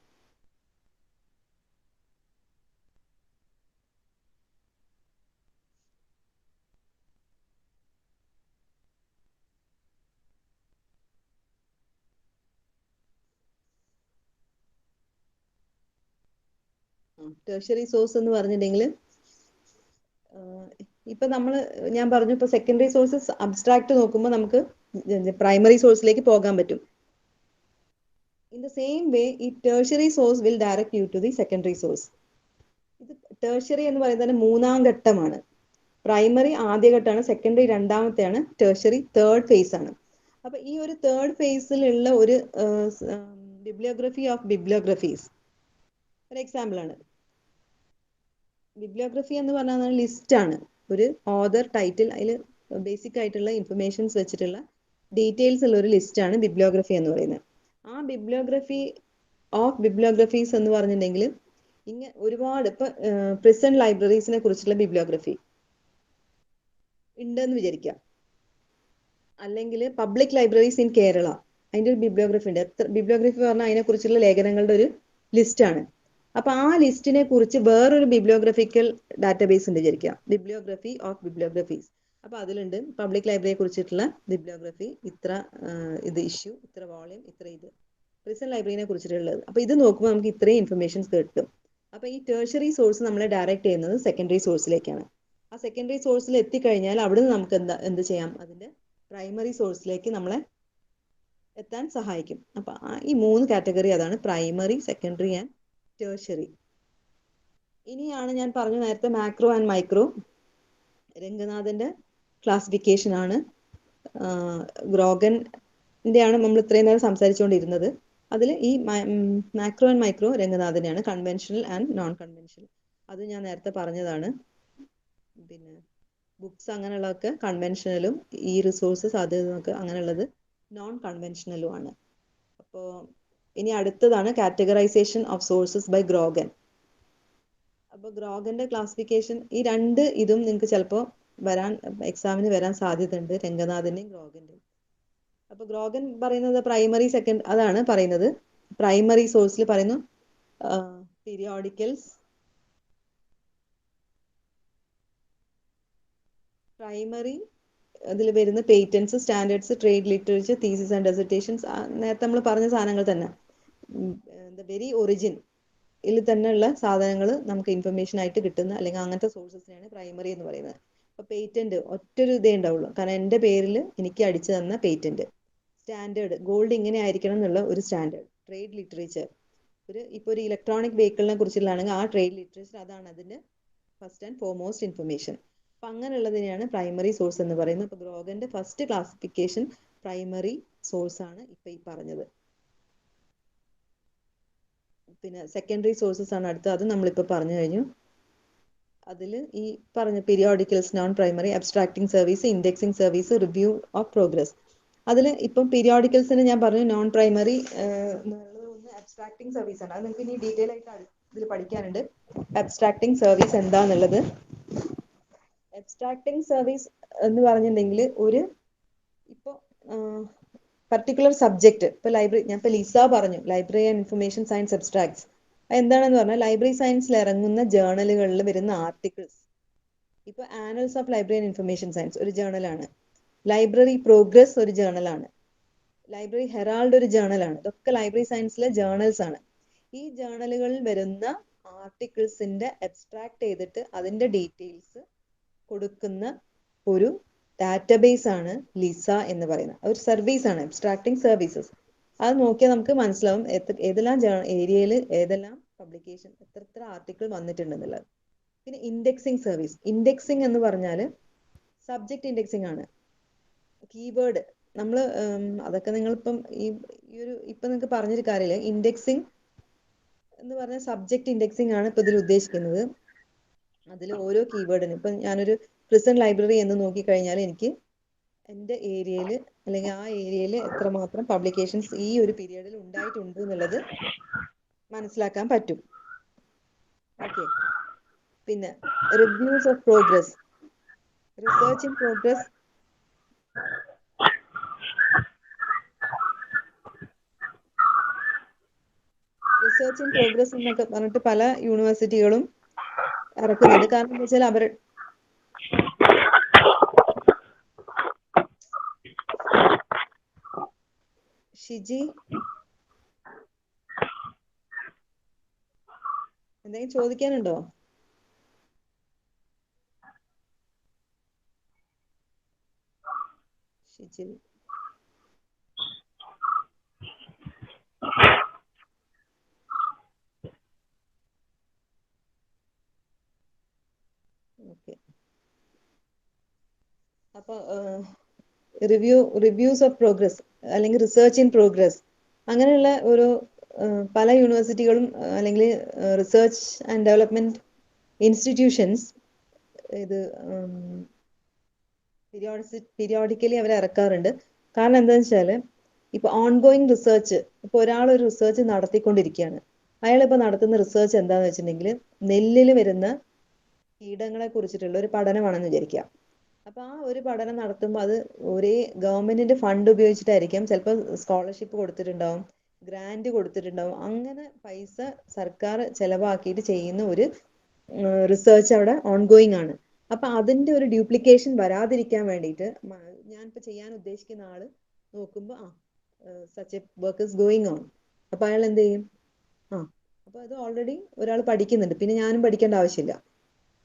ടേർഷ്യറി സോഴ്സ് എന്ന് പറഞ്ഞിട്ടുണ്ടെങ്കിൽ ഇപ്പൊ ഞാൻ പറഞ്ഞു ഇപ്പൊ സെക്കൻഡറി സോഴ്സസ് അബ്സ്ട്രാക്ട് നോക്കുമ്പോൾ നമുക്ക് പ്രൈമറി സോഴ്സിലേക്ക് പോകാൻ പറ്റും. ഇൻ ദ സെയിം വേ ഈ tertiary source will direct you to the secondary source. ഇത് ടേർഷ്യറി എന്ന് പറയുന്നത് മൂന്നാം ഘട്ടമാണ്. പ്രൈമറി ആദ്യഘട്ടമാണ്, സെക്കൻഡറി രണ്ടാമത്തെയാണ്, ടേർഷ്യറി തേർഡ് ഫേസ് ആണ്. അപ്പൊ ഈ ഒരു തേർഡ് ഫേസിലുള്ള ഒരു ബിബ്ലിയോഗ്രഫി ഓഫ് ബിബ്ലിയോഗ്രഫീസ് ഒരു എക്സാമ്പിൾ ആണ്. ബിബ്ലിയോഗ്രഫി എന്ന് പറഞ്ഞാൽ ലിസ്റ്റ് ആണ്, ഒരു ഓതർ ടൈറ്റിൽ, അതിൽ ബേസിക് ആയിട്ടുള്ള ഇൻഫർമേഷൻസ് വെച്ചിട്ടുള്ള ഡീറ്റെയിൽസ് ഉള്ള ഒരു ലിസ്റ്റ് ആണ് ബിബ്ലിയോഗ്രഫി എന്ന് പറയുന്നത്. ആ ബിബ്ലിയോഗ്രഫി ഓഫ് ബിബ്ലിയോഗ്രഫീസ് എന്ന് പറഞ്ഞിട്ടുണ്ടെങ്കിൽ ഒരുപാട് ഇപ്പൊ പ്രസന്റ് ലൈബ്രറീസിനെ കുറിച്ചുള്ള ബിബ്ലിയോഗ്രഫി ഉണ്ടെന്ന് വിചാരിക്കാം, അല്ലെങ്കിൽ പബ്ലിക് ലൈബ്രറീസ് ഇൻ കേരള, അതിന്റെ ഒരു ബിബ്ലിയോഗ്രഫി ഉണ്ട്. ബിബ്ലിയോഗ്രഫി പറഞ്ഞാൽ അതിനെ കുറിച്ചുള്ള ലേഖനങ്ങളുടെ ഒരു ലിസ്റ്റ് ആണ്. അപ്പൊ ആ ലിസ്റ്റിനെ കുറിച്ച് വേറൊരു ബിബ്ലിയോഗ്രഫിക്കൽ ഡാറ്റാബേസ് ഉണ്ട് വിചാരിക്കാം, ബിബ്ലിയോഗ്രഫി ഓഫ് ബിബ്ലിയോഗ്രഫീസ്. അപ്പൊ അതിലുണ്ട് പബ്ലിക് ലൈബ്രറിയെ കുറിച്ചിട്ടുള്ള ബിബ്ലിയോഗ്രഫി, ഇത്ര ഇത് ഇഷ്യൂ, ഇത്ര വോളിയം, ഇത്ര ഇത് പ്രസന്റ് ലൈബ്രറിനെ കുറിച്ചിട്ടുള്ളത്. അപ്പൊ ഇത് നോക്കുമ്പോൾ നമുക്ക് ഇത്രയും ഇൻഫർമേഷൻസ് കിട്ടും. അപ്പൊ ഈ ടേർഷ്യറി സോഴ്സ് നമ്മളെ ഡയറക്റ്റ് ചെയ്യുന്നത് സെക്കൻഡറി സോഴ്സിലേക്കാണ്. ആ സെക്കൻഡറി സോഴ്സിൽ എത്തിക്കഴിഞ്ഞാൽ അവിടുന്ന് നമുക്ക് എന്ത് ചെയ്യാം, അതിന്റെ പ്രൈമറി സോഴ്സിലേക്ക് നമ്മളെ എത്താൻ സഹായിക്കും. അപ്പൊ ഈ 3 കാറ്റഗറി അതാണ് പ്രൈമറി, സെക്കൻഡറി ആൻഡ് ടേർഷ്യറി. ഇനിയാണ് ഞാൻ പറഞ്ഞു നേരത്തെ മാക്രോ ആൻഡ് മൈക്രോ. രംഗനാഥന്റെ ക്ലാസിഫിക്കേഷൻ ആണ്, ഗ്രോഗന്റെ ആണ് നമ്മൾ ഇത്രയും നേരം സംസാരിച്ചുകൊണ്ടിരുന്നത്. അതിൽ ഈ മാക്രോ ആൻഡ് മൈക്രോ രംഗനാഥനെയാണ്, കൺവെൻഷണൽ ആൻഡ് നോൺ കൺവെൻഷണൽ അത് ഞാൻ നേരത്തെ പറഞ്ഞതാണ്. പിന്നെ ബുക്സ് അങ്ങനെയുള്ളതൊക്കെ കൺവെൻഷനലും, ഈ റിസോഴ്സസ് അത് അങ്ങനെയുള്ളത് നോൺ കൺവെൻഷനലും ആണ്. അപ്പോൾ ഇനി അടുത്തതാണ് കാറ്റഗറൈസേഷൻ ഓഫ് സോഴ്സസ് ബൈ ഗ്രോഗൻ. അപ്പോൾ ഗ്രോഗന്റെ ക്ലാസിഫിക്കേഷൻ, ഈ ഇതും നിങ്ങൾക്ക് ചിലപ്പോൾ എക്സാമിന് വരാൻ സാധ്യതയുണ്ട്, രംഗനാഥന്റെയും ഗ്രോഗന്റെയും. അപ്പൊ ഗ്രോഗൻ പറയുന്നത് പ്രൈമറി, സെക്കൻഡ് അതാണ് പറയുന്നത്. പ്രൈമറി സോഴ്സിൽ പറയുന്നു പീരിയോഡിക്കൽസ്, പ്രൈമറി അതിൽ വരുന്ന patents, standards, trade literature, thesis and ഡിസർട്ടേഷൻസ്, നേരത്തെ നമ്മൾ പറഞ്ഞ സാധനങ്ങൾ തന്നെ. വെരി ഒറിജിൻ ഇതിൽ തന്നെയുള്ള സാധനങ്ങൾ നമുക്ക് ഇൻഫർമേഷൻ ആയിട്ട് കിട്ടുന്ന അല്ലെങ്കിൽ അങ്ങനത്തെ സോഴ്സസിനെയാണ് പ്രൈമറി എന്ന് പറയുന്നത്. അപ്പൊ പേറ്റന്റ് ഒറ്റൊരു ഇതേ ഉണ്ടാവുള്ളൂ, കാരണം എൻ്റെ പേരിൽ എനിക്ക് അടിച്ചു തന്ന പേറ്റന്റ്. സ്റ്റാൻഡേർഡ്, ഗോൾഡ് ഇങ്ങനെ ആയിരിക്കണം എന്നുള്ള ഒരു സ്റ്റാൻഡേർഡ്. ട്രേഡ് ലിറ്ററേച്ചർ, ഇപ്പോൾ ഒരു ഇലക്ട്രോണിക് വെഹിക്കിളിനെ കുറിച്ചുള്ളതാണെങ്കിൽ ആ ട്രേഡ് ലിറ്ററേച്ചർ അതാണ് അതിന്റെ ഫസ്റ്റ് ആൻഡ് ഫോർമോസ്റ്റ് ഇൻഫർമേഷൻ. അപ്പൊ അങ്ങനെയുള്ളതിനെയാണ് പ്രൈമറി സോഴ്സ് എന്ന് പറയുന്നത്. അപ്പൊ ഗ്രോഗന്റെ ഫസ്റ്റ് ക്ലാസിഫിക്കേഷൻ പ്രൈമറി സോഴ്സ് ആണ് ഇപ്പൊ ഈ പറഞ്ഞത്. പിന്നെ സെക്കൻഡറി സോഴ്സസ് ആണ് അടുത്ത്, അത് നമ്മളിപ്പോൾ പറഞ്ഞു കഴിഞ്ഞു. അതിൽ ഈ പറഞ്ഞ periodicals, non primary, abstracting service, indexing service, review of progress. അതിൽ ഇപ്പം പീരിയോഡിക്കൽസിന് ഞാൻ പറഞ്ഞു നോൺ പ്രൈമറി എന്നുള്ളത് ഒന്ന് അബ്സ്ട്രാക്ടിങ് സർവീസ് ആണ്. അത് നിങ്ങൾക്ക് ഇനി ഡീറ്റെയിൽ ആയിട്ട് ഇതിൽ പഠിക്കാനുണ്ട്, അബ്സ്ട്രാക്ടിങ് സർവീസ് എന്താന്നുള്ളത്. അബ്സ്ട്രാക്ടിങ് സർവീസ് എന്ന് പറഞ്ഞിട്ടുണ്ടെങ്കിൽ ഇപ്പോൾ പർട്ടിക്കുലർ സബ്ജക്റ്റ്, ഇപ്പോൾ ലൈബ്രറി, ഞാൻ ഇപ്പോൾ ലിസ പറഞ്ഞു library and information science abstracts. എന്താണെന്ന് പറഞ്ഞാൽ ലൈബ്രറി സയൻസിൽ ഇറങ്ങുന്ന ജേർണലുകളിൽ വരുന്ന ആർട്ടിക്കിൾസ്. ഇപ്പോൾ annuals of library and information science ഒരു ജേർണലാണ്, ലൈബ്രറി പ്രോഗ്രസ് ഒരു ജേർണലാണ്, ലൈബ്രറി ഹെറാൾഡ് ഒരു ജേർണലാണ്. ഇതൊക്കെ ലൈബ്രറി സയൻസിലെ ജേർണൽസ് ആണ്. ഈ ജേർണലുകളിൽ വരുന്ന ആർട്ടിക്കിൾസിന്റെ അബ്സ്ട്രാക്ട് ചെയ്തിട്ട് അതിന്റെ ഡീറ്റെയിൽസ് കൊടുക്കുന്ന ഒരു ഡാറ്റാബേസ് ആണ് ലിസ എന്ന് പറയുന്നത്. ഒരു സർവീസ് ആണ്, അബ്സ്ട്രാക്ടിങ് സർവീസസ്. അത് നോക്കിയാൽ നമുക്ക് മനസ്സിലാവും ഏതെല്ലാം ഏരിയയിൽ ഏതെല്ലാം പബ്ലിക്കേഷൻ, എത്ര ആർട്ടിക്കിൾ വന്നിട്ടുണ്ടെന്നുള്ളത്. പിന്നെ ഇൻഡെക്സിങ് സർവീസ്. ഇൻഡെക്സിങ് എന്ന് പറഞ്ഞാൽ സബ്ജക്ട് ഇൻഡെക്സിങ് ആണ്. കീവേഡ് നമ്മൾ അതൊക്കെ നിങ്ങളിപ്പം ഇപ്പം നിങ്ങൾക്ക് പറഞ്ഞൊരു കാര്യമില്ല. ഇൻഡെക്സിങ് എന്ന് പറഞ്ഞാൽ സബ്ജക്ട് ഇൻഡെക്സിങ് ആണ് ഇപ്പൊ ഇതിൽ ഉദ്ദേശിക്കുന്നത്. അതിൽ ഓരോ കീവേഡിനും ഇപ്പം ഞാനൊരു പ്രസന്റ് ലൈബ്രറി എന്ന് നോക്കിക്കഴിഞ്ഞാൽ എനിക്ക് എൻ്റെ ഏരിയയിൽ അല്ലെങ്കിൽ ആ ഏരിയയിൽ എത്രമാത്രം പബ്ലിക്കേഷൻസ് ഈ ഒരു പീരിയഡിൽ ഉണ്ടായിട്ടുണ്ട് എന്നുള്ളത് മനസ്സിലാക്കാൻ പറ്റും. ഓക്കെ. പിന്നെ reviews of progress, research in progress, research in progress എന്നൊക്കെ പറഞ്ഞിട്ട് പല യൂണിവേഴ്സിറ്റികളും ഇറക്കുന്നുണ്ട്. കാരണം എന്താ വെച്ചാൽ അവർ ഷിജി എന്തെങ്കിലും ചോദിക്കാനുണ്ടോ? ഷിജിൽ. ഓക്കെ. അപ്പൊ റിവ്യൂസ് ഓഫ് പ്രോഗ്രസ് അല്ലെങ്കിൽ റിസർച്ച് ഇൻ പ്രോഗ്രസ് അങ്ങനെയുള്ള ഒരു പല യൂണിവേഴ്സിറ്റികളും അല്ലെങ്കിൽ റിസർച്ച് ആൻഡ് ഡെവലപ്മെന്റ് ഇൻസ്റ്റിറ്റ്യൂഷൻസ് ഇത് പീരിയോഡിക്കലി അവർ ഇറക്കാറുണ്ട്. കാരണം എന്താണെന്ന് വെച്ചാൽ ഇപ്പൊ ഓൺഗോയിങ് റിസർച്ച്, ഇപ്പൊ ഒരാൾ ഒരു റിസർച്ച് നടത്തിക്കൊണ്ടിരിക്കുകയാണ്. അയാളിപ്പോ നടത്തുന്ന റിസർച്ച് എന്താന്ന് വെച്ചിട്ടുണ്ടെങ്കിൽ നെല്ലിൽ വരുന്ന കീടങ്ങളെ കുറിച്ചിട്ടുള്ള ഒരു പഠനമാണെന്ന് വിചാരിക്കുക. അപ്പൊ ആ ഒരു പഠനം നടത്തുമ്പോൾ അത് ഒരേ ഗവൺമെന്റിന്റെ ഫണ്ട് ഉപയോഗിച്ചിട്ടായിരിക്കാം. ചിലപ്പോൾ സ്കോളർഷിപ്പ് കൊടുത്തിട്ടുണ്ടാവും, ഗ്രാന്റ് കൊടുത്തിട്ടുണ്ടാവും. അങ്ങനെ പൈസ സർക്കാർ ചെലവാക്കിയിട്ട് ചെയ്യുന്ന ഒരു റിസർച്ച് അവിടെ ഓൺഗോയിങ് ആണ്. അപ്പൊ അതിന്റെ ഒരു ഡ്യൂപ്ലിക്കേഷൻ വരാതിരിക്കാൻ വേണ്ടിയിട്ട് ഞാനിപ്പോ ചെയ്യാൻ ഉദ്ദേശിക്കുന്ന ആള് നോക്കുമ്പോൾ such A work is going on. അപ്പൊ അയാൾ എന്ത് ചെയ്യും? അപ്പൊ അത് ഓൾറെഡി ഒരാൾ പഠിക്കുന്നുണ്ട്, പിന്നെ ഞാനും പഠിക്കേണ്ട ആവശ്യമില്ല.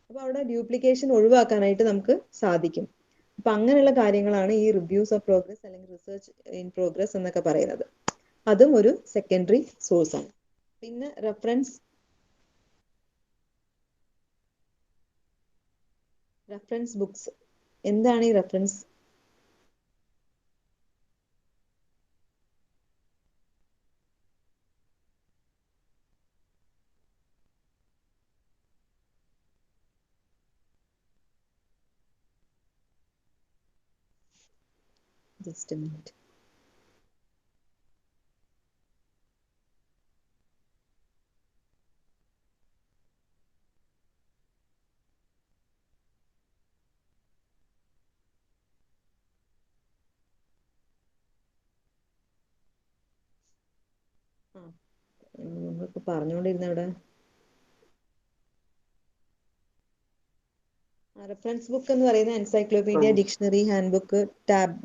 അപ്പൊ അവിടെ ഡ്യൂപ്ലിക്കേഷൻ ഒഴിവാക്കാനായിട്ട് നമുക്ക് സാധിക്കും. അപ്പൊ അങ്ങനെയുള്ള കാര്യങ്ങളാണ് ഈ റിവ്യൂസ് ഓഫ് പ്രോഗ്രസ് അല്ലെങ്കിൽ റിസർച്ച് ഇൻ പ്രോഗ്രസ് എന്നൊക്കെ പറയുന്നത്. അതും ഒരു സെക്കൻഡറി സോഴ്സ് ആണ്. പിന്നെ റെഫറൻസ് ബുക്സ്. എന്താണ് ഈ റെഫറൻസ്? Just A minute. നമ്മളിപ്പോ പറഞ്ഞുകൊണ്ടിരുന്ന ഇവിടെ റെഫറൻസ് ബുക്ക് എന്ന് പറയുന്ന encyclopedia, dictionary, handbook, tab,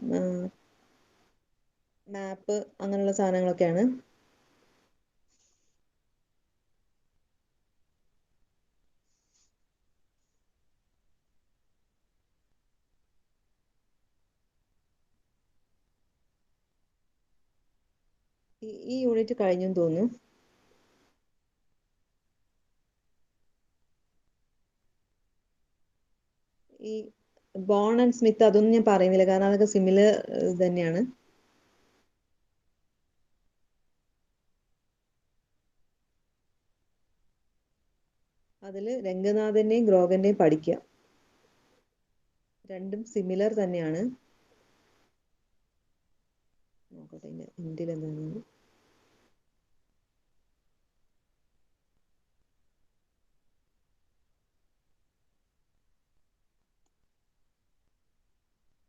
map അങ്ങനെയുള്ള സാധനങ്ങളൊക്കെയാണ്. ഈ യൂണിറ്റ് കഴിഞ്ഞെന്ന് തോന്നുന്നു. ഈ ബോൺ ആൻഡ് സ്മിത്ത് അതൊന്നും ഞാൻ പറയുന്നില്ല, കാരണം അതൊക്കെ സിമിലർ തന്നെയാണ്. അതില് രംഗനാഥന്റെയും ഗ്രോഗന്റെയും പഠിക്കുക. രണ്ടും സിമിലർ തന്നെയാണ്. നോക്കട്ടെ ഇന്ത്യയിൽ എന്താണ്.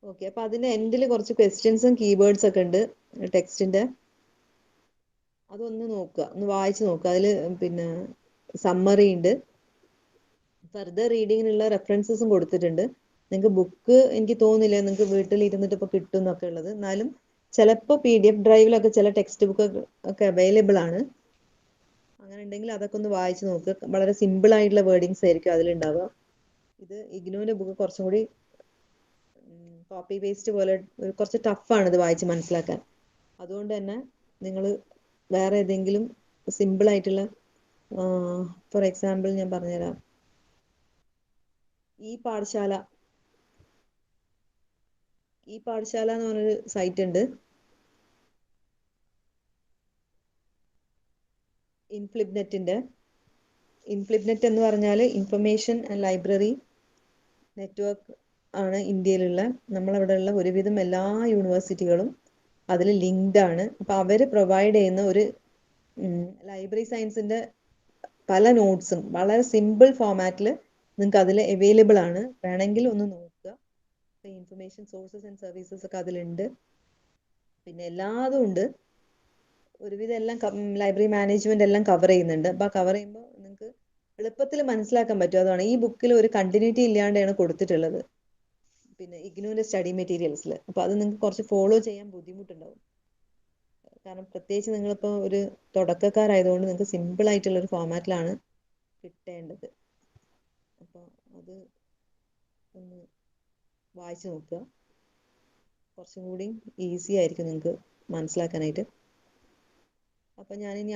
ഓക്കെ. അപ്പൊ അതിന്റെ എൻഡിൽ കുറച്ച് ക്വസ്റ്റ്യൻസും കീവേഡ്സ് ഒക്കെ ഉണ്ട് ടെക്സ്റ്റിന്റെ. അതൊന്ന് നോക്കുക, ഒന്ന് വായിച്ചു നോക്കുക. അതില് പിന്നെ സമ്മറി ഉണ്ട്, ഫർദർ റീഡിങ്ങിനുള്ള റെഫറൻസസും കൊടുത്തിട്ടുണ്ട്. നിങ്ങൾക്ക് ബുക്ക് എനിക്ക് തോന്നുന്നില്ല നിങ്ങൾക്ക് വീട്ടിൽ ഇരുന്നിട്ട് ഇപ്പൊ കിട്ടും എന്നൊക്കെ ഉള്ളത്. എന്നാലും ചിലപ്പോൾ PDF ഡ്രൈവിലൊക്കെ ചില ടെക്സ്റ്റ് ബുക്ക് ഒക്കെ അവൈലബിൾ ആണ്. അങ്ങനെ ഉണ്ടെങ്കിൽ അതൊക്കെ ഒന്ന് വായിച്ചു നോക്കുക. വളരെ സിമ്പിൾ ആയിട്ടുള്ള വേർഡിങ്സ് ആയിരിക്കും അതിലുണ്ടാവുക. ഇത് ഇഗ്നോന്റെ ബുക്ക് കുറച്ചും കൂടി കോപ്പി പേസ്റ്റ് പോലെ കുറച്ച് ടഫാണ് ഇത് വായിച്ച് മനസ്സിലാക്കാൻ. അതുകൊണ്ട് തന്നെ നിങ്ങൾ വേറെ ഏതെങ്കിലും സിമ്പിൾ ആയിട്ടുള്ള, ഫോർ എക്സാമ്പിൾ ഞാൻ പറഞ്ഞുതരാം. ഈ പാഠശാല എന്ന് പറഞ്ഞൊരു സൈറ്റ് ഉണ്ട്. ഇൻഫ്ലിബ്നെറ്റ് എന്ന് പറഞ്ഞാൽ ഇൻഫർമേഷൻ ആൻഡ് ലൈബ്രറി നെറ്റ്വർക്ക് ആണ് ഇന്ത്യയിലുള്ള. നമ്മളവിടെയുള്ള ഒരുവിധം എല്ലാ യൂണിവേഴ്സിറ്റികളും അതിൽ ലിങ്ക്ഡ് ആണ്. അപ്പൊ അവര് പ്രൊവൈഡ് ചെയ്യുന്ന ഒരു ലൈബ്രറി സയൻസിന്റെ പല നോട്ട്സും വളരെ സിമ്പിൾ ഫോമാറ്റിൽ നിങ്ങൾക്ക് അതിൽ അവൈലബിൾ ആണ്. വേണമെങ്കിൽ ഒന്ന് നോക്കുക. ഇൻഫർമേഷൻ സോഴ്സസ് ആൻഡ് സർവീസസ് ഒക്കെ അതിലുണ്ട്. പിന്നെ എല്ലാതും ഉണ്ട്. ഒരുവിധം എല്ലാം ലൈബ്രറി മാനേജ്മെന്റ് എല്ലാം കവർ ചെയ്യുന്നുണ്ട്. അപ്പൊ കവർ ചെയ്യുമ്പോൾ നിങ്ങൾക്ക് എളുപ്പത്തിൽ മനസ്സിലാക്കാൻ പറ്റും. അതാണ് ഈ ബുക്കിൽ ഒരു കണ്ടിന്യൂറ്റി ഇല്ലാണ്ടാണ് കൊടുത്തിട്ടുള്ളത്, പിന്നെ ഇഗ്നോന്റെ സ്റ്റഡി മെറ്റീരിയൽസിൽ. അപ്പൊ അത് നിങ്ങൾക്ക് കുറച്ച് ഫോളോ ചെയ്യാൻ ബുദ്ധിമുട്ടുണ്ടാവും. കാരണം പ്രത്യേകിച്ച് നിങ്ങളിപ്പോൾ ഒരു തുടക്കക്കാരായതുകൊണ്ട് നിങ്ങൾക്ക് സിമ്പിൾ ആയിട്ടുള്ള ഒരു ഫോമാറ്റിലാണ് കിട്ടേണ്ടത്. അപ്പോൾ അത് ഒന്ന് വായിച്ചു നോക്കുക. കുറച്ചും കൂടി ഈസി ആയിരിക്കും നിങ്ങൾക്ക് മനസ്സിലാക്കാനായിട്ട്. അപ്പം ഞാനിനി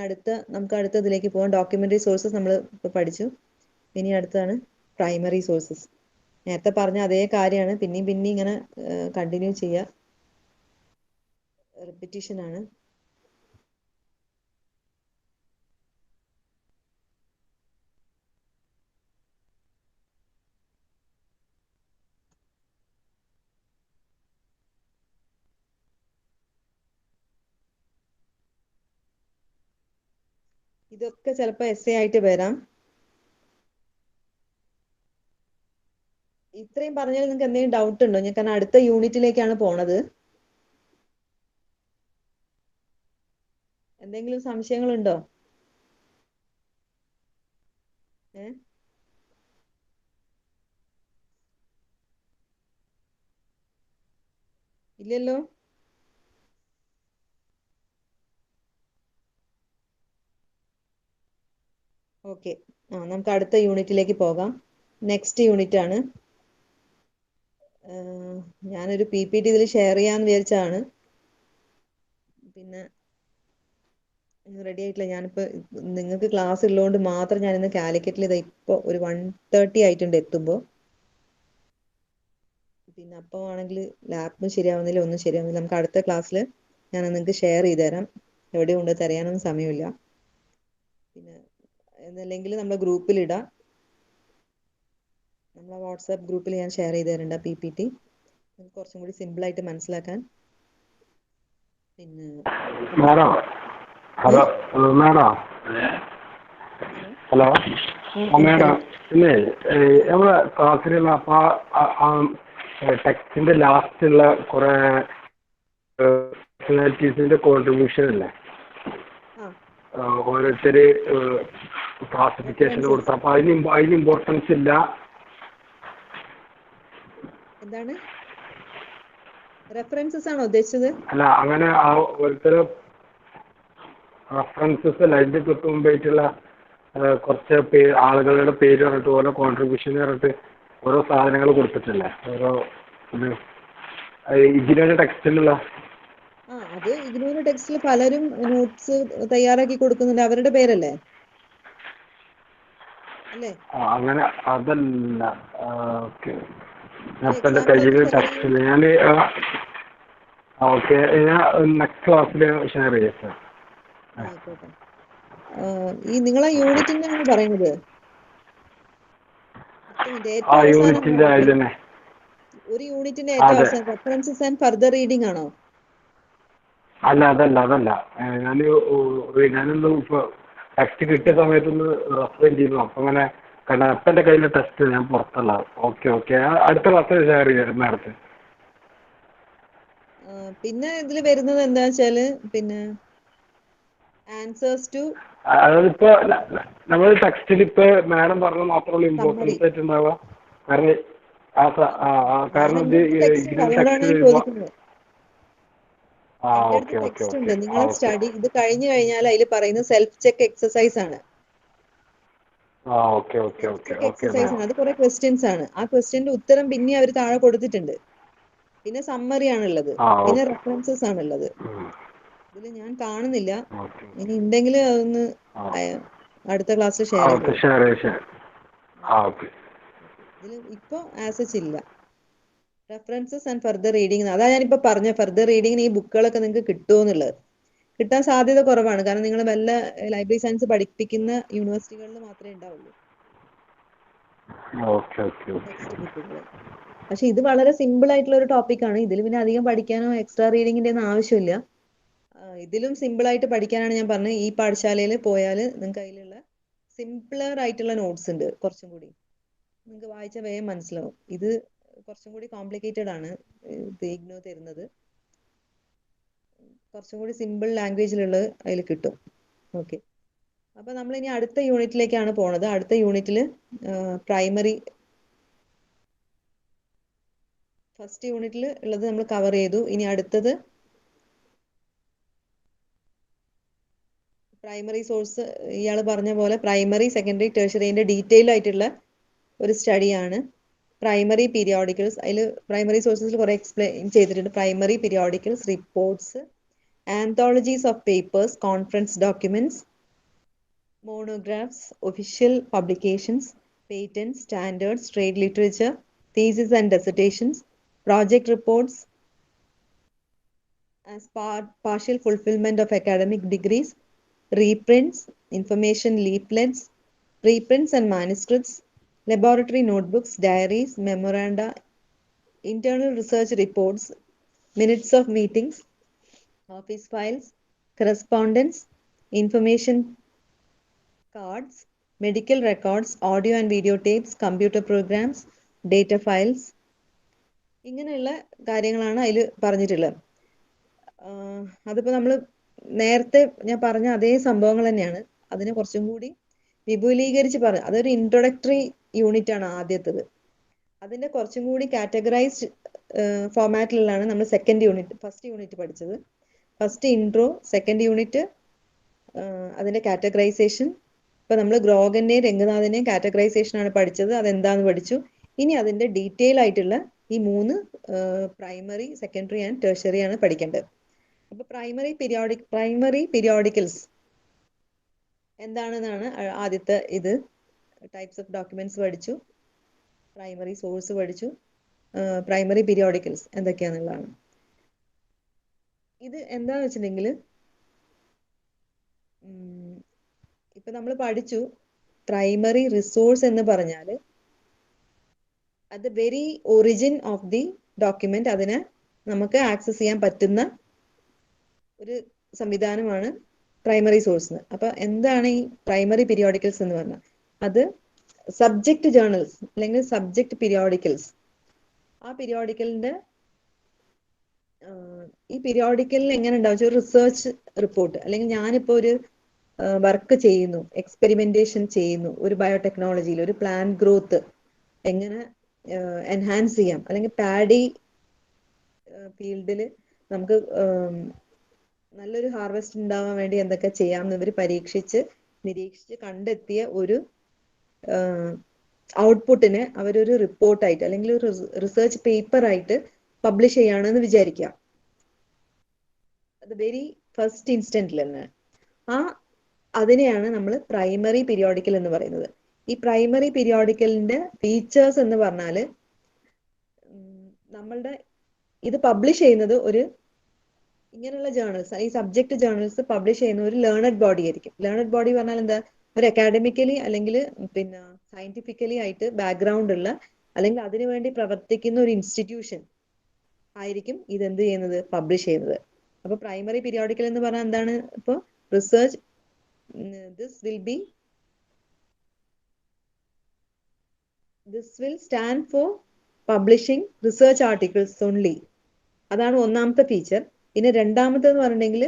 നമുക്ക് അടുത്ത ഇതിലേക്ക് പോകാം. ഡോക്യുമെൻ്ററി സോഴ്സസ് നമ്മൾ ഇപ്പോൾ പഠിച്ചു. ഇനി അടുത്താണ് പ്രൈമറി സോഴ്സസ്. നേരത്തെ പറഞ്ഞ അതേ കാര്യമാണ്, പിന്നെയും ഇങ്ങനെ കണ്ടിന്യൂ ചെയ്യുക. റിപ്പിറ്റീഷൻ ആണ്. ഇതൊക്കെ ചിലപ്പോൾ എസ്സേ ആയിട്ട് വരാം. ഇത്രയും പറഞ്ഞാൽ നിങ്ങൾക്ക് എന്തെങ്കിലും ഡൗട്ട് ഉണ്ടോ? ഞാൻ കാരണം അടുത്ത യൂണിറ്റിലേക്കാണ് പോണത്. എന്തെങ്കിലും സംശയങ്ങളുണ്ടോ? ഇല്ലല്ലോ. ഓക്കെ, നമുക്ക് അടുത്ത യൂണിറ്റിലേക്ക് പോകാം. നെക്സ്റ്റ് യൂണിറ്റ് ആണ്. ഞാനൊരു PPT ഇതിൽ ഷെയർ ചെയ്യാന്ന് വിചാരിച്ചാണ്, പിന്നെ റെഡി ആയിട്ടില്ല. ഞാനിപ്പോൾ നിങ്ങൾക്ക് ക്ലാസ് ഉള്ളതുകൊണ്ട് മാത്രം ഞാനിന്ന് കാലിക്കറ്റിൽ ഇത് ഇപ്പോൾ ഒരു 1:30 ആയിട്ടുണ്ട് എത്തുമ്പോൾ. പിന്നെ അപ്പോൾ ആണെങ്കിൽ ലാപ്പും ശരിയാവുന്നില്ല, ഒന്നും ശരിയാവുന്നില്ല. നമുക്ക് അടുത്ത ക്ലാസ്സിൽ ഞാൻ നിങ്ങൾക്ക് ഷെയർ ചെയ്ത് തരാം. എവിടെ കൊണ്ട് തരാനൊന്നും സമയമില്ല. പിന്നെ എന്നല്ലെങ്കിൽ നമ്മുടെ ഗ്രൂപ്പിലിടാം. നമ്മളെ വാട്സാപ്പ് ഗ്രൂപ്പിൽ ഞാൻ ഷെയർ ചെയ്ത് തരുന്നുണ്ട് PPT. നിങ്ങൾക്ക് കുറച്ചും കൂടി സിമ്പിളായിട്ട് മനസ്സിലാക്കാൻ. പിന്നെ madam, hello madam, hello madam, പിന്നെ നമ്മളെ ക്ലാസ്സിലുള്ള അപ്പോൾ ടെക്സ്റ്റിന്റെ ലാസ്റ്റുള്ള കുറെ പേഴ്സണാലിറ്റീസിന്റെ കോൺട്രിബ്യൂഷൻ അല്ലേ, ഓരോരുത്തര് ക്ലാസിഫിക്കേഷൻ കൊടുത്ത, അപ്പൊ അതിന് ഇമ്പോർട്ടൻസ് ഇല്ല. എന്താണ് റെഫറൻസസ് ആണോ ഉദ്ദേശിച്ചത്? അല്ല, അങ്ങനെ ഓരോരുത്തര് റെഫറൻസസ് അല്ല, അതിന്റെ തൊട്ട് മുമ്പായിട്ടുള്ള കുറച്ച് ആളുകളുടെ പേര് പറഞ്ഞിട്ട് ഓരോ കോൺട്രിബ്യൂഷൻ പറഞ്ഞിട്ട് ഓരോ സാധനങ്ങൾ കൊടുത്തിട്ടില്ലേ, ഓരോ ഇത് ഇതിന്റെ ടെക്സ്റ്റിലുള്ള. അത് ഇഗ്നോയുടെ ടെക്സ്റ്റിൽ പലരും നോട്ട്സ് തയ്യാറാക്കി കൊടുക്കുന്നുണ്ട്. അവരുടെ പേരല്ലേ അല്ലേ? അങ്ങനെ അതല്ല. ഓക്കെ, അപ്പം എൻ്റെ കയ്യിൽ ടെക്സ്റ്റിൽ ഞാൻ ഓക്കെ, ഞാൻ നെക്സ്റ്റ് ക്ലാസ്സിൽ ഷെയർ ചെയ്യാം സാർ. ആയിക്കോട്ടെ. ഈ നിങ്ങളെ യൂണിറ്റിന്റെ ആണ് പറയുന്നത്? ഏറ്റവും യൂണിറ്റിന്റെ അതിൽ തന്നെ ഒരു യൂണിറ്റിന്റെ ഏറ്റവും അവസാനം റെഫറൻസസ് ആൻഡ് ഫർദർ റീഡിംഗ് ആണോ? അതല്ല ഞാനൊന്ന് ഇപ്പൊ ടെക്സ്റ്റ് കിട്ടിയ സമയത്തൊന്ന് റെഫർ ചെയ്തിരുന്നു. അപ്പൊ അങ്ങനെ കാരണം അപ്പം എൻ്റെ കയ്യിലെ ടെക്സ്റ്റ് ഞാൻ പുറത്തുള്ള. ഓക്കെ, അടുത്ത ക്ലാസ്സിൽ ഷെയർ ചെയ്യാം നേരത്തെ. പിന്നെ ഇതിൽ വരുന്നത് എന്താ വെച്ചാല്, പിന്നെ ആൻസേഴ്സ് ടു, അതായത് ഇപ്പൊ നമ്മൾ ടെക്സ്റ്റിൽ ഇപ്പൊ മാഡം പറഞ്ഞ മാത്രമേ ഇമ്പോർട്ടൻസ് ആയിട്ടുണ്ടാവുക. കാരണം ഇത് ടെക്സ്റ്റ്. ടെക്സ്റ്റ് ഉണ്ട്. നിങ്ങൾ സ്റ്റഡി ഇത് കഴിഞ്ഞു കഴിഞ്ഞാൽ അതിൽ പറയുന്നത് സെൽഫ് ചെക്ക് എക്സസൈസ് ആണ്. എക്സസൈസ് ആണ്. അത് കുറെ ക്വസ്റ്റ്യൻസ് ആണ്. ആ ക്വസ്റ്റ്യന്റെ ഉത്തരം പിന്നെ അവർ താഴെ കൊടുത്തിട്ടുണ്ട്. പിന്നെ സമ്മറി ആണുള്ളത്, പിന്നെ റെഫറൻസസ് ആണുള്ളത്. ഇതിൽ ഞാൻ കാണുന്നില്ല. ഇനി ഉണ്ടെങ്കിൽ അതൊന്ന് അടുത്ത ക്ലാസ്സിൽ ഷെയർ ചെയ്യാം. ഇതിൽ ഇപ്പൊ ആസച്ച് ഇല്ല. റെഫറൻസസ് ആൻഡ് ഫർദർ റീഡിംഗ്, അതാ ഞാനിപ്പോ പറഞ്ഞ ഫർദർ റീഡിങ്ങിന് ഈ ബുക്കുകളൊക്കെ നിങ്ങൾക്ക് കിട്ടുമെന്നുള്ളത്. കിട്ടാൻ സാധ്യത കുറവാണ്. കാരണം നിങ്ങൾ വല്ല ലൈബ്രറി സയൻസ് പഠിപ്പിക്കുന്ന യൂണിവേഴ്സിറ്റികളിൽ മാത്രമേ ഉണ്ടാവുള്ളൂ ടെക്സ്റ്റ് ബുക്കുകൾ. പക്ഷെ ഇത് വളരെ സിമ്പിൾ ആയിട്ടുള്ള ഒരു ടോപ്പിക്കാണ്. ഇതിൽ പിന്നെ അധികം പഠിക്കാനോ എക്സ്ട്രാ റീഡിങ്ങിന്റെ ഒന്നും ആവശ്യമില്ല. ഇതിലും സിമ്പിൾ ആയിട്ട് പഠിക്കാനാണ് ഞാൻ പറഞ്ഞത്. ഈ പാഠശാലയിൽ പോയാൽ നിങ്ങൾക്ക് അതിലുള്ള സിംപ്ലർ ആയിട്ടുള്ള നോട്ട്സ് ഉണ്ട്. കുറച്ചും കൂടി നിങ്ങൾക്ക് വായിച്ചാൽ വേഗം മനസ്സിലാവും. ഇത് കുറച്ചും കൂടി കോംപ്ലിക്കേറ്റഡ് ആണ് ഇഗ്നോ തരുന്നത്. കുറച്ചും കൂടി സിമ്പിൾ ലാംഗ്വേജിലുള്ളത് അതിൽ കിട്ടും. ഓക്കെ, അപ്പൊ നമ്മൾ ഇനി അടുത്ത യൂണിറ്റിലേക്കാണ് പോണത്. അടുത്ത യൂണിറ്റിൽ പ്രൈമറി ഫസ്റ്റ് യൂണിറ്റിൽ ഉള്ളത് നമ്മൾ കവർ ചെയ്തു. ഇനി അടുത്തത് പ്രൈമറി സോഴ്സ് ഇയാൾ പറഞ്ഞ പോലെ പ്രൈമറി സെക്കൻഡറി ടെർഷറിന്റെ ഡീറ്റെയിൽ ആയിട്ടുള്ള ഒരു സ്റ്റഡിയാണ് പ്രൈമറി പീരിയോഡിക്കൽസ്. അതിൽ പ്രൈമറി സോഴ്സസിൽ കുറെ എക്സ്പ്ലെയിൻ ചെയ്തിട്ടുണ്ട്. Primary periodicals, reports, anthologies of papers, conference documents, monographs, official publications, patents, standards, trade literature, theses and dissertations, project reports as partial fulfillment of academic degrees, reprints, information leaflets, reprints and manuscripts, laboratory notebooks, diaries, memoranda, internal research reports, minutes of meetings, office files, correspondence, information cards, medical records, audio and video tapes, computer programs, data files, ഇങ്ങനെയുള്ള കാര്യങ്ങളാണ് അതിൽ പറഞ്ഞിട്ടുള്ളത്. അതിപ്പോൾ നമ്മൾ നേരത്തെ ഞാൻ പറഞ്ഞ അതേ സംഭവങ്ങൾ തന്നെയാണ്. അതിനെ കുറച്ചും കൂടി വിപുലീകരിച്ച് പറഞ്ഞു. അതൊരു ഇൻട്രൊഡക്ടറി യൂണിറ്റ് ആണ് ആദ്യത്തേത്. അതിൻ്റെ കുറച്ചും കൂടി കാറ്റഗറൈസ്ഡ് ഫോമാറ്റിലാണ് നമ്മൾ ഫസ്റ്റ് യൂണിറ്റ് പഠിച്ചത്. ഫസ്റ്റ് ഇൻട്രോ, സെക്കൻഡ് യൂണിറ്റ് അതിൻ്റെ കാറ്റഗറൈസേഷൻ. ഇപ്പൊ നമ്മൾ ഗ്രോഗന്റെയും രംഗനാഥിന്റെയും കാറ്റഗറൈസേഷൻ ആണ് പഠിച്ചത്. അതെന്താന്ന് പഠിച്ചു. ഇനി അതിന്റെ ഡീറ്റെയിൽ ആയിട്ടുള്ള ഈ 3 പ്രൈമറി, സെക്കൻഡറി ആൻഡ് ടെർഷറി ആണ് പഠിക്കേണ്ടത്. അപ്പൊ പ്രൈമറി പീരിയോഡിക്കൽസ് എന്താണെന്നാണ് ആദ്യത്തെ ഇത്. ടൈപ്സ് ഓഫ് ഡോക്യുമെന്റ്സ് പഠിച്ചു, പ്രൈമറി സോഴ്സ് പഠിച്ചു, പ്രൈമറി പീരിയോഡിക്കൽസ് എന്തൊക്കെയാണെന്നുള്ളതാണ്. ഇത് എന്താന്ന് വെച്ചിട്ടുണ്ടെങ്കിൽ ഇപ്പൊ നമ്മൾ പഠിച്ചു പ്രൈമറി റിസോഴ്സ് എന്ന് പറഞ്ഞാൽ at the very origin of the document അതിനെ നമുക്ക് ആക്സസ് ചെയ്യാൻ പറ്റുന്ന ഒരു സംവിധാനമാണ് പ്രൈമറി സോഴ്സ്. അപ്പൊ എന്താണ് ഈ പ്രൈമറി പീരിയോഡിക്കൽസ് എന്ന് പറഞ്ഞാൽ? അത് സബ്ജക്ട് ജേർണൽസ് അല്ലെങ്കിൽ സബ്ജക്ട് പീരിയോഡിക്കൽസ്. ആ പീരിയോഡിക്കലിന്റെ ഈ പീരിയോഡിക്കലിൽ എങ്ങനെ ഉണ്ടാവും? ഒരു റിസർച്ച് റിപ്പോർട്ട്, അല്ലെങ്കിൽ ഞാനിപ്പോ ഒരു വർക്ക് ചെയ്യുന്നു, എക്സ്പെരിമെന്റേഷൻ ചെയ്യുന്നു ഒരു ബയോടെക്നോളജിയിൽ, ഒരു പ്ലാന്റ് ഗ്രോത്ത് എങ്ങനെ എൻഹാൻസ് ചെയ്യാം, അല്ലെങ്കിൽ പാഡി ഫീൽഡിൽ നമുക്ക് നല്ലൊരു ഹാർവെസ്റ്റ് ഉണ്ടാവാൻ വേണ്ടി എന്തൊക്കെ ചെയ്യാമെന്ന് ഇവർ നിരീക്ഷിച്ച് കണ്ടെത്തിയ ഒരു ഔട്ട്പുട്ടിനെ അവരൊരു റിപ്പോർട്ടായിട്ട് അല്ലെങ്കിൽ ഒരു റിസർച്ച് പേപ്പർ ആയിട്ട് പബ്ലിഷ് ചെയ്യുകയാണെന്ന് വിചാരിക്കുക. അത് വെരി ഫസ്റ്റ് ഇൻസ്റ്റന്റിൽ തന്നെ അതിനെയാണ് നമ്മൾ പ്രൈമറി പീരിയോഡിക്കൽ എന്ന് പറയുന്നത്. ഈ പ്രൈമറി പീരിയോഡിക്കലിന്റെ ഫീച്ചേഴ്സ് എന്ന് പറഞ്ഞാൽ നമ്മളുടെ ഇത് പബ്ലിഷ് ചെയ്യുന്നത് ഇങ്ങനെയുള്ള ജേർണൽസ്, ഈ സബ്ജക്ട് ജേർണൽസ് പബ്ലിഷ് ചെയ്യുന്ന ഒരു ലേണഡ് ബോഡി ആയിരിക്കും. ലേണഡ് ബോഡി പറഞ്ഞാൽ എന്താ? ഒരു അക്കാഡമിക്കലി അല്ലെങ്കിൽ പിന്നെ സയന്റിഫിക്കലി ആയിട്ട് ബാക്ക്ഗ്രൗണ്ട് ഉള്ള അല്ലെങ്കിൽ അതിനുവേണ്ടി പ്രവർത്തിക്കുന്ന ഒരു ഇൻസ്റ്റിറ്റ്യൂഷൻ ആയിരിക്കും ഇതെന്ത് ചെയ്യുന്നത്, പബ്ലിഷ് ചെയ്യുന്നത്. അപ്പൊ പ്രൈമറി പീരിയോഡിക്കൽ എന്ന് പറഞ്ഞാൽ എന്താണ്? ഇപ്പോൾ research this will stand for publishing research articles only. അതാണ് ഒന്നാമത്തെ ഫീച്ചർ. ഇനി രണ്ടാമത്തെന്ന് പറഞ്ഞിട്ടുണ്ടെങ്കിൽ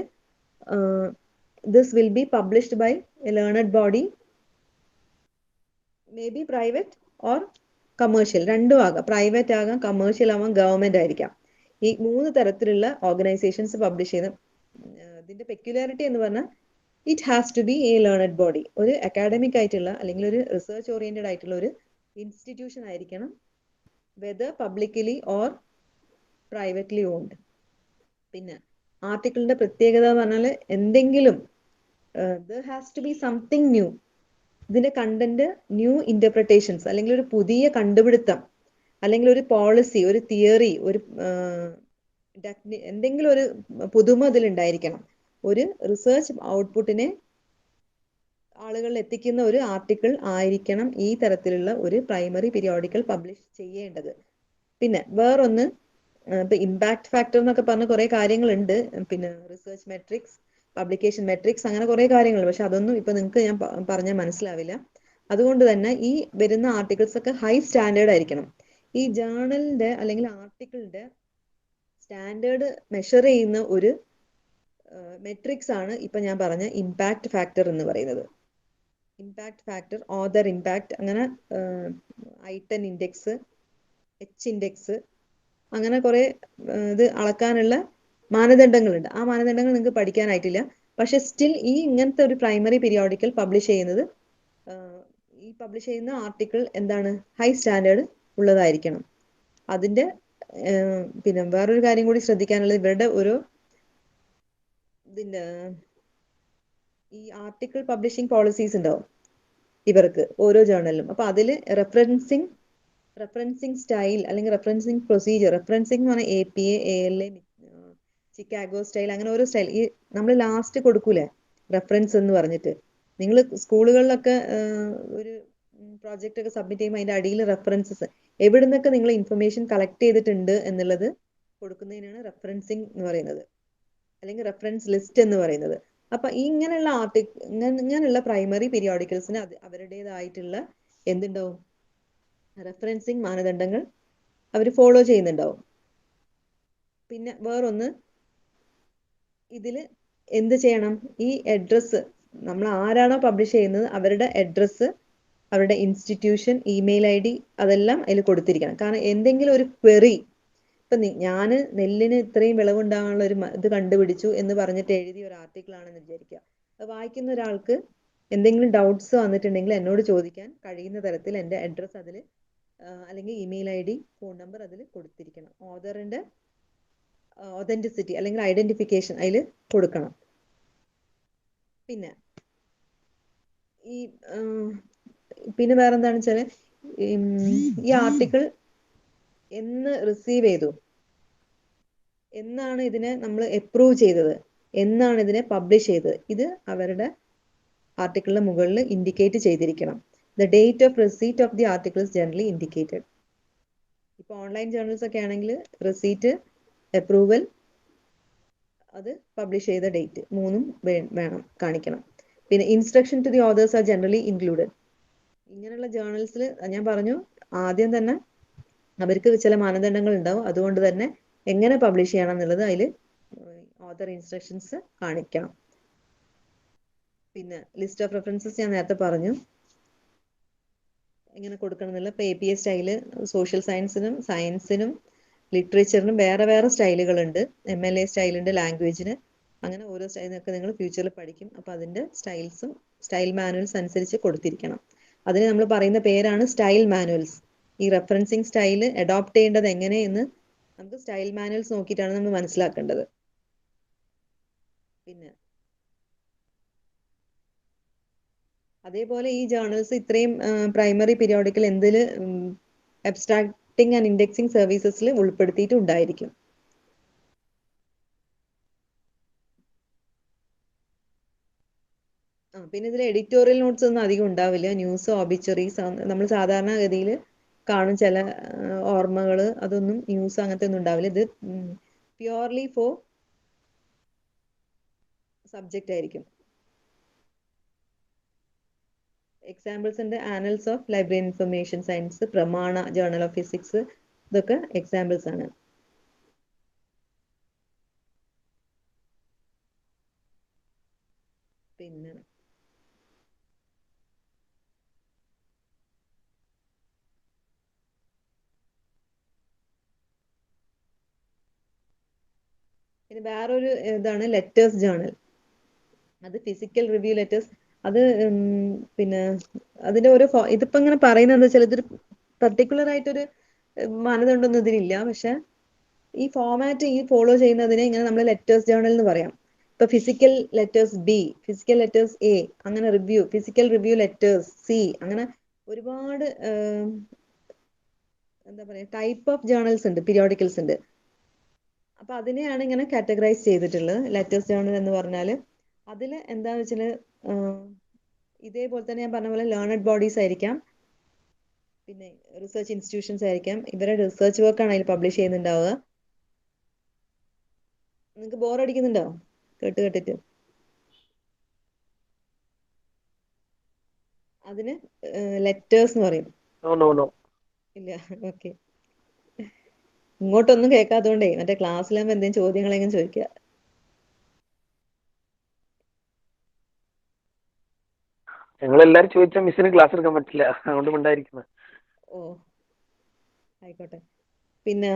this will be published by a learned body, maybe private or commercial. രണ്ടും ആകാം, പ്രൈവറ്റ് ആകാം, കമേഴ്ഷ്യൽ ആവാം, ഗവൺമെന്റ് ആയിരിക്കാം. ഈ 3 തരത്തിലുള്ള ഓർഗനൈസേഷൻസ് പബ്ലിഷ് ചെയ്യുന്ന ഇതിന്റെ പെക്യുലാരിറ്റി എന്ന് പറഞ്ഞാൽ it has to be a learned body. ഒരു അക്കാഡമിക് ആയിട്ടുള്ള അല്ലെങ്കിൽ ഒരു റിസർച്ച് ഓറിയന്റഡ് ആയിട്ടുള്ള ഒരു ഇൻസ്റ്റിറ്റ്യൂഷൻ ആയിരിക്കണം, whether publicly or privately owned. പിന്നെ ആർട്ടിക്കിളിന്റെ പ്രത്യേകത എന്ന് പറഞ്ഞാൽ എന്തെങ്കിലും there has to be something new. ഇതിന്റെ കണ്ടന്റ് ന്യൂ ഇന്റർപ്രിട്ടേഷൻസ് അല്ലെങ്കിൽ ഒരു പുതിയ കണ്ടുപിടുത്തം അല്ലെങ്കിൽ ഒരു പോളിസി, ഒരു തിയറി, ഒരു എന്തെങ്കിലും ഒരു പുതുമ ഇതിലുണ്ടായിരിക്കണം. ഒരു റിസർച്ച് ഔട്ട്പുട്ടിനെ ആളുകളിൽ എത്തിക്കുന്ന ഒരു ആർട്ടിക്കിൾ ആയിരിക്കണം ഈ തരത്തിലുള്ള ഒരു പ്രൈമറി പീരിയോഡിക്കൽ പബ്ലിഷ് ചെയ്യേണ്ടത്. പിന്നെ വേറൊന്ന്, ഇപ്പൊ ഇമ്പാക്ട് ഫാക്ടർ എന്നൊക്കെ പറഞ്ഞ കുറെ കാര്യങ്ങളുണ്ട്. പിന്നെ റിസർച്ച് മെട്രിക്സ്, പബ്ലിക്കേഷൻ മെട്രിക്സ്, അങ്ങനെ കുറെ കാര്യങ്ങളുണ്ട്. പക്ഷെ അതൊന്നും ഇപ്പൊ നിങ്ങൾക്ക് ഞാൻ പറഞ്ഞാൽ മനസ്സിലാവില്ല. അതുകൊണ്ട് തന്നെ ഈ വരുന്ന ആർട്ടിക്കിൾസ് ഒക്കെ ഹൈ സ്റ്റാൻഡേർഡ് ആയിരിക്കണം. ഈ ജേർണലിന്റെ അല്ലെങ്കിൽ ആർട്ടിക്കിളിന്റെ സ്റ്റാൻഡേർഡ് മെഷർ ചെയ്യുന്ന ഒരു മെട്രിക്സ് ആണ് ഇപ്പൊ ഞാൻ പറഞ്ഞ ഇമ്പാക്ട് ഫാക്ടർ എന്ന് പറയുന്നത്. ഇമ്പാക്ട് ഫാക്ടർ, ഓതർ ഇമ്പാക്ട്, അങ്ങനെ ഐറ്റൻ ഇൻഡെക്സ്, എച്ച് ഇൻഡെക്സ്, അങ്ങനെ കുറെ ഇത് അളക്കാനുള്ള മാനദണ്ഡങ്ങളുണ്ട്. ആ മാനദണ്ഡങ്ങൾ നിങ്ങൾക്ക് പഠിക്കാനായിട്ടില്ല. പക്ഷെ സ്റ്റിൽ ഈ ഇങ്ങനത്തെ ഒരു പ്രൈമറി പീരിയോഡിക്കൽ പബ്ലിഷ് ചെയ്യുന്നത് ഈ പബ്ലിഷ് ചെയ്യുന്ന ആർട്ടിക്കിൾ എന്താണ് ഹൈ സ്റ്റാൻഡേർഡ് ഉള്ളതായിരിക്കണം. അതിന്റെ പിന്നെ വേറൊരു കാര്യം കൂടി ശ്രദ്ധിക്കാനുള്ളത് ഇവരുടെ ഒരു ഇതിന്റെ ഈ ആർട്ടിക്കിൾ പബ്ലിഷിംഗ് പോളിസീസ് ഉണ്ടാവും ഇവർക്ക് ഓരോ ജേർണലിലും. അപ്പൊ അതിൽ റെഫറൻസിങ് സ്റ്റൈൽ അല്ലെങ്കിൽ റെഫറൻസിങ് പ്രൊസീജിയർ, റെഫറൻസിങ് എന്ന് പറഞ്ഞാൽ APA ALA ചിക്കാഗോ സ്റ്റൈൽ, അങ്ങനെ ഓരോ സ്റ്റൈൽ ഈ നമ്മൾ ലാസ്റ്റ് കൊടുക്കൂലേ റെഫറൻസ് എന്ന് പറഞ്ഞിട്ട്. നിങ്ങൾ സ്കൂളുകളിലൊക്കെ ഒരു പ്രോജക്റ്റ് ഒക്കെ സബ്മിറ്റ് ചെയ്യുമ്പോൾ അതിന്റെ അടിയിൽ റെഫറൻസസ് എവിടെ നിന്നൊക്കെ നിങ്ങൾ ഇൻഫർമേഷൻ കളക്ട് ചെയ്തിട്ടുണ്ട് എന്നുള്ളത് കൊടുക്കുന്നതിനാണ് റെഫറൻസിങ് എന്ന് പറയുന്നത്, അല്ലെങ്കിൽ റെഫറൻസ് ലിസ്റ്റ് എന്ന് പറയുന്നത്. അപ്പൊ ഈ ഇങ്ങനെയുള്ള ഇങ്ങനെയുള്ള പ്രൈമറി പീരിയോഡിക്കൽസിന് അവരുടേതായിട്ടുള്ള എന്തുണ്ടാവും, റെഫറൻസിങ് മാനദണ്ഡങ്ങൾ അവർ ഫോളോ ചെയ്യുന്നുണ്ടാവും. പിന്നെ വേറൊന്ന്, ഇതിൽ എന്ത് ചെയ്യണം, ഈ അഡ്രസ്സ് നമ്മൾ ആരാണോ പബ്ലിഷ് ചെയ്യുന്നത് അവരുടെ അഡ്രസ്സ്, അവരുടെ ഇൻസ്റ്റിറ്റ്യൂഷൻ, ഇമെയിൽ ID അതെല്ലാം അതിൽ കൊടുത്തിരിക്കണം. കാരണം എന്തെങ്കിലും ഒരു ക്വറി, ഇപ്പൊ ഞാൻ നെല്ലിന് ഇത്രയും വിളവുണ്ടാകാനുള്ള ഒരു ഇത് കണ്ടുപിടിച്ചു എന്ന് പറഞ്ഞിട്ട് എഴുതിയ ഒരു ആർട്ടിക്കിൾ ആണെന്ന് വിചാരിക്കുക. അത് വായിക്കുന്ന ഒരാൾക്ക് എന്തെങ്കിലും ഡൗട്ട്സ് വന്നിട്ടുണ്ടെങ്കിൽ എന്നോട് ചോദിക്കാൻ കഴിയുന്ന തരത്തിൽ എൻ്റെ അഡ്രസ്സ് അതിൽ അല്ലെങ്കിൽ ഇമെയിൽ ID, ഫോൺ നമ്പർ അതിൽ കൊടുത്തിരിക്കണം. ഓതറിന്റെ ഒതന്റിസിറ്റി അല്ലെങ്കിൽ ഐഡന്റിഫിക്കേഷൻ അതിൽ കൊടുക്കണം. പിന്നെ പിന്നെ വേറെന്താണെന്ന് വെച്ചാൽ ഈ ആർട്ടിക്കിൾ എന്ന് റിസീവ് ചെയ്തു, എന്നാണ് ഇതിനെ നമ്മൾ അപ്രൂവ് ചെയ്തത്, എന്നാണ് ഇതിനെ പബ്ലിഷ് ചെയ്തത്, ഇത് അവരുടെ ആർട്ടിക്കിളിന് മുകളിൽ ഇൻഡിക്കേറ്റ് ചെയ്തിരിക്കണം. The date of receipt of the article is generally indicated. ഇപ്പൊ ഓൺലൈൻ ജേർണൽസ് ഒക്കെ ആണെങ്കിൽ റിസീറ്റ്, അപ്രൂവൽ, അത് പബ്ലിഷ് ചെയ്ത ഡേറ്റ് മൂന്നും വേണം കാണിക്കണം. പിന്നെ instruction to the authors are generally included. ഇങ്ങനെയുള്ള ജേർണൽസിൽ ഞാൻ പറഞ്ഞു ആദ്യം തന്നെ അവർക്ക് ചില മാനദണ്ഡങ്ങൾ ഉണ്ടാവും, അതുകൊണ്ട് തന്നെ എങ്ങനെ പബ്ലിഷ് ചെയ്യണം എന്നുള്ളത് അതിൽ ഓതർ ഇൻസ്ട്രക്ഷൻസ് കാണിക്കണം. പിന്നെ ലിസ്റ്റ് ഓഫ് റെഫറൻസസ് ഞാൻ നേരത്തെ പറഞ്ഞു എങ്ങനെ കൊടുക്കണം എന്നുള്ള. ഇപ്പൊ APA സ്റ്റൈല് സോഷ്യൽ സയൻസിനും ലിറ്ററേച്ചറിനും വേറെ വേറെ സ്റ്റൈലുകളുണ്ട്. MLA സ്റ്റൈലുണ്ട് ലാംഗ്വേജിന്. അങ്ങനെ ഓരോ സ്റ്റൈലിനൊക്കെ നിങ്ങൾ ഫ്യൂച്ചറിൽ പഠിക്കും. അപ്പൊ അതിന്റെ സ്റ്റൈൽ മാനുവൽസ് അനുസരിച്ച് കൊടുത്തിരിക്കണം. അതിന് നമ്മൾ പറയുന്ന പേരാണ് സ്റ്റൈൽ മാനുവൽസ്. ഈ റെഫറൻസിങ് സ്റ്റൈല് അഡോപ്റ്റ് ചെയ്യേണ്ടത് എങ്ങനെയെന്ന് നമുക്ക് സ്റ്റൈൽ മാനുവൽസ് നോക്കിയിട്ടാണ് നമ്മൾ മനസ്സിലാക്കേണ്ടത്. പിന്നെ അതേപോലെ ഈ ജേർണൽസ് ഇത്രയും പ്രൈമറി പീരിയോഡിക്കൽ എന്തിൽ അബ്സ്ട്രാക്ടിങ് ആൻഡ് ഇൻഡെക്സിങ് സർവീസസിൽ ഉൾപ്പെടുത്തിയിട്ടുണ്ടായിരിക്കും. പിന്നെ ഇതിൽ എഡിറ്റോറിയൽ നോട്ട്സ് ഒന്നും അധികം ഉണ്ടാവില്ല. ന്യൂസ്, ഓബിച്ചറീസ് നമ്മൾ സാധാരണഗതിയിൽ കാണും ചില ഓർമ്മകൾ, അതൊന്നും ന്യൂസ് അങ്ങനത്തെ ഒന്നും ഉണ്ടാവില്ല. ഇത് പ്യുവർലി ഫോർ സബ്ജക്റ്റ് ആയിരിക്കും. എക്സാമ്പിൾസ് ഉണ്ട് Annals of library information science, പ്രമാണ, ജേർണൽ ഓഫ് ഫിസിക്സ്, ഇതൊക്കെ എക്സാമ്പിൾസ് ആണ്. പിന്നെ വേറൊരു ഇതാണ് ലെറ്റേഴ്സ് ജേർണൽ. അത് ഫിസിക്കൽ റിവ്യൂ ലെറ്റേഴ്സ്. അത് പിന്നെ അതിന്റെ ഓരോ ഇതിപ്പോ ഇങ്ങനെ പറയുന്നത് എന്താ വെച്ചാൽ ഇതൊരു പർട്ടിക്കുലർ ആയിട്ടൊരു മാനദണ്ഡമൊന്നും ഇതിലില്ല. പക്ഷെ ഈ ഫോമാറ്റ് ഈ ഫോളോ ചെയ്യുന്നതിനെ ഇങ്ങനെ നമ്മൾ ലെറ്റേഴ്സ് ജേർണൽ എന്ന് പറയാം. ഇപ്പൊ physical letters B, physical letters A, അങ്ങനെ review, physical review letters C, അങ്ങനെ ഒരുപാട് എന്താ പറയാ ടൈപ്പ് ഓഫ് ജേർണൽസ് ഉണ്ട്, പീരിയോഡിക്കൽസ് ഉണ്ട്. അപ്പൊ അതിനെയാണ് ഇങ്ങനെ കാറ്റഗറൈസ് ചെയ്തിട്ടുള്ളത് ലെറ്റേഴ്സ് ജേർണൽ എന്ന് പറഞ്ഞാൽ. അതിൽ എന്താന്ന് വെച്ചാല് ഇതേപോലെ തന്നെ ഞാൻ പറഞ്ഞ പോലെ ലേണഡ് ബോഡീസ് ആയിരിക്കാം, പിന്നെ റിസർച്ച് ഇൻസ്റ്റിറ്റ്യൂഷൻസ് ആയിരിക്കാം. ഇവരുടെ റിസർച്ച് വർക്കാണ് അതിൽ പബ്ലിഷ് ചെയ്യുന്നുണ്ടാവുക. നിങ്ങൾക്ക് ബോറടിക്കുന്നുണ്ടോ കേട്ടിട്ട്? അതിന് ലെറ്റേഴ്സ് എന്ന് പറയും. ഇല്ല, ഓക്കെ. ഇങ്ങോട്ടൊന്നും കേൾക്കാത്തതുകൊണ്ടേ മറ്റേ ക്ലാസ്സിലാകുമ്പോൾ എന്തെങ്കിലും ചോദ്യങ്ങളെങ്കിലും ചോദിക്കുക. ഞങ്ങളെല്ലാരും ചോദിച്ചാൽ മിസ്സിന് ക്ലാസ് എടുക്കാൻ പറ്റില്ല, അതുകൊണ്ട് ഉണ്ടായിരിക്കുന്നത്. ഓ ആയിക്കോട്ടെ. പിന്നെ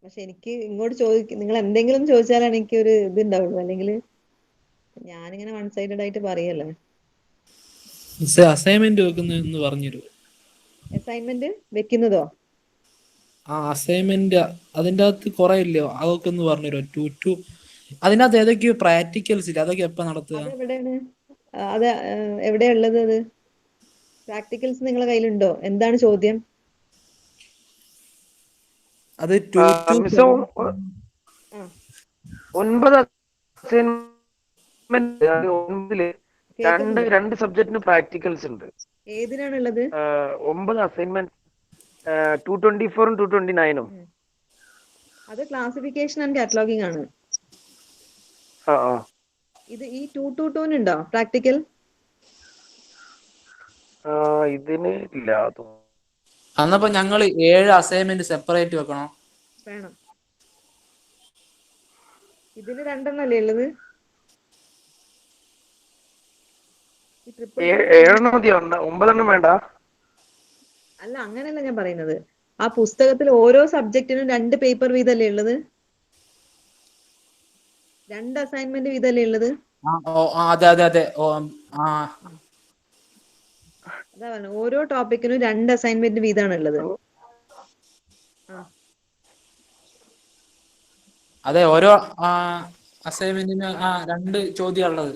പക്ഷെ എനിക്ക് ഇങ്ങോട്ട് നിങ്ങൾ എന്തെങ്കിലും ചോദിച്ചാലാണ് എനിക്കൊരു ഇതുണ്ടാവുള്ളൂ. അല്ലെങ്കിൽ ഞാനിങ്ങനെ വൺ സൈഡഡ് ആയിട്ട് പറയല്ലേ. അസൈൻമെന്റ് വെക്കുന്ന പറഞ്ഞു. അസൈൻമെന്റ് വെക്കുന്നതോ? ആ അസൈൻമെന്റ് അതിൻ്റെ അകത്ത് കുറെ ഇല്ലയോ, അതൊക്കെ ഒന്ന് പറഞ്ഞുതരോ. അതിനകത്ത് ഏതൊക്കെയോ പ്രാക്ടിക്കൽസ് ഇല്ല, അതൊക്കെ എപ്പോ നടത്തുക? അതെവിടെയാണ്? അത് എവിടെയാ ഉള്ളത്? അത് പ്രാക്ടിക്കൽസ് നിങ്ങളെ കയ്യിലുണ്ടോ? എന്താണ് ചോദ്യം? അത് മിസ് 9 അസൈൻമെന്റ് 9 കേൾക്കുന്നില്ല. രണ്ട് സബ്ജക്റ്റിന് പ്രാക്ടിക്കൽസ് ഉണ്ട്. ഏതിനാണുള്ളത്? 9 അസൈൻമെന്റ് 224 229. അത് ക്ലാസിഫിക്കേഷൻ ആൻഡ് കാറ്റലോഗിങ് ആണ്. ഇത് ഈ 222 ഉണ്ടോ പ്രാക്ടിക്കൽ? ഇതിന് ഇല്ല. അന്നപ്പോ ഞങ്ങൾ 7 അസൈൻമെന്റ് സെപ്പറേറ്റ് വെക്കണോ? വേണം. ഇതിന് 2 അല്ലേ ഉള്ളത്? 7 മതിയോ? 9 വേണ്ട? അല്ല, അങ്ങനെയല്ല ഞാൻ പറയുന്നത്. ആ പുസ്തകത്തിൽ ഓരോ സബ്ജക്റ്റിനും 2 പേപ്പർ വീതല്ലേ ഉള്ളത്? 2 അസൈൻമെന്റ് വീതല്ലേ ഉള്ളത്? അതെ. അതാ പറഞ്ഞത്, ഓരോ ടോപ്പിക്കിനും 2 അസൈൻമെന്റ് വീതാണ് ഉള്ളത്. അതെ, ഓരോ അസൈൻമെന്റിന് 2 ചോദ്യം ഉള്ളത്.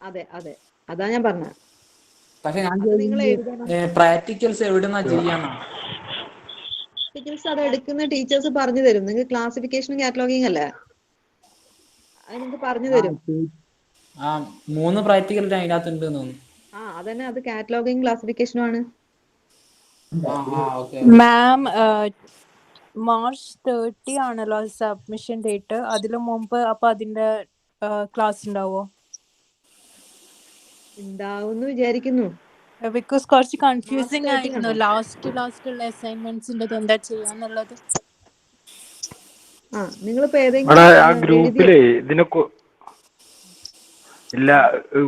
അതെ, അതാ ഞാൻ പറഞ്ഞത്. പക്ഷെ ഞാൻ നിങ്ങൾ എഴുതണം. പ്രാക്ടിക്കൽസ് എവിടുന്നാ ചെയ്യാന്നാ? പ്രാക്ടിക്കൽസ് അത് എടുക്കുന്ന ടീച്ചേഴ്സ് പറഞ്ഞു തരും. നിങ്ങൾക്ക് ക്ലാസിഫിക്കേഷനും കാറ്റലോഗിങ് അല്ലേ, അത് നിങ്ങൾക്ക് പറഞ്ഞു തരും. 3 പ്രാക്ടിക്കൽ അതിനകത്ത് ഉണ്ട് തോന്നുന്നു. അതന്നെ, അത് കാറ്റലോഗിങ് ക്ലാസിഫിക്കേഷനും ആണ്. മാം March 30 ആണല്ലോ സബ്മിഷൻ ഡേറ്റ്. അതിനു മുമ്പ് അപ്പൊ അതിന്റെ ക്ലാസ് ഉണ്ടാവോ? ഉണ്ടാവുമെന്ന് വിചാരിക്കുന്നു. ബിക്കോസ് കുറച്ച് കൺഫ്യൂസിങ് ആയിരുന്നു ലാസ്റ്റ് ഉള്ള അസൈൻമെന്റ്സിന്റെ എന്താ ചെയ്യാന്നുള്ളത്. നിങ്ങളിപ്പോ ഏതെങ്കിലും ആ ഗ്രൂപ്പില്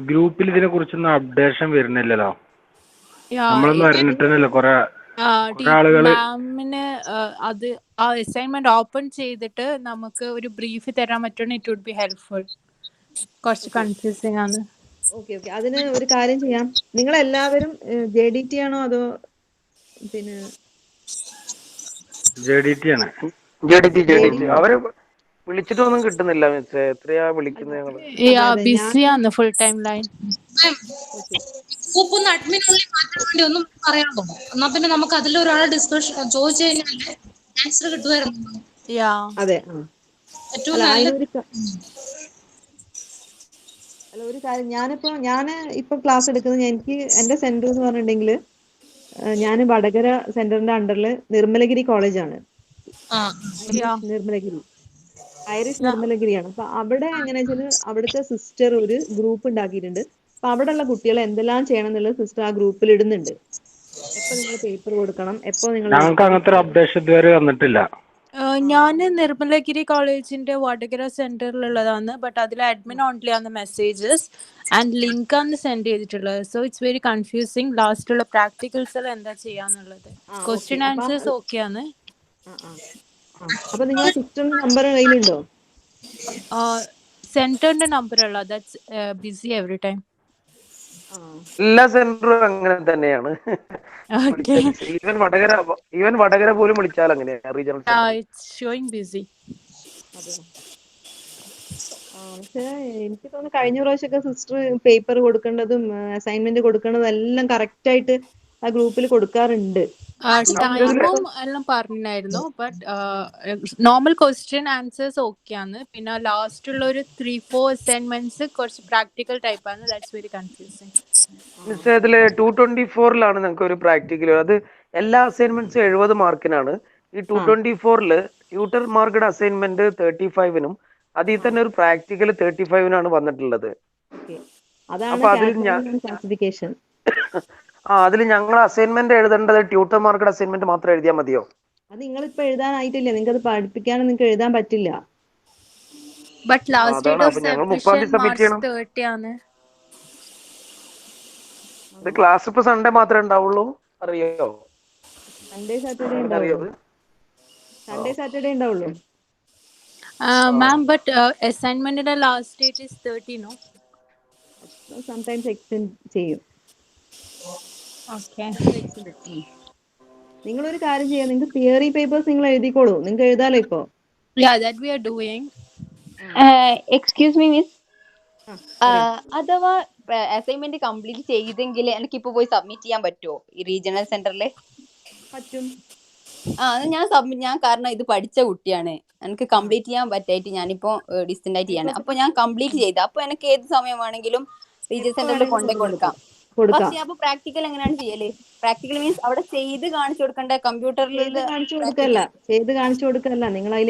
ഗ്രൂപ്പിൽ ഇതിനെ കുറിച്ചൊന്നും അപ്ഡേഷൻ വരുന്നില്ലല്ലോ. നമ്മളൊന്നും അറിഞ്ഞിട്ടല്ലോ കുറെ ആളുകള്. മാമിന് അത് ആ അസൈൻമെന്റ് ഓപ്പൺ ചെയ്തിട്ട് നമുക്ക് ഒരു ബ്രീഫ് തരാൻ പറ്റുന്ന ഇറ്റ് വുഡ് ബി ഹെൽപ്ഫുൾ. കുറച്ച് കൺഫ്യൂസിങ് ആണ്. ഓക്കെ, അതിന് ഒരു കാര്യം ചെയ്യാം. നിങ്ങൾ എല്ലാവരും JDT ആണോ അതോ പിന്നെ JDT ആണ്. അവര് വിളിച്ചിട്ടൊന്നും കിട്ടുന്നില്ല മിസ്സേ. എത്രയാ വിളിക്കുന്നത്? ബിസിയാണ് ഫുൾ ടൈം ലൈൻ. ഗ്രൂപ്പ് ഒന്ന് അഡ്മിനുള്ളിൽ മാറ്റാൻ വേണ്ടി ഒന്നും പറയാമോ? എന്നാ പിന്നെ നമുക്ക് അതിലൊരാളെ ഡിസ്കഷൻ ചോദിച്ചു കഴിഞ്ഞാൽ ആൻസർ കിട്ടുമായിരുന്നു. അതെ. ഏറ്റവും നല്ല ഒരു കാര്യം, ഞാൻ ഇപ്പൊ ക്ലാസ് എടുക്കുന്നത്, എനിക്ക് എന്റെ സെന്റർ എന്ന് പറഞ്ഞിട്ടുണ്ടെങ്കിൽ ഞാൻ വടകര സെന്ററിന്റെ അണ്ടറിൽ നിർമ്മലഗിരി കോളേജാണ്. നിർമ്മലഗിരി ഐറിഷ് നിർമ്മലഗിരിയാണ്. അപ്പൊ അവിടെ എങ്ങനെയാ വെച്ചാൽ അവിടുത്തെ സിസ്റ്റർ ഒരു ഗ്രൂപ്പ് ഉണ്ടാക്കിയിട്ടുണ്ട്. അപ്പൊ അവിടെയുള്ള കുട്ടികളെ എന്തെല്ലാം ചെയ്യണം എന്നുള്ളത് സിസ്റ്റർ ആ ഗ്രൂപ്പിൽ ഇടുന്നുണ്ട്. എപ്പോ നിങ്ങൾ പേപ്പർ കൊടുക്കണം, എപ്പോ നിങ്ങൾ അങ്ങനത്തെ ഒരു അപ്ഡേഷൻ ഇതുവരെ വന്നിട്ടില്ല. ഞാൻ നിർമ്മലഗിരി കോളേജിന്റെ വടകര സെന്ററിലുള്ളതാണ്. ബട്ട് അതിൽ അഡ്മിൻ ഓൺലി ആണ് മെസ്സേജസ് ആൻഡ് ലിങ്ക് ആണ് സെൻഡ് ചെയ്തിട്ടുള്ളത്. So it's very confusing. ലാസ്റ്റുള്ള പ്രാക്ടിക്കൽസ് എന്താ ചെയ്യാന്നുള്ളത്. ക്വസ്റ്റ്യൻ ആൻസേഴ്സ് ഓക്കെ ആണ്. അപ്പൊ നിങ്ങൾ സിസ്റ്ററിന്റെ നമ്പർ കയ്യിലുണ്ടോ? സെന്ററിന്റെ നമ്പർ ഉള്ള ദാറ്റ്സ് ബിസി എവറി ടൈം. എല്ലാ സെന്ററും അങ്ങനെ തന്നെയാണ്. ഈവൻ വടകര പോലും വിളിച്ചാൽ അങ്ങനെയാണ്. റീജിയണൽ പക്ഷേ എനിക്ക് തോന്നുന്നു കഴിഞ്ഞ പ്രാവശ്യമൊക്കെ സിസ്റ്റർ പേപ്പർ കൊടുക്കേണ്ടതും അസൈൻമെന്റ് കൊടുക്കേണ്ടതും എല്ലാം കറക്റ്റ് ആയിട്ട് ആ ഗ്രൂപ്പിൽ കൊടുക്കാറുണ്ട്. ടൈമും എല്ലാം പറഞ്ഞായിരുന്നു. But normal question answers okay ആണ്. പിന്നെ ലാസ്റ്റ് ഉള്ള ഒരു 3-4 അസൈൻമെന്റ്സ് കുറച്ച് പ്രാക്ടിക്കൽ ടൈപ്പ് ആണ്. That's very confusing. മിസ് അതില് 224 നിങ്ങൾക്ക് ഒരു പ്രാക്ടിക്കൽ. അത് എല്ലാ അസൈൻമെന്റ്സും 70 മാർക്കിനാണ്. ഈ 224 ട്യൂട്ടർ മാർക്ക്ഡ് അസൈൻമെന്റ് 35-നും അതിൽ തന്നെ ഒരു പ്രാക്ടിക്കൽ 35-നാണ് വന്നിട്ടുള്ളത്. അപ്പൊ അതിൽ ഞങ്ങൾ അസൈൻമെന്റ് എഴുതേണ്ടത് ട്യൂട്ടർ മാർക്ക്ഡ് അസൈൻമെന്റ് മാത്രം എഴുതിയാൽ മതിയോ? അത് നിങ്ങളിപ്പോ എഴുതാനായിട്ടില്ല, നിങ്ങൾക്ക് അത് പഠിപ്പിക്കാനും നിങ്ങൾക്ക് എഴുതാൻ പറ്റില്ല. But last date of submission March 30 ആണ്. ക്ലാസ് ഇപ്പൊ സൺഡേ മാത്രമേ ഉണ്ടാവുള്ളൂ, അറിയോ? സൺഡേ സാറ്റർഡേ ഉണ്ടാവുള്ളൂ. Ma'am, but assignment in the last date is 30, no? Sometimes extend ചെയ്യും. Okay. നിങ്ങൾ ഒരു കാര്യം ചെയ്യാം, നിങ്ങൾക്ക് തിയറി പേപ്പേഴ്സ് നിങ്ങൾ എഴുതിക്കോളൂ, നിങ്ങൾക്ക് എഴുതാലോ ഇപ്പോ. Yeah, that we are doing. Excuse me miss, പറയാം. അഥവാ അസൈൻമെന്റ് കംപ്ലീറ്റ് ചെയ്തെങ്കിൽ എനിക്ക് ഇപ്പൊ പോയി സബ്മിറ്റ് ചെയ്യാൻ പറ്റുമോ ഈ റീജിയണൽ സെന്ററിൽ? പറ്റും. ഞാൻ കാരണം ഇത് പഠിച്ച കുട്ടിയാണ്, എനിക്ക് കംപ്ലീറ്റ് ചെയ്യാൻ പറ്റായിട്ട് ഞാനിപ്പോ ഡിസ്റ്റന്റ് ആയിട്ട് ചെയ്യാണ്. അപ്പൊ ഞാൻ കംപ്ലീറ്റ് ചെയ്ത അപ്പൊ എനിക്ക് ഏത് സമയം വേണമെങ്കിലും റീജിയണൽ സെന്ററിൽ കൊണ്ടേ കൊടുക്കാം. പക്ഷെ അപ്പൊ പ്രാക്ടിക്കൽ എങ്ങനെയാണ് ചെയ്യല്? പ്രാക്ടിക്കൽ മീൻസ് അവിടെ ചെയ്ത് കാണിച്ചു കൊടുക്കേണ്ട കമ്പ്യൂട്ടറിൽ ചെയ്ത് കാണിച്ചു കൊടുക്കല്ല, നിങ്ങൾ അതിൽ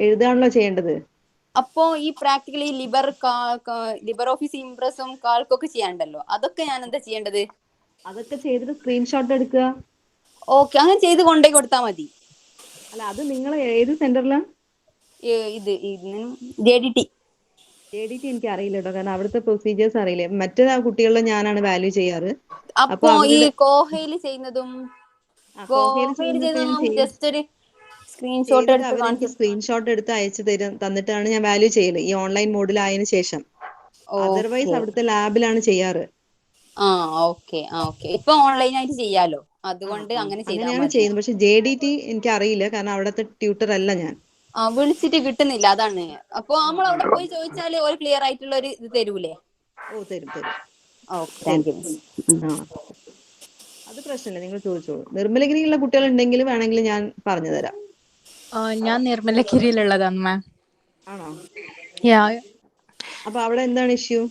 എഴുതാണല്ലോ ചെയ്യേണ്ടത്. അപ്പോ ഈ പ്രാക്ടിക്കലി ലിബർ ഓഫീസ് ഇംപ്രസും കാൽക്കൊക്കെ ചെയ്യാണ്ടല്ലോ, അതൊക്കെ ഞാൻ എന്താ ചെയ്യേണ്ടത്? അതൊക്കെ ചെയ്തിട്ട് സ്ക്രീൻഷോട്ട് എടുക്കുക. ഓക്കെ, അങ്ങനെ ചെയ്ത് കൊണ്ടേ കൊടുത്താൽ മതി. അല്ല, അത് നിങ്ങൾ ഏത് സെന്ററിലാ? ഇത് JDT എനിക്ക് അറിയില്ല കേട്ടോ, കാരണം അവിടുത്തെ പ്രൊസീജിയേഴ്സ് അറിയില്ല. മറ്റേ കുട്ടികളിൽ ഞാനാണ് വാല്യൂ ചെയ്യാറ്. അപ്പൊ ഈ കോഹയിൽ ചെയ്യുന്നതും ജസ്റ്റ് ഒരു സ്ക്രീൻഷോട്ട് എടുത്ത് കാണിച്ചു, സ്ക്രീൻഷോട്ട് എടുത്ത് അയച്ചു തന്നിട്ടാണ് ഞാൻ വാല്യൂ ചെയ്യല്, ഈ ഓൺലൈൻ മോഡിൽ ആയതിനു ശേഷം. അതർവൈസ് അവിടുത്തെ ലാബിലാണ് ചെയ്യാറ്. ഓക്കെ. ഇപ്പൊ ഓൺലൈൻ ആയിട്ട് ചെയ്യാലോ, അതുകൊണ്ട് അങ്ങനെ അങ്ങനെയാണ് ചെയ്യുന്നത്. പക്ഷെ JDT എനിക്ക് അറിയില്ല, കാരണം അവിടുത്തെ ട്യൂട്ടർ അല്ല ഞാൻ. വിളിച്ചിട്ട് കിട്ടുന്നില്ല, അതാണ്. അപ്പൊ നമ്മൾ അവിടെ പോയി ചോദിച്ചാല് ഒരു ക്ലിയർ ആയിട്ടുള്ള ഒരു ഇത് തരൂലേ? തരും. Thank you. അത് പ്രശ്നമില്ല, നിങ്ങൾ ചോദിച്ചോളൂ. നിർമ്മലഗിരിയിലുള്ള കുട്ടികൾ ഉണ്ടെങ്കിൽ വേണമെങ്കിൽ ഞാൻ പറഞ്ഞു തരാം. ഞാൻ നിർമ്മലഗിരിയിലുള്ളതാണ് മാം. ആണോ? അപ്പൊ അവിടെ എന്താണ് ഇഷ്യൂ?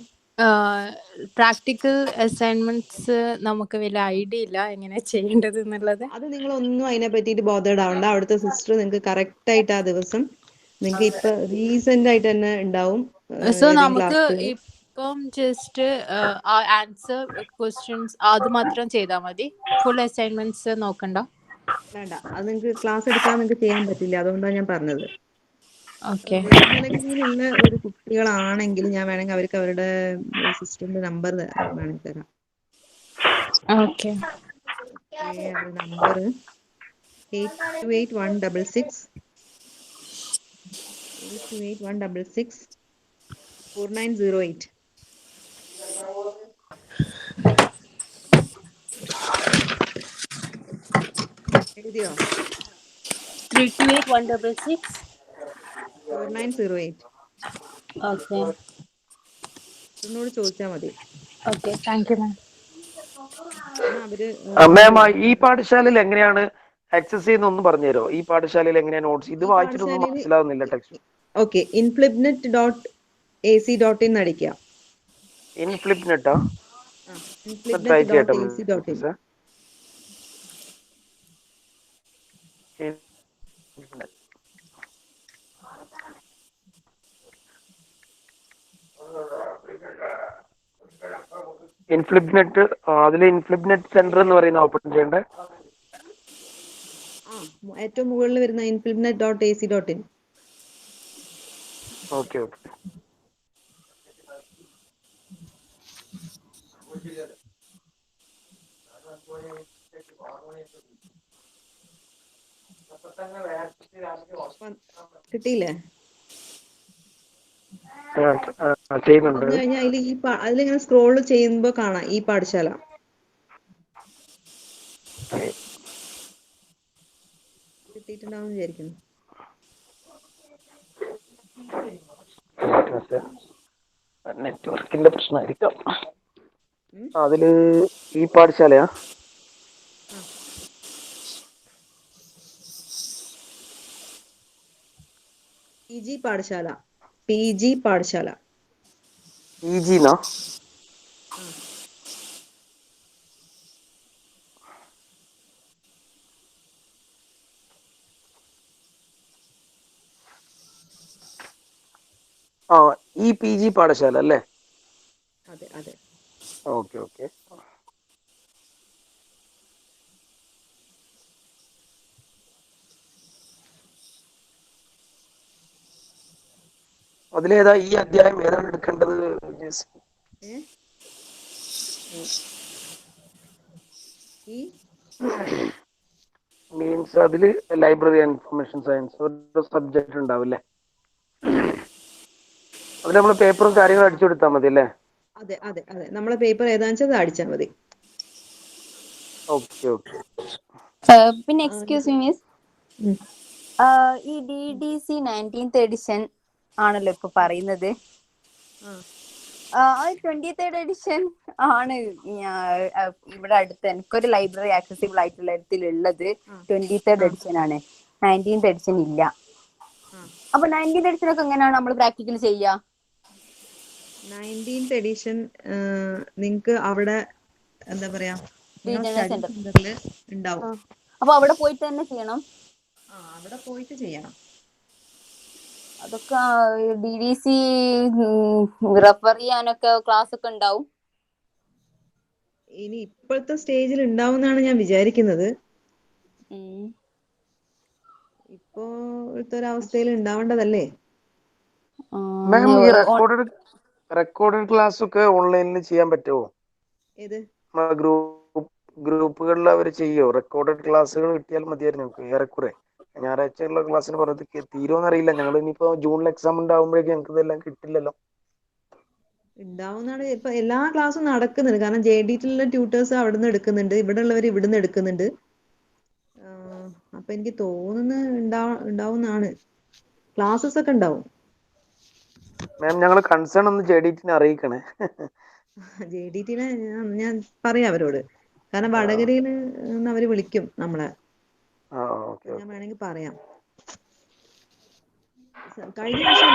പ്രാക്ടിക്കൽ അസൈൻമെന്റ്സ് നമുക്ക് വലിയ ഐഡിയ ഇല്ല എങ്ങനെ ചെയ്യേണ്ടത് എന്നുള്ളത്. അത് നിങ്ങൾ ഒന്നും അതിനെ പറ്റിയിട്ട് ബോധേഡ് ആവണ്ട. അവിടുത്തെ സിസ്റ്റർ നിങ്ങൾക്ക് കറക്റ്റ് ആയിട്ട് ആ ദിവസം നിങ്ങൾക്ക് ഇപ്പൊ റീസെന്റ് ആയിട്ട് തന്നെ ഉണ്ടാവും. സോ നമുക്ക് ഇപ്പം ജസ്റ്റ് ആൻസർ ക്വസ്റ്റ്യൻസ് അത് മാത്രം ചെയ്താൽ മതി, ഫുൾ അസൈൻമെന്റ്സ് നോക്കണ്ട? വേണ്ട, അത് നിങ്ങൾക്ക് ക്ലാസ് എടുക്കാൻ നിങ്ങൾക്ക് ചെയ്യാൻ പറ്റില്ല, അതുകൊണ്ടാണ് ഞാൻ പറഞ്ഞത്. നിർമ്മലഗിരിയിലുള്ള ഒരു കുട്ടികളാണെങ്കിൽ ഞാൻ വേണമെങ്കിൽ അവർക്ക് അവരുടെ സിസ്റ്ററിന്റെ നമ്പർ വേണമെങ്കിൽ തരാം. അവരുടെ നമ്പർ 828-166-4908. എഴുതിയോ? 328-166-4908. എന്നോട് ചോദിച്ചാൽ മതി. Thank you ma'am. മാം, ഈ പാഠശാലയിൽ എങ്ങനെയാണ് ആക്സസ് ചെയ്യുന്നൊന്നും പറഞ്ഞുതരോ? ഈ പാഠശാലയിൽ എങ്ങനെയാണ് നോട്ട്സ്? ഇത് വായിച്ചിട്ടൊന്നും മനസ്സിലാവുന്നില്ല ടെക്സ്റ്റ്. ഓക്കെ, inflibnet.ac.in അടിക്കുക. inflibnet-ആ? ഇൻഫ്ലിബ്നെറ്റ്, അതിൽ ഇൻഫ്ലിബ്നെറ്റ് സെന്റർ എന്ന് പറയുന്ന ഓപ്പൺ ചെയ്യണ്ടേ? ഏറ്റവും മുകളിൽ വരുന്ന inflibnet.ac.in. ഓക്കെ. കിട്ടിയില്ലേ? ചെയ്യുന്നുണ്ട്. അതിലിങ്ങനെ സ്ക്രോൾ ചെയ്യുമ്പോ കാണാം ഈ പാഠശാല. കിട്ടിയിട്ടുണ്ടാവും വിചാരിക്കുന്നു. നെറ്റ്വർക്കിന്റെ പ്രശ്നമായിരിക്കാം. അതില് ഈ പാഠശാലയാ? PG പാഠശാല. PG-ന്നാ? ഈ PG പാഠശാല അല്ലേ? അതെ. ഓക്കെ. അതിലേതാ ഈ അധ്യായം ഏതാണ് എടുക്കേണ്ടത്? മീൻസ് അതില് ലൈബ്രറി ആൻഡ് ഇൻഫർമേഷൻ സയൻസ് ഒരു സബ്ജക്ട് ഉണ്ടാവില്ലേ? അതിൽ നമ്മൾ പേപ്പറും കാര്യങ്ങളും അടിച്ചു കൊടുത്താൽ മതി അല്ലേ? അതെ അതെ അതെ, നമ്മളെ പേപ്പർ ഏതാണെന്ന് വെച്ചാൽ അത് അടിച്ചാൽ മതി. Okay okay. പിന്നെ എക്സ്ക്യൂസ് മീ മിസ്, ഉം. ഈ DDC 19th എഡിഷൻ ആണല്ലോ ഇപ്പൊ പറയുന്നത്. ആ. 23rd എഡിഷൻ ആണ് ഇവിടെ അടുത്ത് എനിക്കൊരു ലൈബ്രറി ആക്സസിബിൾ ആയിട്ടുള്ള ഇടത്തിലുള്ളത് 23rd എഡിഷൻ ആണ്. 19th എഡിഷൻ ഇല്ല. അപ്പൊ 19th എഡിഷൻ ഒക്കെ എങ്ങനെയാണ് നമ്മൾ പ്രാക്ടിക്കൽ ചെയ്യുക? 19th എഡിഷൻ നിങ്ങക്ക് അവിടെ എന്താ പറയാ, റീജിയണൽ സ്റ്റഡി സെന്റർ. സെന്ററിൽ ഉണ്ടാവും. അപ്പൊ അവിടെ പോയിട്ട് തന്നെ ചെയ്യണം? അവിടെ പോയിട്ട് ചെയ്യണം. അതൊക്കെ DDC റെഫർ ചെയ്യാനൊക്കെ ക്ലാസ് ഒക്കെ ഉണ്ടാവും? ഇനി ഇപ്പോഴത്തെ സ്റ്റേജിൽ ഉണ്ടാവും എന്നാണ് ഞാൻ വിചാരിക്കുന്നത്. ഇപ്പോഴത്തെ ഒരു അവസ്ഥയിൽ ഉണ്ടാവേണ്ടതല്ലേ. മാം ഈ റെക്കോർഡഡ് ക്ലാസ് ഒക്കെ ഓൺലൈനിൽ ചെയ്യാൻ പറ്റുമോ? ഏത് ഗ്രൂപ്പുകളിൽ അവർ ചെയ്യോ? റെക്കോർഡഡ് ക്ലാസ്സുകൾ കിട്ടിയാൽ മതിയായിരുന്നു നമുക്ക് ഏറെക്കുറെ. ഞായറാഴ്ചയുള്ള ക്ലാസ്സിന് പുറത്ത് തീരുമെന്നറിയില്ല. ഞങ്ങൾ ഇനിയിപ്പോ ജൂണിൽ എക്സാം ഉണ്ടാവുമ്പോഴേക്കും ഞങ്ങൾക്ക് ഇതെല്ലാം കിട്ടില്ലല്ലോ. ഉണ്ടാവുന്നതാണ്. ഇപ്പൊ എല്ലാ ക്ലാസ്സും നടക്കുന്നുണ്ട്. കാരണം JDT-ലുള്ള ട്യൂട്ടേഴ്സ് അവിടെ നിന്ന് എടുക്കുന്നുണ്ട്, ഇവിടെ ഉള്ളവർ ഇവിടുന്ന് എടുക്കുന്നുണ്ട്. അപ്പൊ എനിക്ക് തോന്നുന്നു ഉണ്ടാവുന്നതാണ്. ക്ലാസ്സസ് ഒക്കെ ഉണ്ടാവും. മാം ഞങ്ങൾ കൺസേൺ ഒന്ന് JDT-നെ അറിയിക്കണേ. JDT-നെ ഞാൻ പറയാം അവരോട്. കാരണം വടകരയിൽ നിന്ന് അവര് വിളിക്കും നമ്മളെ. ഞാൻ വേണമെങ്കിൽ പറയാം. കഴിഞ്ഞ വർഷം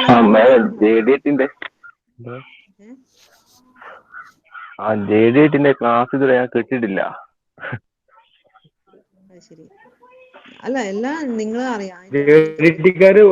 JDT-ന്റെ ക്ലാസ് ഇതുവരെ ഞാൻ കിട്ടിയിട്ടില്ല. ശരി. അല്ല എല്ലാം നിങ്ങൾ അറിയാം. JDT-ക്കാര്